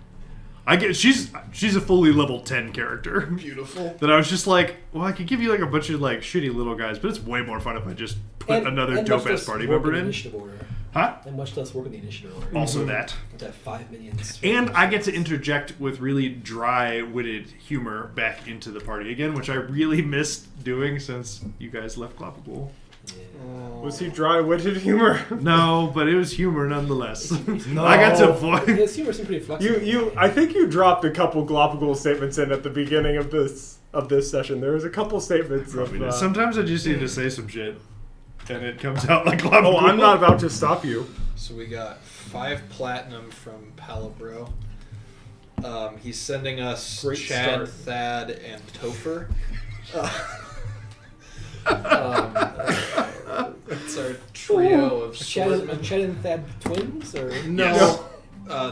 I get she's a fully level 10 character. Beautiful. That I was just like, well, I could give you like a bunch of like shitty little guys, but it's way more fun if I just put another much dope ass less party work member the in. Initiative order. Huh? And much less work in the initiative order. Also that. With that 5 minions. And I get to interject with really dry-witted humor back into the party again, which I really missed doing since you guys left Glopagul. Was he dry-witted humor? No, but it was humor nonetheless. No. I got to avoid. His humor seemed pretty flexible. I think you dropped a couple Glopagul statements in at the beginning of this session. There was a couple statements of. Sometimes I just need to say some shit, and it comes out like Glopagul. Oh, I'm not about to stop you. So we got 5 platinum from Palabro. He's sending us Great Chad, start. Thad, and Topher. That's our trio of swordsmen. Chad and Thad twins? Or? No.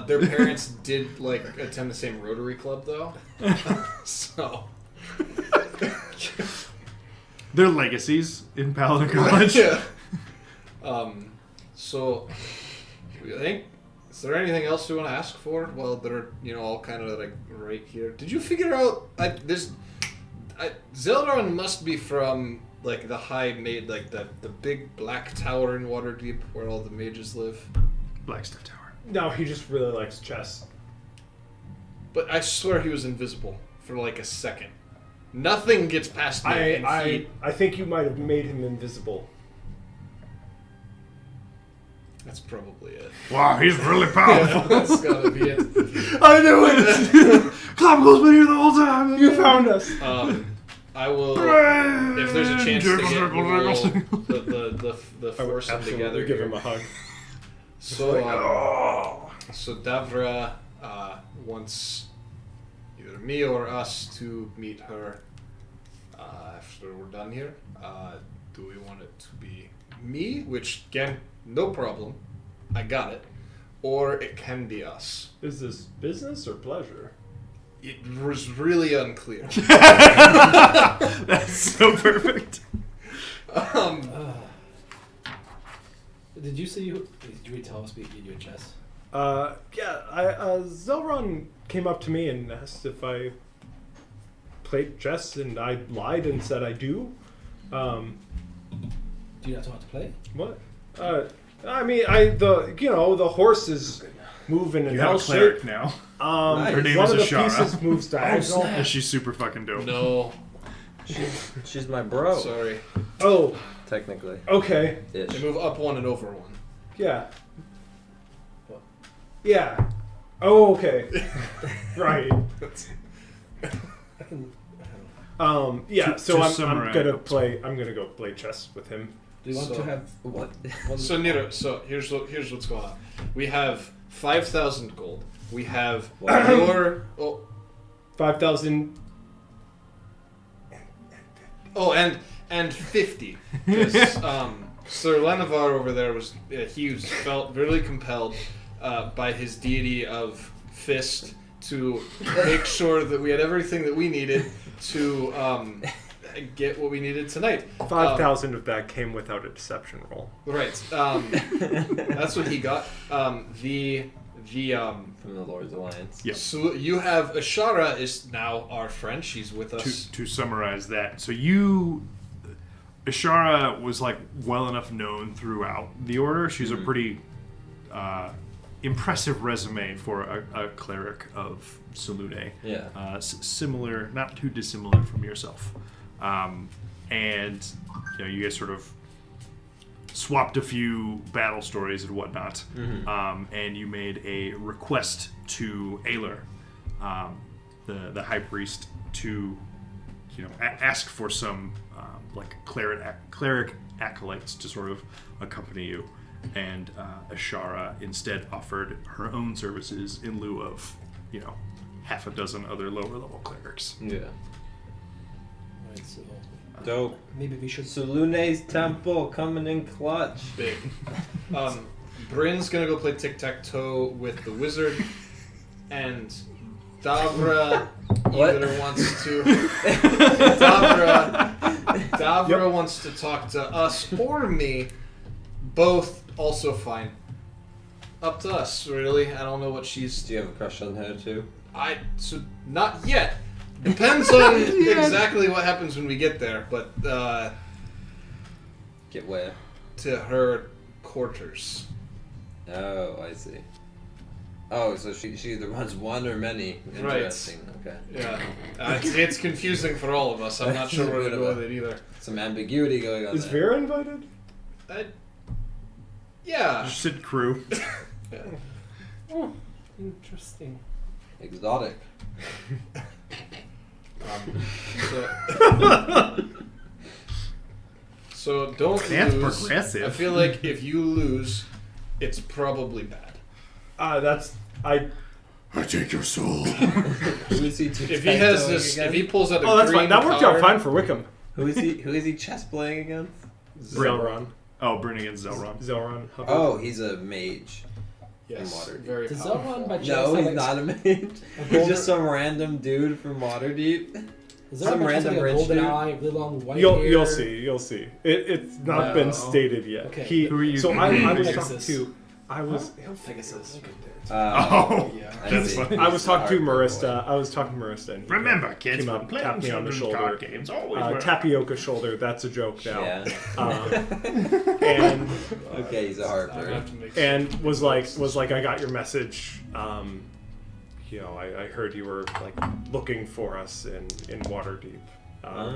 Their parents did like attend the same Rotary Club though. So Their legacies in Paladin College. yeah. So I think, is there anything else we want to ask for? Well, they're all kind of like right here. Did you figure out Zeldaron must be from like the high mage, like the big black tower in Waterdeep where all the mages live? Blackstaff Tower. No, he just really likes chess. But I swear he was invisible for like a second. Nothing gets past me. and I think you might have made him invisible. That's probably it. Wow, he's really Yeah, powerful. that's gotta be it. I knew it! Glopagul's been here the whole time. You found us. I will, if there's a chance to get the force them together. give here. him a hug. So Davra wants either me or us to meet her after we're done here. Do we want it to be me, which again, no problem, I got it, or it can be us? Is this business or pleasure? It was really unclear. That's so perfect. Did you see did you tell us you do chess? Zelron came up to me and asked if I played chess, and I lied and said I do. Do you not know how to play? What? I mean, the horse is moving in You have a L cleric shape. now. Her name one is of the Ashara. pieces moves diagonal. And she's super fucking dope. No, She's my bro. sorry. Oh, Technically. okay. They Ish. move up one and over one. Yeah. Yeah. Oh, okay. Right. I can. Yeah. To So I'm summarize- gonna go play chess with him. Do you want So- to have What? one? So Nero, here's what's going on. We have 5,000 gold. We have your 5,000. and 50. 'Cause, Sir Lenevar over there felt really compelled by his deity of fist to make sure that we had everything that we needed to get what we needed tonight. 5,000 of that came without a deception roll. Right. That's what he got. From the Lord's Alliance. Yep. So you have Ashara is now our friend. She's with us. To summarize that, so Ashara was like well enough known throughout the order. She's a pretty impressive resume for a cleric of Selune. Yeah. Similar, not too dissimilar from yourself. and you guys sort of swapped a few battle stories and whatnot, and you made a request to Elar, the high priest, to ask for some cleric acolytes to sort of accompany you, and Ashara instead offered her own services in lieu of half a dozen other lower level clerics. Yeah. Right, so Dope. maybe we should. Selune's temple coming in clutch. Big. Bryn's gonna go play tic-tac-toe with the wizard, and Davra either wants to. Davra wants to talk to us or me. Both also fine. Up to us, really. I don't know what she's. Do you have a crush on her too? Not yet. Depends on exactly what happens when we get there, but Get where? to her quarters. Oh, I see. Oh, so she either runs one or many. Interesting. Okay. Yeah, it's confusing for all of us. I'm not sure where to go with it either. Some ambiguity going on Is there. Vera invited? Yeah. Just said crew. Oh, interesting. Exotic. So don't That's lose. progressive. I feel like if you lose, it's probably bad. I take your soul. Who is he? If he has this, if he pulls out a Oh, that's green fine. That worked out card- fine for Wickham. Who is he? Who is he chess playing against? Zelron. Oh, Bryn against Zelron. Zelron. Hubbard. Oh, he's a mage. Yes, in Waterdeep. very Does powerful. Zelron by chance No, have he's like not a mage. He's golden- just some random dude from Waterdeep. Is Some there random like a rich golden dude? eye, really long white You'll hair? you'll see. It's not No. been stated yet. Okay. Who are you So I was comparing? talking to. I was. Pegasus. Oh, Yeah. I that's see. funny. I was talking to He's a hardcore Marista. I was talking to Marista. And he Remember, kids, came when up, playing tapped me on the children's shoulder. card games, always wear- Tapioca shoulder. That's a joke now. Yeah. And Okay, he's a I Harper. have to make and sure. was like I got your message. I heard you were like looking for us in Waterdeep.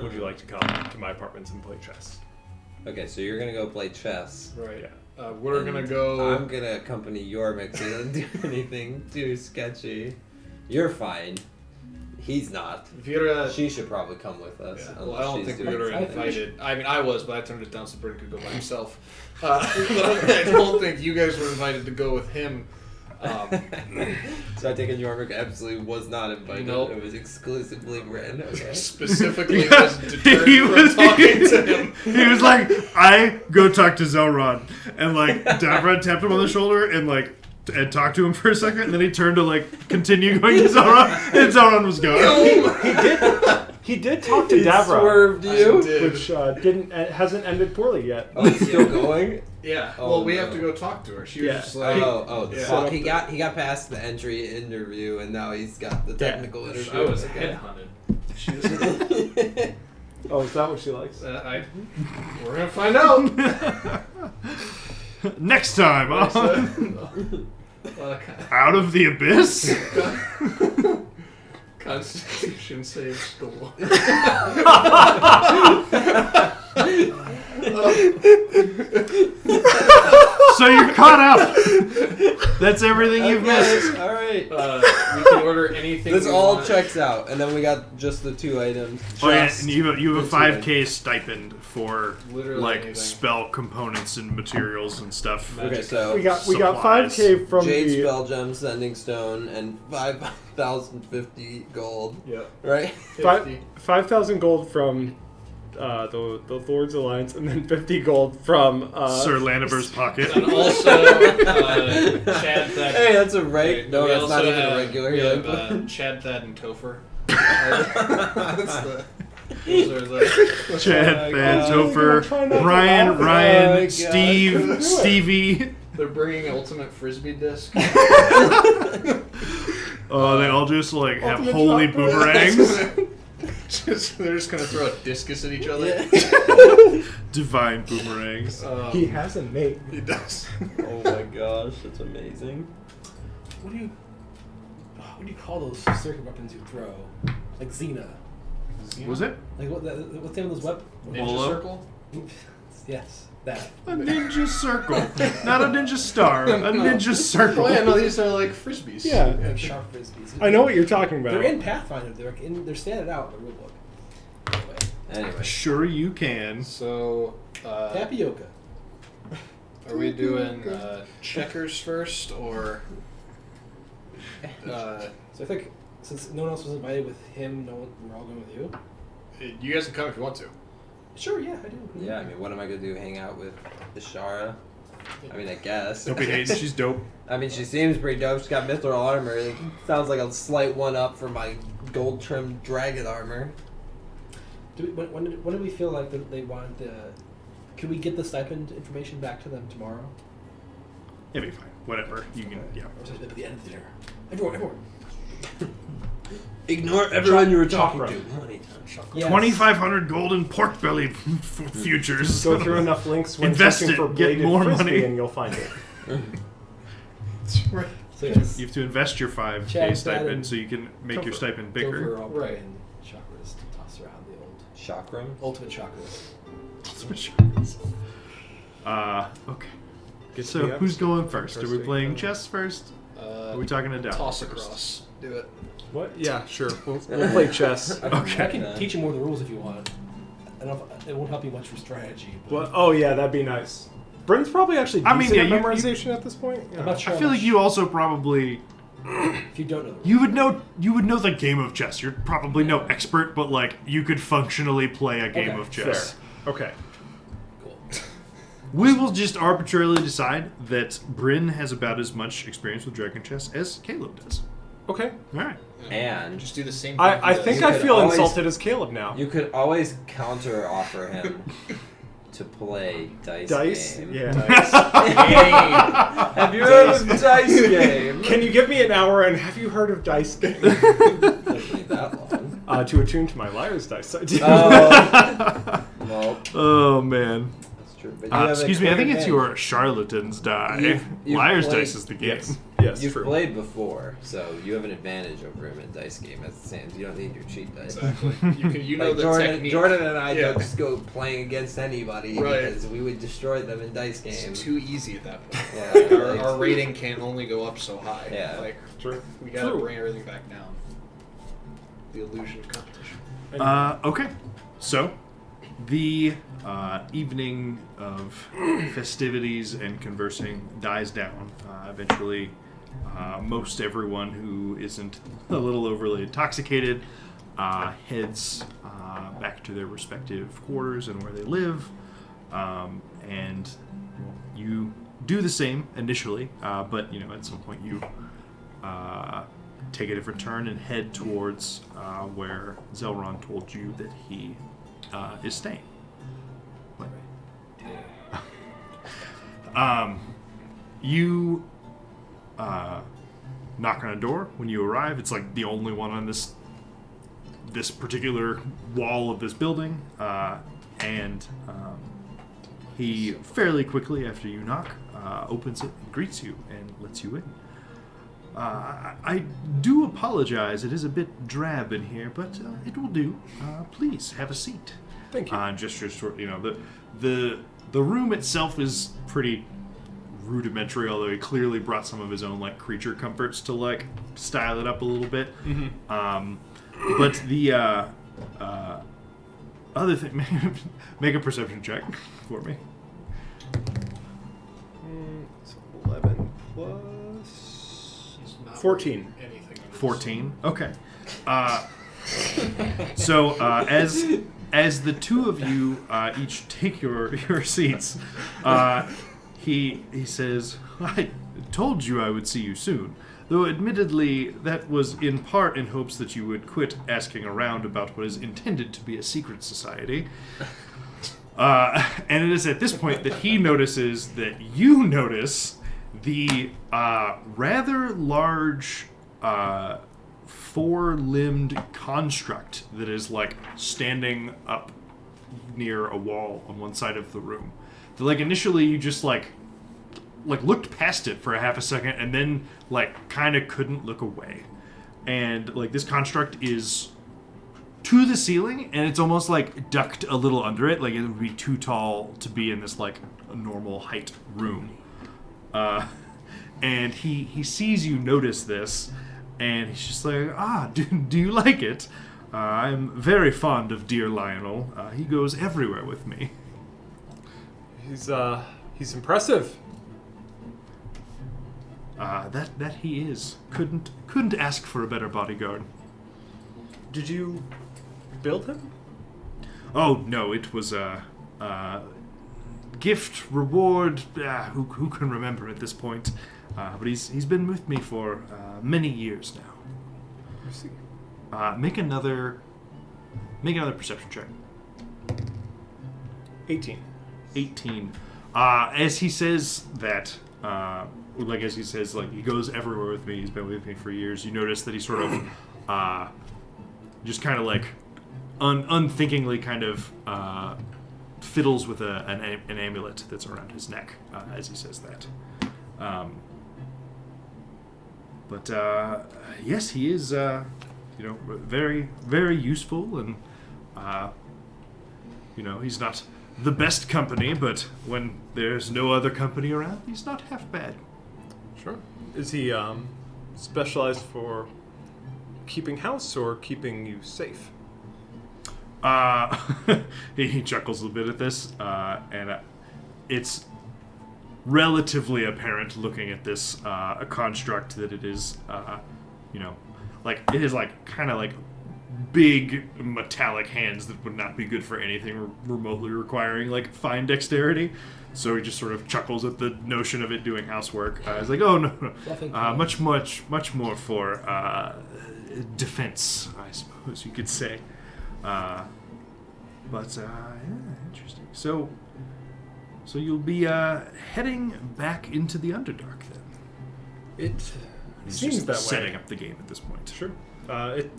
Would you like to come to my apartments and play chess? Okay, so you're gonna go play chess. Right. Yeah. We're And gonna go. I'm gonna accompany your mix. He doesn't do anything too sketchy. You're fine. He's not. Vera. She should probably come with us. Yeah, well, unless I don't she's think we doing were something. invited. I mean, I was, but I turned it down so Bryn could go by himself. But I don't think you guys were invited to go with him. So I take it Yorvik absolutely was not invited. Nope. It was exclusively Bryn. Okay. Specifically, Yeah. was deterred He from was- talking to him. He was like, I go talk to Zelron. And like, Davra tapped him on the shoulder and talked to him for a second. And then he turned to like continue going to Zelron. And Zelron was gone. He did talk to He Davra, swerved I you. did. which hasn't ended poorly yet. Oh, he's still going? Yeah. Oh, Well, we no. have to go talk to her. She was Yeah. just like, Oh, he got past the entry interview, and now he's got the technical interview. I was Okay. headhunted. She was. Oh, is that what she likes? We're gonna find out. Next time on Out of the Abyss. Constitution saves the world. So you're caught up. That's everything you've missed. All right. We can order anything. This we all want. checks out, and then we got just the 2 items. Oh yeah, Just and you have a the 2 5K stipend for Literally like anything. spell components and materials and stuff. Okay, so We got Supplies. 5K from Jade the Spell Gem, Sending Stone, and 5,050 gold. Yep. Right? 5,000 gold from the Lord's Alliance, and then 50 gold from Sir Lanniver's pocket. And also, Chad, Thad. Hey, that's a right. No, we that's also not even have, a regular. We have healing. Chad, Thad, and Topher. Those are the. Chad, my Van, God. Topher, Try not to Ryan, laugh. Oh my Ryan, God. Steve, Stevie. They're bringing Ultimate Frisbee disc. Oh, they all just like have Ultimate holy shot. boomerangs. They're just gonna throw a discus at each other. Yeah. Divine boomerangs. He has a name. He does. Oh my gosh, that's amazing. What do you call those circuit weapons you throw? Like Xena. Was it? Like what's the name of this weapon? Ninja Bolo? Circle? Yes, that. A ninja circle. Not a ninja star. A ninja circle. Oh yeah, no, these are like frisbees. Yeah. And sharp frisbees. I know what you're talking about. They're in Pathfinder. They're standing out in the rulebook. Anyway, Sure you can. So, Tapioca. are we doing checkers first, or So I think since no one else was invited with him, we're all going with you. you guys can come if you want to? Sure, yeah, I do. yeah, I mean, what am I gonna do? Hang out with Ishara? I mean, I guess. Don't be hating. She's dope. I mean, she seems pretty dope. She's got mithril armor. It sounds like a slight one-up for my gold-trimmed dragon armor. When do we feel like that they want the? Can we get the stipend information back to them tomorrow? It'll be fine. Whatever. You can. Yeah. Or just at the end of the dinner? Everyone. Ignore everyone you were talking Chakra. to. Money time. Yes. 2,500 golden pork belly futures. Go through enough links when Invest searching it, for get bladed more frisbee money. and you'll find it. So yes, You have to invest your 5K Chad, stipend and so you can make your Comfort. stipend Gopher bigger. all Right. and chakras to toss around the old Chakram? ultimate chakras. Okay. Get to So the who's episode. going first? Are we Interesting. playing chess first? Are we talking to Dow Toss first? across. Do it. What? Yeah, sure. We'll play chess. I can Okay. teach you more of the rules if you want. I don't know if, it won't help you much for strategy. But Well, oh yeah, that'd be nice. Bryn's probably actually I decent mean, yeah, at you- memorization at this point. Yeah. I'm not sure. I feel how like much- you also probably if you don't know the rules. you would know the game of chess. You're probably no expert, but like you could functionally play a game Okay, of chess. Fair. Okay. Cool. We will just arbitrarily decide that Bryn has about as much experience with dragon chess as Caleb does. Okay. All right. And Just do the same thing. I he does. think You I could feel always- insulted as Caleb now. you could always counter offer him to play dice game. Yeah. Have you heard of dice game? Can you give me an hour and have you heard of dice game? Doesn't take that long. To attune to my liar's dice. Oh. Well, Oh man. that's true. But you have a Excuse me. I clear think it's advantage. your charlatan's die. You've Liar's played- dice is the game. Yes. Yes. You've True. played before, so you have an advantage over him in dice game as it stands. You don't need your cheat dice. Exactly. You know Like the Jordan, technique. Jordan and I Yeah. don't just go playing against anybody Right. because we would destroy them in dice It's games. too easy at that point. Yeah, our, like- our rating can only go up so high. Yeah. Like True. we gotta True. bring everything back down. The illusion of competition. Okay. So, the evening of festivities and conversing dies down. Eventually, most everyone who isn't a little overly intoxicated heads back to their respective quarters and where they live. And you do the same initially, but at some point you take a different turn and head towards where Zelron told you that he is staying. What? You knock on a door when you arrive. It's like the only one on this particular wall of this building, and he fairly quickly after you knock opens it and greets you and lets you in. I do apologize. It is a bit drab in here, but it will do. Please have a seat. Thank you. Gestures toward the room itself is pretty rudimentary, although he clearly brought some of his own like creature comforts to like style it up a little bit. But the other thing, make a perception check for me. So 11 plus He's not 14. wearing anything. on his- 14. Okay. So as the two of you each take your seats, he says, "I told you I would see you soon. Though admittedly, that was in part in hopes that you would quit asking around about what is intended to be a secret society." And it is at this point that he notices that you notice the rather large four-limbed construct that is like standing up near a wall on one side of the room. Like initially you just like looked past it for a half a second and then like kind of couldn't look away. And like this construct is to the ceiling, and it's almost like ducked a little under it, like it would be too tall to be in this like a normal height room. And he sees you notice this, and he's just like, do you like it? I'm very fond of dear Lionel. He goes everywhere with me. He's impressive. That he is. Couldn't ask for a better bodyguard. Did you build him? Oh no, it was a gift, reward. Who can remember at this point? But he's been with me for many years now. I see. Make another perception check. 18. 18. As he says that, as he says, he goes everywhere with me. He's been with me for years. You notice that he sort of, just kind of unthinkingly kind of fiddles with an amulet that's around his neck as he says that. But yes, he is, very, very useful, and he's not the best company, but when there's no other company around, he's not half bad. Sure. Is he specialized for keeping house or keeping you safe? He chuckles a bit at this, and it's relatively apparent looking at this a construct that it is, it is kind of big metallic hands that would not be good for anything remotely requiring fine dexterity. So he just sort of chuckles at the notion of it doing housework. He's like, "Oh no, much more for defense, I suppose you could say." Yeah, interesting. So you'll be heading back into the Underdark then. It He's seems just that way. setting up the game at this point. Sure.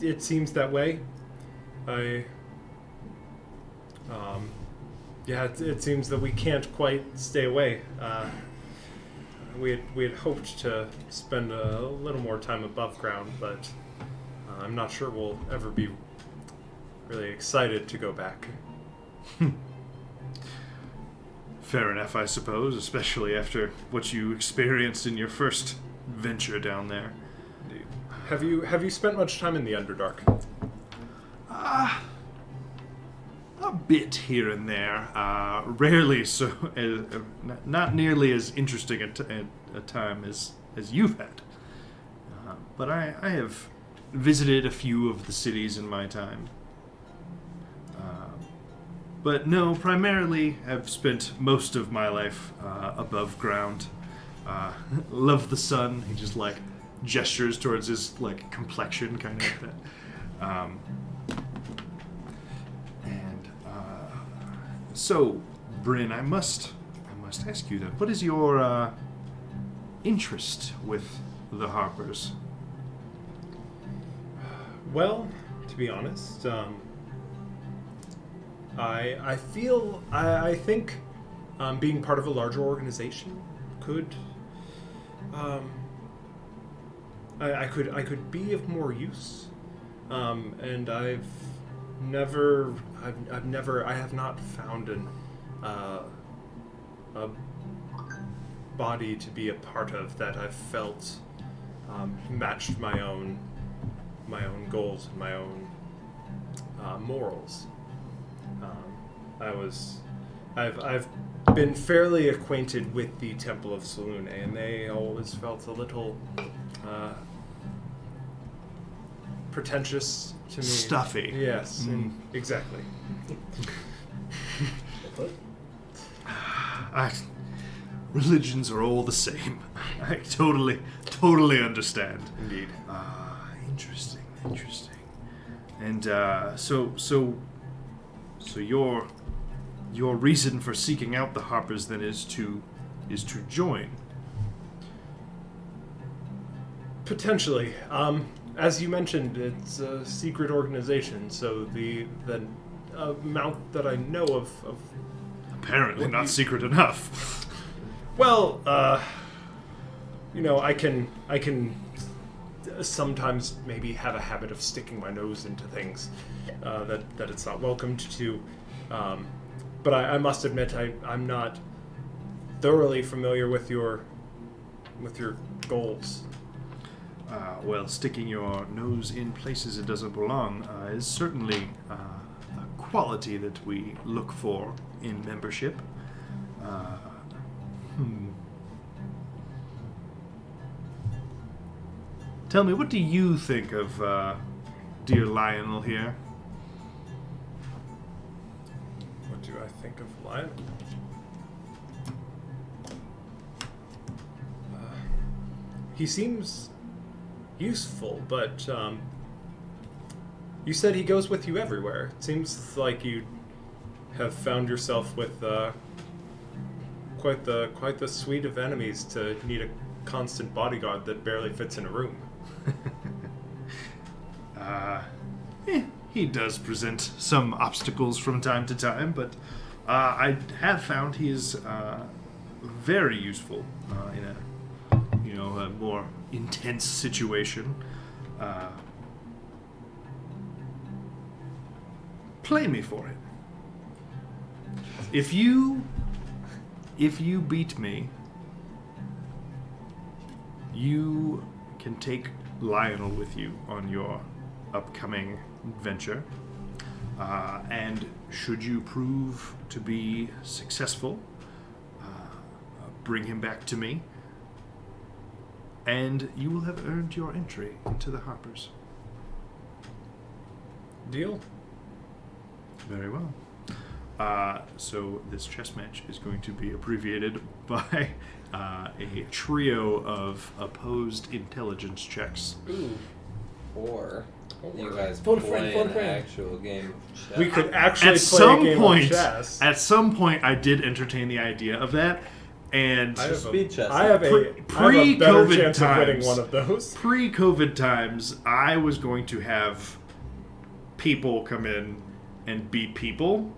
It seems that way. It seems that we can't quite stay away. We had hoped to spend a little more time above ground, but I'm not sure we'll ever be really excited to go back. Fair enough, I suppose, especially after what you experienced in your first venture down there. Have you spent much time in the Underdark? A bit here and there. Rarely so, not nearly as interesting a time as you've had. But I have visited a few of the cities in my time. But no, primarily I've spent most of my life above ground. Love the sun. He just gestures towards his complexion, kind of like that. So, Bryn, I must ask you then, what is your interest with the Harpers? Well, to be honest, I think being part of a larger organization could I could be of more use, and I have not found a body to be a part of that I've felt matched my own goals and my own morals. I've been fairly acquainted with the Temple of Selune, and they always felt a little pretentious to me. Stuffy. Yes, exactly. Religions are all the same. I totally understand. Indeed. Interesting. And so your reason for seeking out the Harpers then is to join. Potentially. As you mentioned, it's a secret organization, so the amount that I know of Apparently not secret enough. well, I can sometimes maybe have a habit of sticking my nose into things that it's not welcomed to. But I must admit, I'm not thoroughly familiar with your goals. Well, sticking your nose in places it doesn't belong is certainly a quality that we look for in membership. Tell me, what do you think of dear Lionel here? What do I think of Lionel? He seems useful, but you said he goes with you everywhere. It seems like you have found yourself with quite the suite of enemies to need a constant bodyguard that barely fits in a room. He does present some obstacles from time to time, but I have found he is very useful in a more intense situation. Play me for it. If you beat me, you can take Lionel with you on your upcoming adventure. And should you prove to be successful, bring him back to me, and you will have earned your entry into the Harpers. Deal? Very well. So this chess match is going to be abbreviated by a trio of opposed intelligence checks. Ooh. Or you guys Phone a play friend. an actual game of chess. We could actually At play some a game point, of chess. at some point, I did entertain the idea of that, and I have Speed chess. I have a better Pre-COVID chance of winning times. one of those. pre-COVID times, I was going to have people come in and beat people.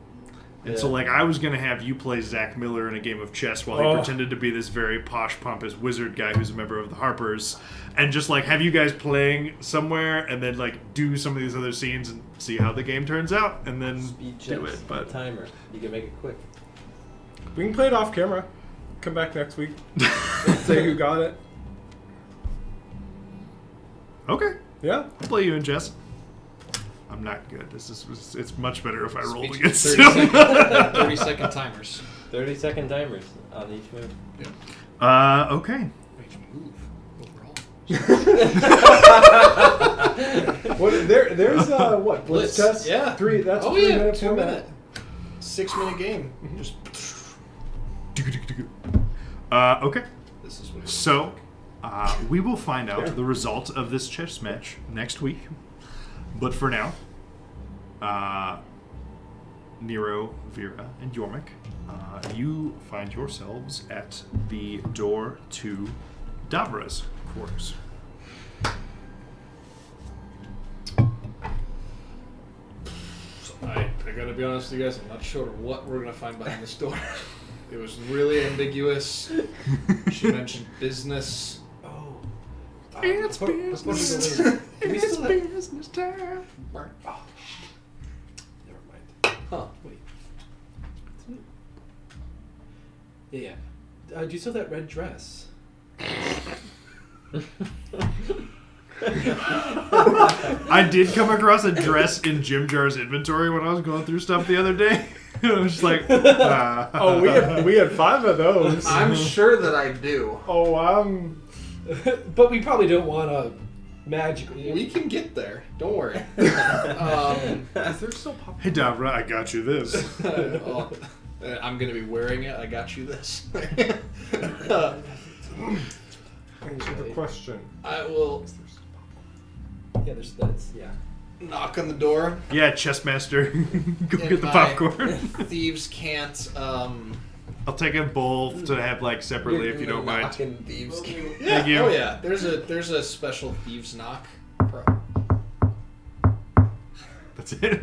And so, Yeah. I was going to have you play Zach Miller in a game of chess while he pretended to be this very posh, pompous wizard guy who's a member of the Harpers. And just, have you guys playing somewhere and then, do some of these other scenes and see how the game turns out and then Speed chess. do it. But Timer. You can make it quick. We can play it off camera. Come back next week. Say who got it. okay, Yeah. I'll play you in chess. I'm not good. It's much better if I roll Speech against 30 him. second, 30-second timers. 30-second timers on each move. Okay. Each move overall. What? There's what? Blitz Blitz, test? yeah. 3. That's Oh 3 yeah, minute 2 format. minute, 6-minute game. Just Okay. this is what it is. So, we will find out the result of this chess match next week. But for now, Nero, Vera, and Yormik, you find yourselves at the door to Davra's quarters. I gotta be honest with you guys, I'm not sure what we're gonna find behind this door. It was really ambiguous. She mentioned business. Oh. It's business. It's business time. Never mind. Huh. Wait. Yeah. Do you still have that red dress? I did come across a dress in Jim Jar's inventory when I was going through stuff the other day. I was just like, Oh, we had 5 of those. I'm sure that I do. Oh, But we probably don't want to magically. We can get there. Don't worry. is there still pop? hey Davra, I got you this. I'm gonna be wearing it. I got you this. Answer the question. I will Yeah, that's yeah. knock on the door. Yeah, Chessmaster, go And get the my popcorn. Thieves can't. I'll take a bowl to have separately if you don't mind. Knocking thieves. Yeah. Thank you. Oh yeah. There's a special thieves knock. That's it.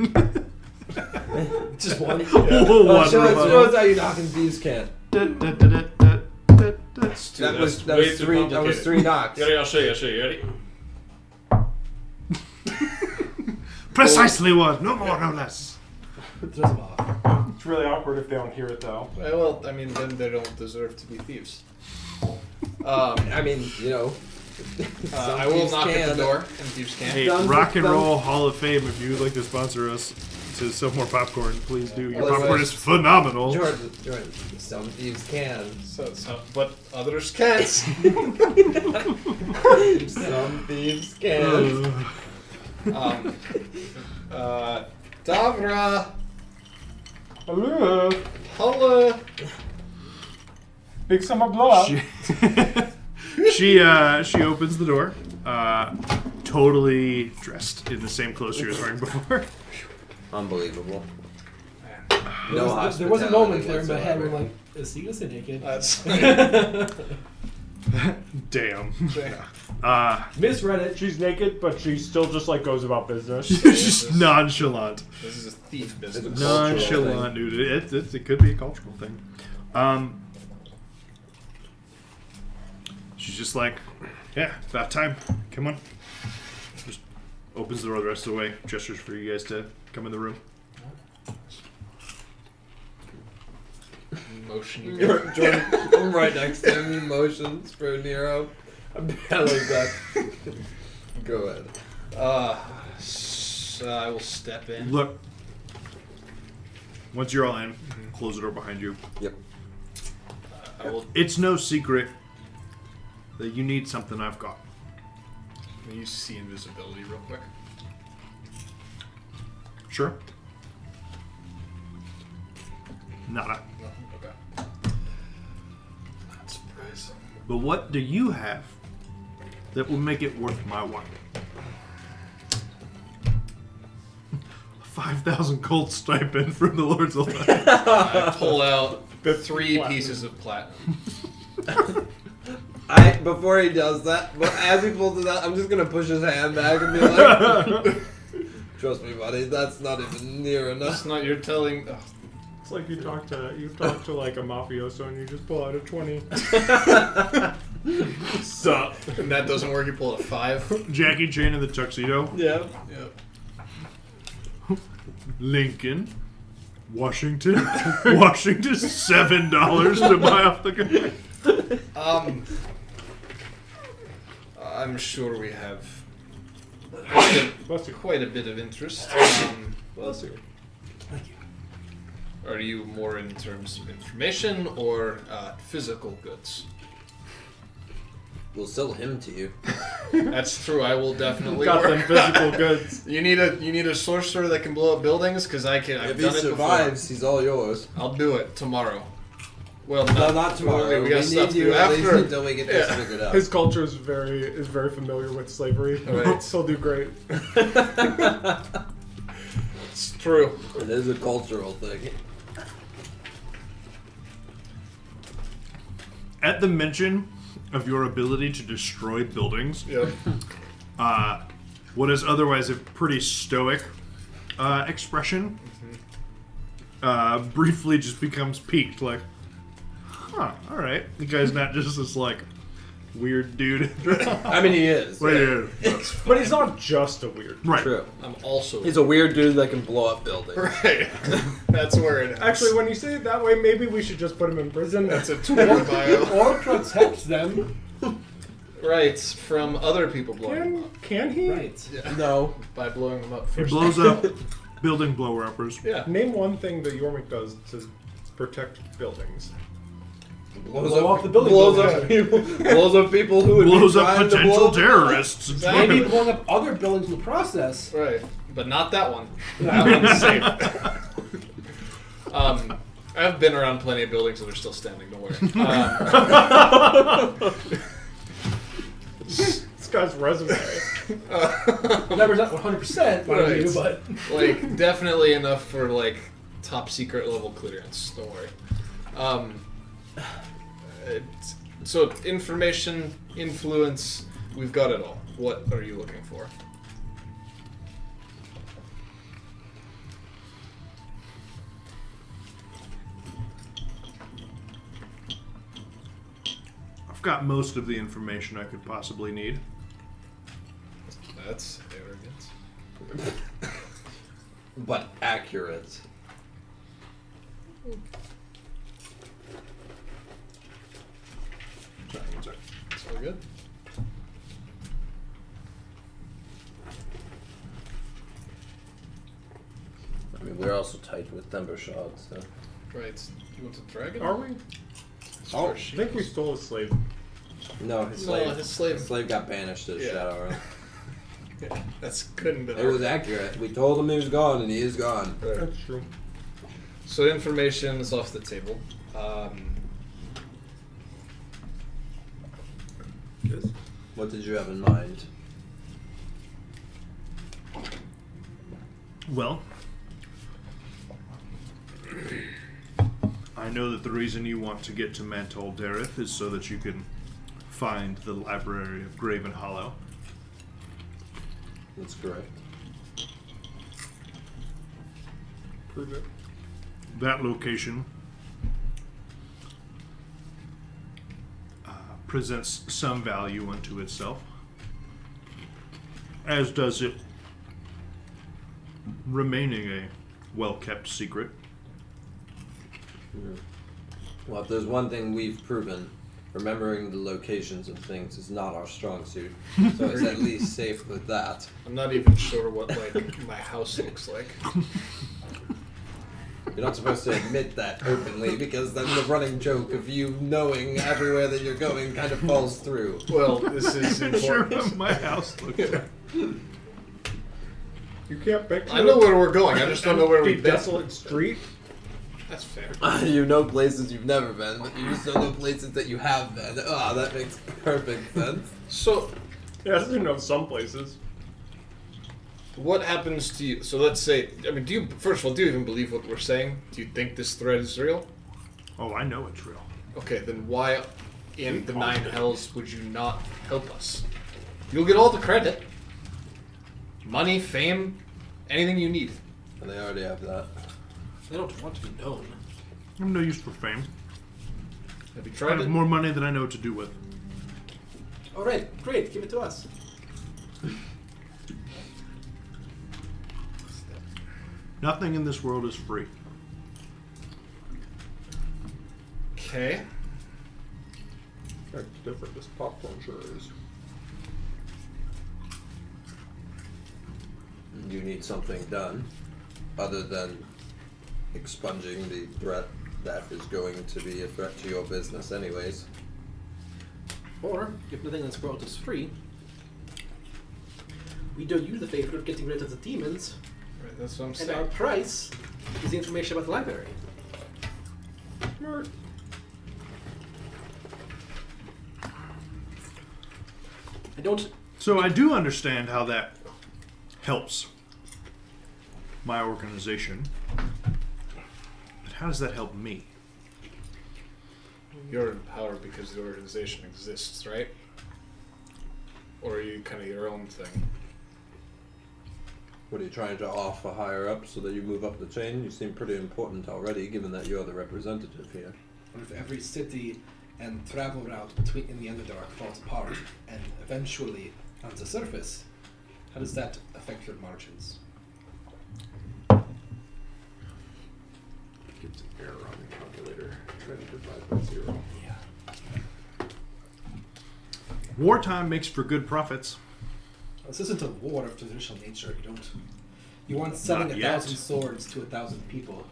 Just one. One Show rebuttal. us how you knocking thieves can. That That was 3 knocks. Ready? I'll show you. Ready? Precisely one. No more, no less. Drazma. It's really awkward if they don't hear it, though. Well, I mean, then they don't deserve to be thieves. I mean, some I will thieves knock at can. the door, and thieves can. Hey, Done. Rock and Roll Hall of Fame, if you would like to sponsor us to sell more popcorn, please do. Your Otherwise- popcorn is phenomenal. Jordan, some thieves can. But others can't. Some thieves can. Davra, Hello. holla. Big summer blowout. She opens the door, totally dressed in the same clothes she was wearing before. Unbelievable. There was a moment there in my head where I'm like, is he gonna say naked? That's Damn. Misread it. She's naked, but she still just like goes about business. Just nonchalant. this is a thief business. It's a cultural Nonchalant, dude. It could be a cultural thing. She's just like, yeah, about time. Come on. Just opens the door the rest of the way. Gestures for you guys to come in the room. Motion. Jordan, I'm right next to him. He motions for Nero. I'm belly back. Go ahead. I will step in. Look. Once you're all in, close the door behind you. Yep. I will. It's no secret that you need something I've got. Can you see invisibility real quick? Sure. Nada. No. Okay. Not surprising. But what do you have that will make it worth my while? 5,000 gold stipend from the Lords of Light. I pull out The 3 platinum. pieces of platinum. Before he does that, but as he pulls it out, I'm just gonna push his hand back and be like, "Trust me, buddy, that's not even near enough." That's not. You're telling. Oh, It's like you talk to like a mafioso and you just pull out a 20. Sup? and that doesn't work. You pull out a 5. Jackie Chan in the tuxedo. Yeah. Yep. Lincoln. Washington. Washington, $7 to buy off the guy. I'm sure we have Bless you. quite a bit of interest. Bless you. Are you more in terms of information or physical goods? We'll sell him to you. That's true. I will definitely. Got them work. physical goods. You need a sorcerer that can blow up buildings because I can. I've If he done it survives, he's all yours. before. I'll do it tomorrow. Well, No, not tomorrow. We got stuff need to you do at least after. until we get this figured out. His culture is very familiar with slavery. Right. He'll do great. It's true. It is a cultural thing. At the mention of your ability to destroy buildings, Yep. what is otherwise a pretty stoic expression briefly just becomes peaked, like, huh, alright. The guy's not just this, like, weird dude. I mean, he is. Wait, But he's not just a weird. right. True. I'm also. He's a weird dude that can blow up buildings. Right. That's where it is. Actually, when you say it that way, maybe we should just put him in prison. That's a Twitter bio. Or protect them. Right. From other people blowing them up. Can he? Right. Yeah. No. By blowing them up He first. blows up building blower uppers. Yeah. Name one thing that Yormik does to protect buildings. Blow up the building. Blows up people. Blows up people who would Blows be up trying to blow potential up- terrorists. Maybe blowing up other buildings in the process. Right. But not that one. That one's safe. I've been around plenty of buildings that are still standing. Don't worry. This guy's resume. Never not 100%, mind Right. you, but Like definitely enough for like top secret level clearance. Don't worry. So information, influence, we've got it all. What are you looking for? I've got most of the information I could possibly need. That's arrogance. but accurate. Sorry, one sec. It's all good. I mean, we're also tight with Timber Shot, so. Right. You want to drag it? Are we? Oh, I think we stole a slave. No, his No, slave. his slave. Got banished to the Yeah. Shadow Realm. Yeah, that's couldn't be. It was accurate. We told him he was gone, and he is gone. Right. That's true. So information is off the table. Yes. What did you have in mind? Well, I know that the reason you want to get to Mantol Dareth is so that you can find the library of Graven Hollow. That's correct. Prove it. That location presents some value unto itself, as does it remaining a well-kept secret. Well, if there's one thing we've proven, remembering the locations of things is not our strong suit. So it's at least safe with that. I'm not even sure what like my house looks like. You're not supposed to admit that openly because then the running joke of you knowing everywhere that you're going kind of falls through. Well, this is Sure, important. my house looks like. You can't picture. I know where we're going. I just don't know where the we've been. desolate street. That's fair. You know places you've never been, but you just don't know places that you have been. Ah, that makes perfect sense. So, Yeah, I know some places. what happens to you? So let's say, I mean, do you first of all do you even believe what we're saying? Do you think this threat is real? Oh, I know it's real. Okay, then why in the Nine Hells would you not help us? You'll get all the credit. Money, fame, anything you need. And they already have that. They don't want to be known. I have no use for fame. Have you I tried have it? more money than I know what to do with. All right, great. Give it to us. Nothing in this world is free. Okay. That's different. This popcorn sure is. You need something done other than expunging the threat that is going to be a threat to your business anyways. Or, if nothing in this world is free, we do you the favor of getting rid of the demons, Right, that's what I'm and saying. our price is the information about the library. Smart. I don't. So I do understand how that helps my organization. But how does that help me? You're in power because the organization exists, right? Or are you kind of your own thing? What are you trying to offer higher up so that you move up the chain? You seem pretty important already, given that you're the representative here. What if every city and travel route between in the Underdark falls apart, and eventually on the surface, how does that affect your margins? Gets an error on the calculator. Try to divide by 0. Yeah. Wartime makes for good profits. This isn't a war of traditional nature. You aren't selling Not 1,000 yet. swords to 1,000 people.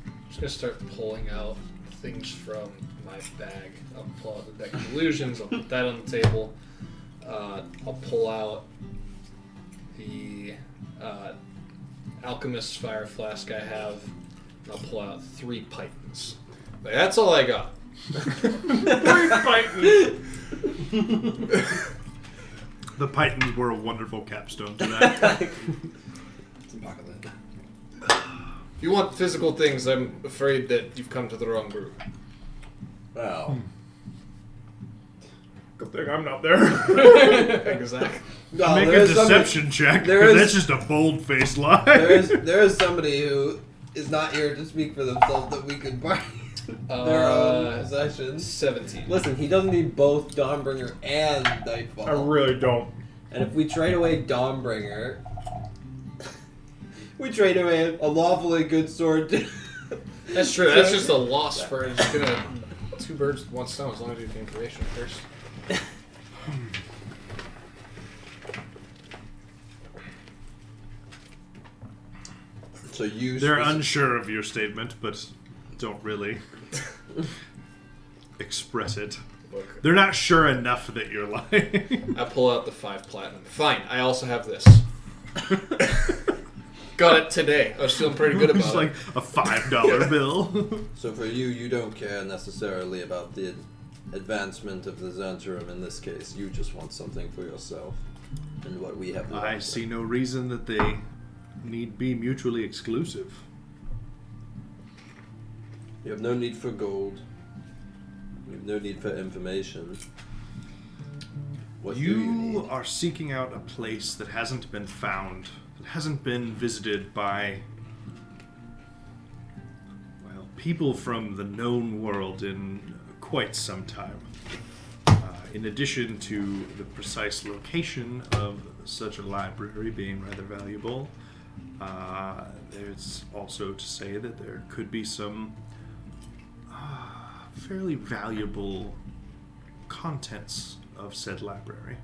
I'm just gonna start pulling out things from my bag. I'll pull out the deck of illusions. I'll put that on the table. I'll pull out the alchemist's fire flask I have. And I'll pull out 3 pythons. Like, that's all I got. 3 pythons! The Pythons were a wonderful capstone to that. It's impossible. If you want physical things, I'm afraid that you've come to the wrong group. Well, Good thing I'm not there. Exactly. well Make there a is somebody- deception check, there because is- that's just a bold-faced lie. there is somebody who is not here to speak for themselves that we could buy their own possessions. 17. Listen, he doesn't need both Dawnbringer and Nightfall. I really don't. And if we trade away Dawnbringer, We trade away a lawfully good sword. That's true. That's just a loss for it's gonna two birds with one stone as long as you get the information first. So you. They're unsure of your statement, but don't really express it. Look, They're not sure enough that you're lying. I pull out the 5 platinum. Fine, I also have this. Got it today. I was feeling pretty good It's about like it. a $5 bill. So for you don't care necessarily about the advancement of the Zentrum in this case. You just want something for yourself and what we have. I see no reason that they need be mutually exclusive. You have no need for gold. You have no need for information. What do you need? Are seeking out a place that hasn't been found, that hasn't been visited by, well, people from the known world in quite some time. In addition to the precise location of such a library being rather valuable, there's also to say that there could be some fairly valuable contents of said library.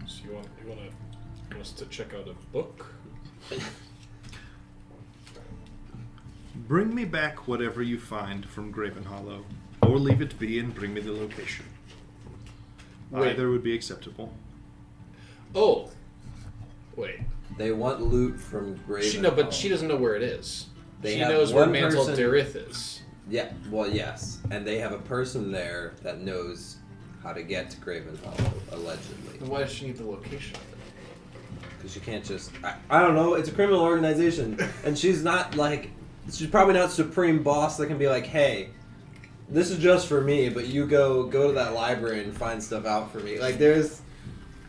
So you want us to check out a book? Bring me back whatever you find from Graven Hollow, or leave it be and bring me the location. Wait. Either would be acceptable. Oh, wait. They want loot from Graven. But she doesn't know where it is. They She have knows where one Mantle person- Darith is. Yeah, well, yes. And they have a person there that knows how to get to Graven Hollow, allegedly. Then why does she need the location of it? Because you can't just... I don't know, it's a criminal organization. And she's not, like... She's probably not supreme boss that can be like, hey, this is just for me, but you go to that library and find stuff out for me. Like, there's...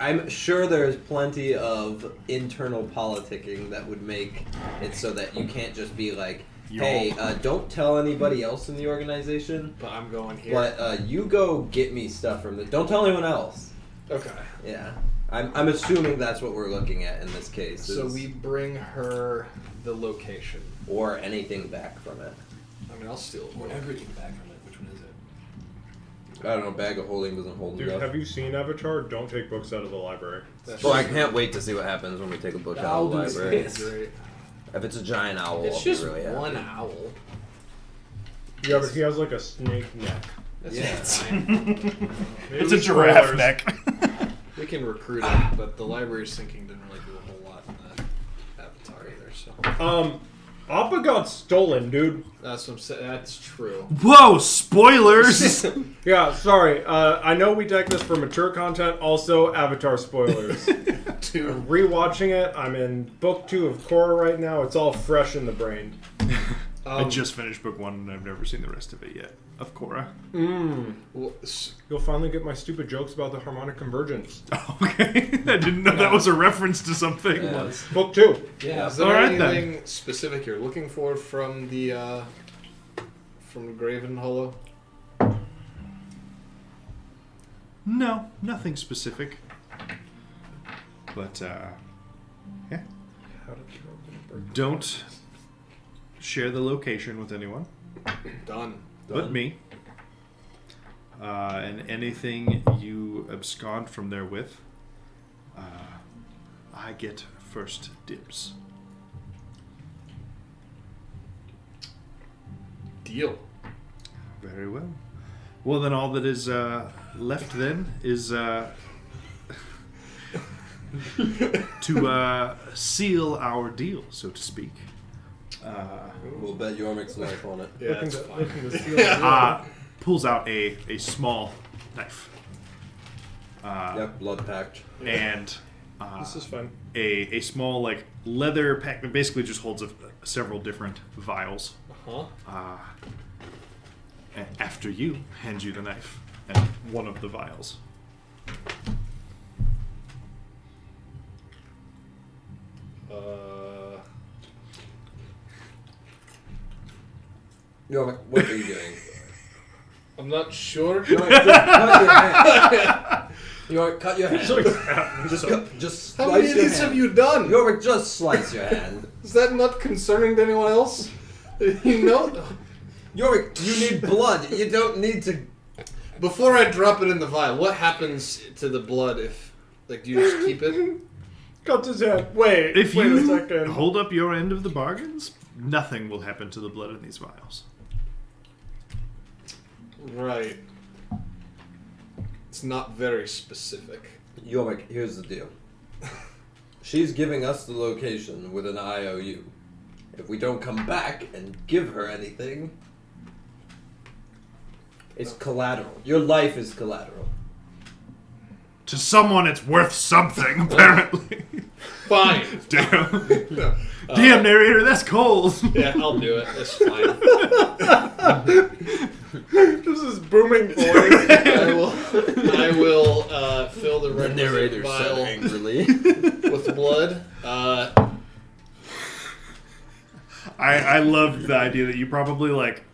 I'm sure there's plenty of internal politicking that would make it so that you can't just be like, hey, don't tell anybody else in the organization, But I'm going here. but you go get me stuff from the... Don't tell anyone else. Okay. Yeah. I'm assuming that's what we're looking at in this case. So is- we bring her the location. Or anything back from it. I mean, I'll steal it. Or everything back from it. Which one is it? I don't know, bag of holding doesn't hold Dude, it up. have you seen Avatar? Don't take books out of the library. That's Well, I can't wait to see what happens when we take a book out of the I'll do library. this. great. If it's a giant owl, It's I'll just be really happy. one owl. Yeah, but he has like a snake neck. That's Yeah. fine. Maybe It's a we giraffe spoilers. neck. We can recruit it, but the library sinking didn't really do a whole lot in the Avatar either. So Appa got stolen, dude. that's what I'm saying. That's true. Whoa, spoilers! Yeah, sorry. I know we deck this for mature content. Also, Avatar spoilers. Dude. I'm rewatching it. I'm in book 2 of Korra right now. It's all fresh in the brain. I just finished book 1 and I've never seen the rest of it yet. Of Korra. Well, You'll finally get my stupid jokes about the harmonic convergence. Okay. I didn't know that was a reference to something. Yeah. Book 2. Yeah. is there Alright, then. anything specific you're looking for from the from Graven Hollow? No, nothing specific. But, yeah. Don't share the location with anyone Done. but me. And anything you abscond from there with, I get first dibs. Deal. Very well. Well, then all that is left then is to seal our deal, so to speak. We'll bet Yormik's knife on it. Yeah, that's fine. Looking to steal Pulls out a small knife. Yep, blood packed. And This is fun. a small like leather pack that basically just holds several different vials. Huh? And after you, hands you the knife and one of the vials. Yormik, what are you doing? I'm not sure. Yorick, cut your hand. Just How many slice of your these hand. have you done? Yorick, just slice your hand. Is that not concerning to anyone else? You know? Yorick, you need blood. You don't need to... Before I drop it in the vial, what happens to the blood if... Like, do you just keep it? Cuts his hand. Wait If a you second. hold up your end of the bargains, nothing will happen to the blood in these vials. Right. It's not very specific. Yorick, here's the deal. She's giving us the location with an IOU. If we don't come back and give her anything, it's collateral. Your life is collateral. To someone, it's worth something, apparently. Fine. Damn. No. Damn, narrator, that's cold. Yeah, I'll do it. It's fine. This is booming voice. I will fill the The requisite narrator vial said angrily. with blood. I love the idea that you probably like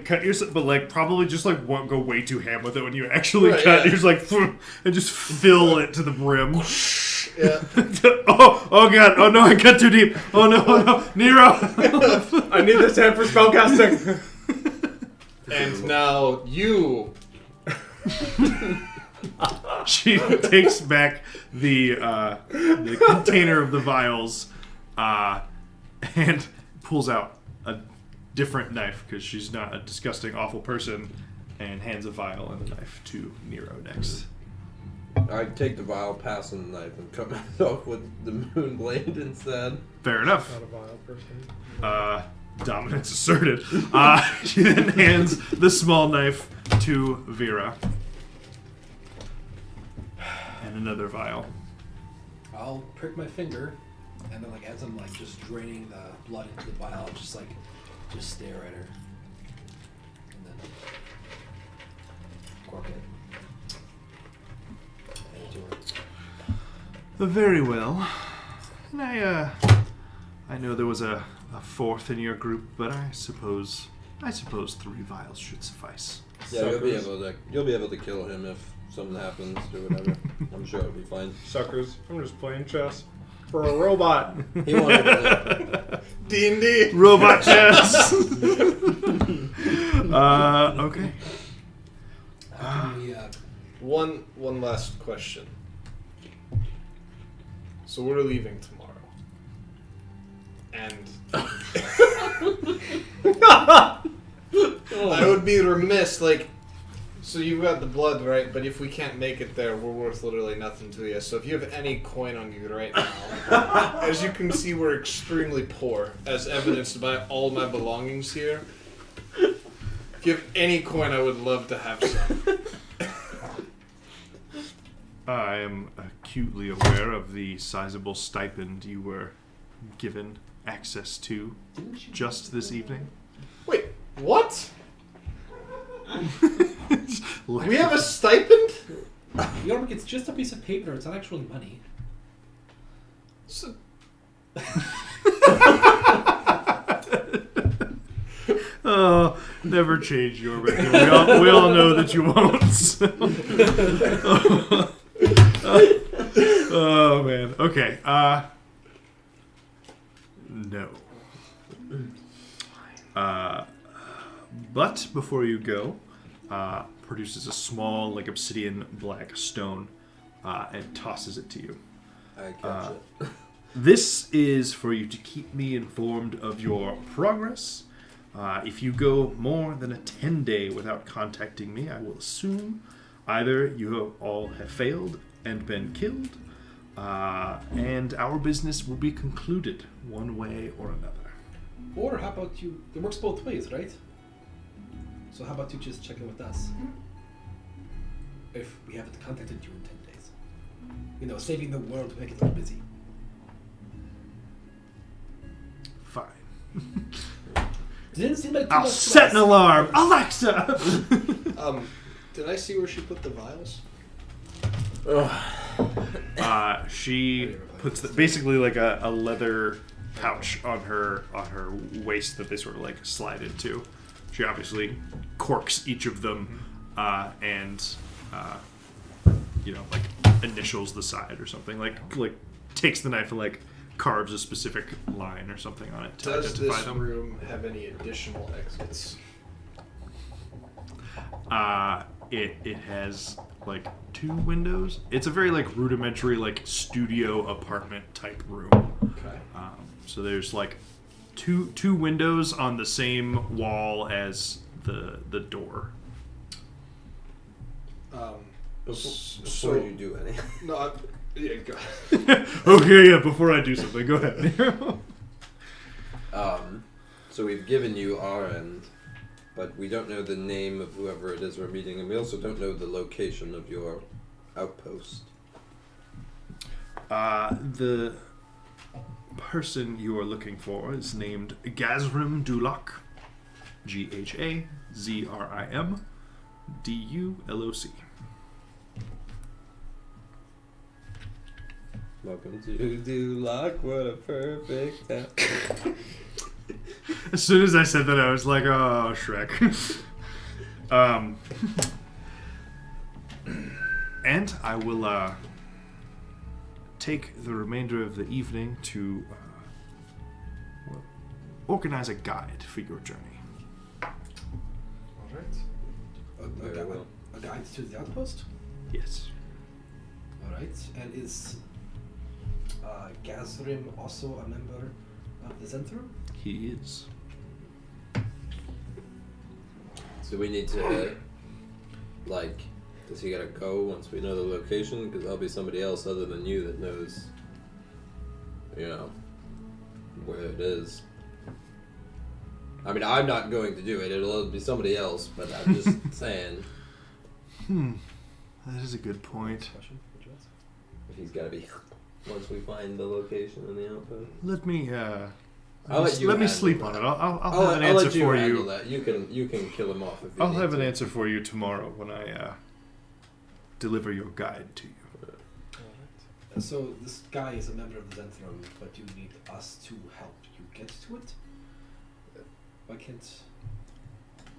cut yourself, but like probably just like won't go way too ham with it when you actually Right, cut. yeah. You're just like and just fill it to the brim. Yeah. oh god! Oh no! I cut too deep. Oh no! Nero! I need this hand for spellcasting. And now you. She takes back the container of the vials, and pulls out a different knife because she's not a disgusting, awful person, and hands a vial and a knife to Nero next. I take the vial, pass on the knife, and cut myself with the moon blade instead. Fair enough. Not a vile person. Dominance asserted. She then hands the small knife to Vera. And another vial. I'll prick my finger, and then like as I'm like just draining the blood into the vial, I'll just stare at her, and then cork it. Hand it to her. Very well. And I know there was a fourth in your group, but I suppose 3 vials should suffice. Yeah, Suckers. you'll be able to kill him if something happens or whatever. I'm sure it'll be fine. Suckers. I'm just playing chess for a robot. He wanted to D&D. Robot chess. Okay. How can we, One last question. So we're leaving tomorrow. And I would be remiss, like, so you've got the blood, right? But if we can't make it there, we're worth literally nothing to you. So if you have any coin on you right now, as you can see, we're extremely poor, as evidenced by all my belongings here. If you have any coin, I would love to have some. I am acutely aware of the sizable stipend you were given access to just this evening. Wait, what? We have a stipend? York, it's just a piece of paper. It's not actually money. So, Oh, never change your record. We all know that you won't. So. Oh man. Okay. No. But before you go, produces a small, like obsidian black stone, and tosses it to you. I catch it. This is for you to keep me informed of your progress. If you go more than a 10-day without contacting me, I will assume either you all have failed and been killed, and our business will be concluded one way or another. Or how about you? It works both ways, right? So how about you just check in with us? If we haven't contacted you in 10 days. You know, saving the world to make it a little busy. Fine. Didn't seem like too I'll much to set us. an alarm! Alexa! did I see where she put the vials? She puts basically like a leather pouch on her waist that they sort of like slide into. She obviously corks each of them and like initials the side or something. Like takes the knife and like carves a specific line or something on it to Does identify this them. room have any additional exits? It has like 2 windows. It's a very like rudimentary like studio apartment type room. Okay. So there's like two windows on the same wall as the door. Before you do anything. No, yeah, go. Okay, yeah. Before I do something, go ahead. So we've given you our end, but we don't know the name of whoever it is we're meeting, and we also don't know the location of your outpost. The person you are looking for is named Gazrim Dulok. Gazrim Duloc. Welcome to Duloc, what a perfect town. As soon as I said that, I was like, oh, Shrek. And I will take the remainder of the evening to organize a guide for your journey. All right. Very well. A guide to the outpost? Yes. Alright. And is Gazrim also a member of the Zentrum? He is. So we need to, does he gotta go once we know the location? Because there'll be somebody else other than you that knows, where it is. I mean, I'm not going to do it. It'll be somebody else, but I'm just saying. That is a good point. Question? Would you ask? If he's gotta be, once we find the location in the outpost. Let me I'll let you let me handle sleep that. on it. I'll have an I'll answer let you for handle you. that. You can kill him off if you I'll need have an to. answer for you tomorrow when I deliver your guide to you. So this guy is a member of the Zentrum, but you need us to help you get to it? Why can't...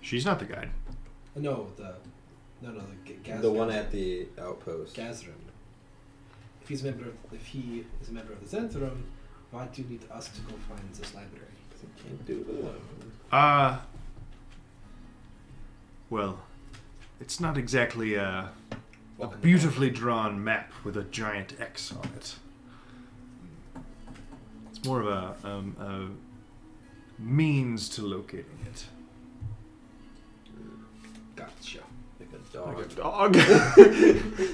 She's not the guide. No, the Gazrim. The one at the outpost. Gazrim. If he is a member of the Zentrum, why do you need us to go find this library? Because he can't do it alone. Well, it's not exactly a beautifully drawn map with a giant X on it. It's more of a means to locating it. Gotcha. Like a dog. Like a dog.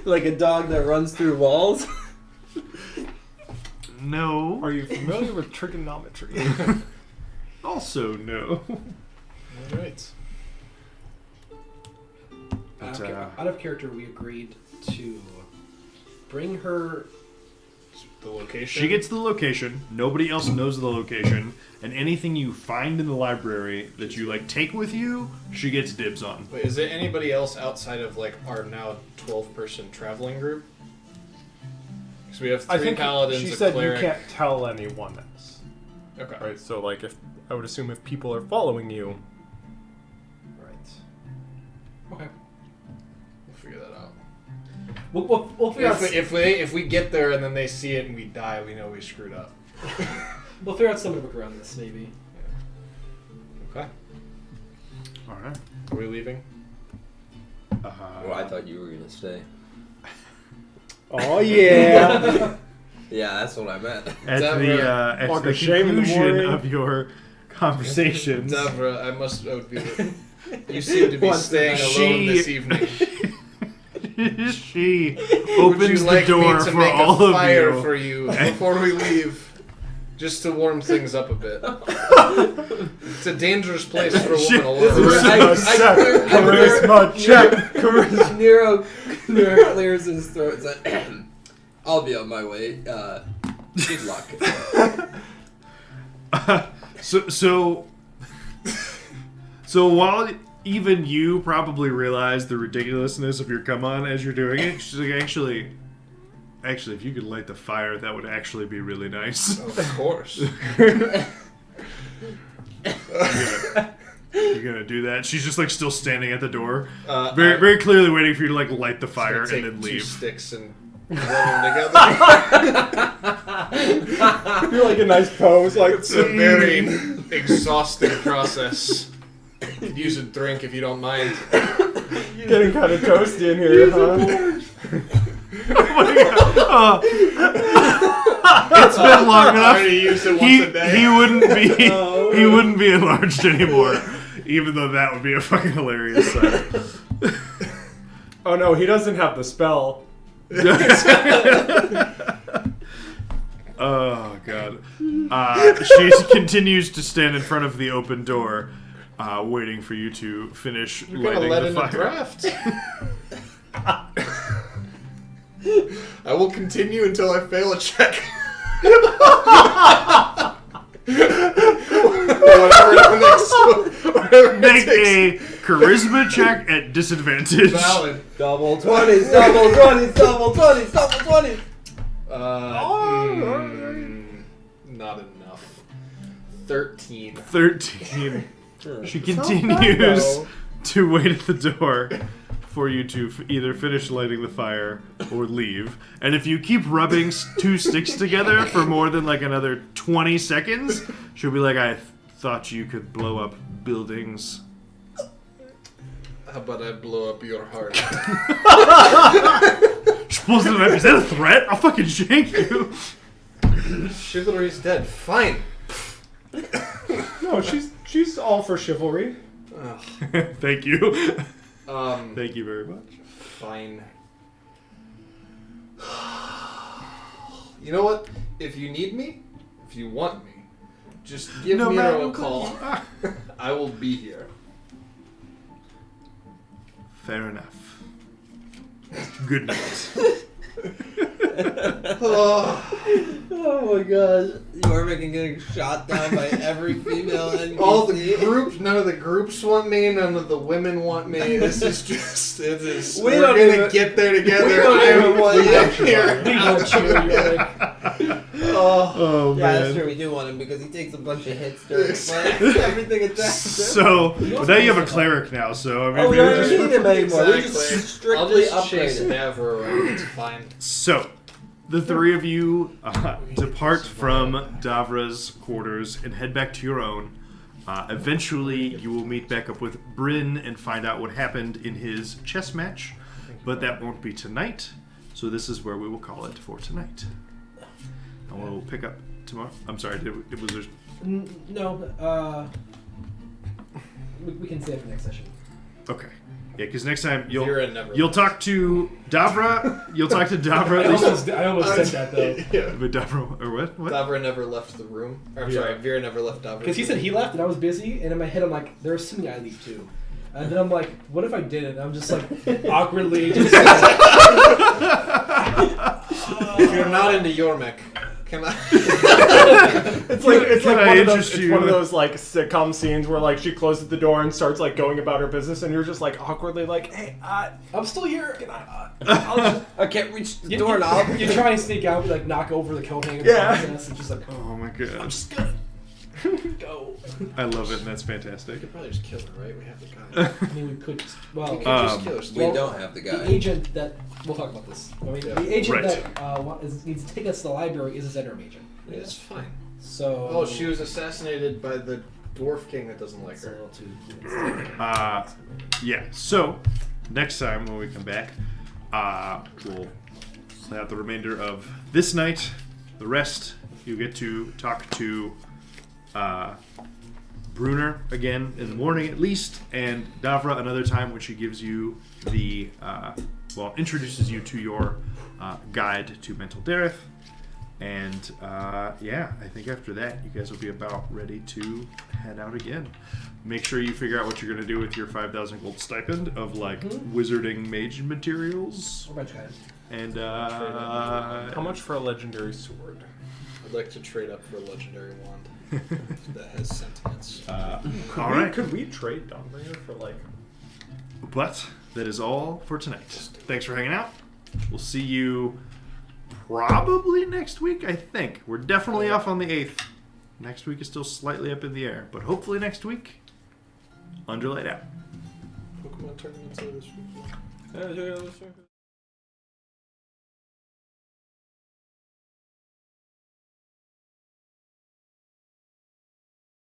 Like a dog that runs through walls? No. Are you familiar with trigonometry? Also no. All right. But, Out of character, we agreed to bring her... The location. She gets the location. Nobody else knows the location, and anything you find in the library that you take with you, she gets dibs on. Wait, is there anybody else outside of our now 12-person traveling group? Because we have 3 paladins. she a said cleric. you can't tell anyone else. Okay. Right. So if I would assume if people are following you, Right. Okay. We'll figure that out. We'll figure out... If we get there and then they see it and we die, we know we screwed up. We'll figure out some work around this, maybe. Okay. All right. Are we leaving? Well, I thought you were going to stay. oh yeah. Yeah, that's what I meant. At Walk the of shame in the conclusion morning. of your conversations, Devra, I would be. You seem to be staying alone this evening. she Would opens you the like door me to for make all a of fire you. for you before we leave? Just to warm things up a bit. It's a dangerous place for a woman alone. Charisma check. Nero clears his throat and said, I'll be on my way. Good luck. So while even you probably realize the ridiculousness of your come on as you're doing it, she's like, actually, if you could light the fire, that would actually be really nice. Of course. You're gonna do that? She's just like still standing at the door, Very very clearly waiting for you to like light the fire take and then 2 leave. sticks and rub them together. You're like a nice pose, like It's a very exhausting process. Could use a drink if you don't mind. getting kind of toasty in here, huh? Oh my God. It's been long I enough. already used it once a day. He wouldn't be enlarged anymore, even though that would be a fucking hilarious sight. Oh no, he doesn't have the spell. Oh God. She continues to stand in front of the open door, waiting for you to finish You're gonna lighting let the in a fire. draft. I will continue until I fail a check. whatever Make it a charisma check at disadvantage. takes. Valid. Double 20s, double 20s, double 20s, double 20s. Not enough. 13. 13. She continues to wait at the door for you to either finish lighting the fire or leave. And if you keep rubbing 2 sticks together for more than like another 20 seconds, she'll be like, I thought you could blow up buildings. How about I blow up your heart? She pulls the knife. Is that a threat? I'll fucking shank you. Chivalry's dead. Fine. No, she's all for chivalry. Ugh. Thank you. Um, Thank you very much. Fine. You know what? If you need me, if you want me, just give No me matter a what call. I will be here. Fair enough. Good night. Oh my god. You are making getting shot down by every female NPC. All the groups, none of the groups want me, none of the women want me. This is just, it is. We We're don't gonna even- get there together. we don't even want you. We want you, Yorick. Oh Yeah, man. that's true. We do want him because he takes a bunch of hits during fight. Everything attacks him. So, but now you have a cleric now, so I mean, Oh, we maybe don't just- even need him anymore. We Exactly. just I'll strictly just chase upgraded. Navra around. It's fine. So, the 3 of you depart from Davra's quarters and head back to your own. Eventually, you will meet back up with Bryn and find out what happened in his chess match, but that won't be tonight. So this is where we will call it for tonight. And we'll pick up tomorrow. I'm sorry, was there... No, we can save it for next session. Okay. Yeah, because next time Vera never you'll left. talk to Davra. You'll talk to Davra. I almost said that though. Yeah. But Davra, or what? What? Davra never left the room. Or, I'm sorry, Vera never left Davra. Because he said he left and I was busy, and in my head I'm like, they're assuming I leave too. And then I'm like, what if I didn't? And I'm just like awkwardly just if you're not into Yormek, can I? It's like Can I one of interest those. you? It's one of those like sitcom scenes where like she closes the door and starts like going about her business, and you're just like awkwardly like, "Hey, I'm still here. I can't reach the doorknob. You try and sneak out, like knock over the coat hanger Yeah. process, and just like, Oh my god. I'm just gonna go. I love it, and that's fantastic. We could probably just kill her, right? We have the guy. I mean, we could just, well, We could just kill her. We Well, don't have the the guy. agent that we'll talk about this. I mean, Yeah. the agent Right. that needs to take us to the library is a Zedram agent. Yeah, it's fine. So. Oh, she was assassinated by the dwarf king that doesn't like It's a her. little too. Yeah, so next time when we come back, we'll have the remainder of this night. The rest, you get to talk to Brunner again in the morning at least, and Davra another time when she gives you the, introduces you to your guide to Mental Dareth. And yeah, I think after that, you guys will be about ready to head out again. Make sure you figure out what you're going to do with your 5,000 gold stipend of like wizarding mage materials. Or bunch of guys. And how much for a legendary sword? I'd like to trade up for a legendary wand that has sentiments. all right. Could we trade Dawnbringer for like? But that is all for tonight. Thanks for hanging out. We'll see you probably next week, I think. We're definitely off on the 8th. Next week is still slightly up in the air, but hopefully next week Underlight out. Pokemon tournaments are this week. Yeah,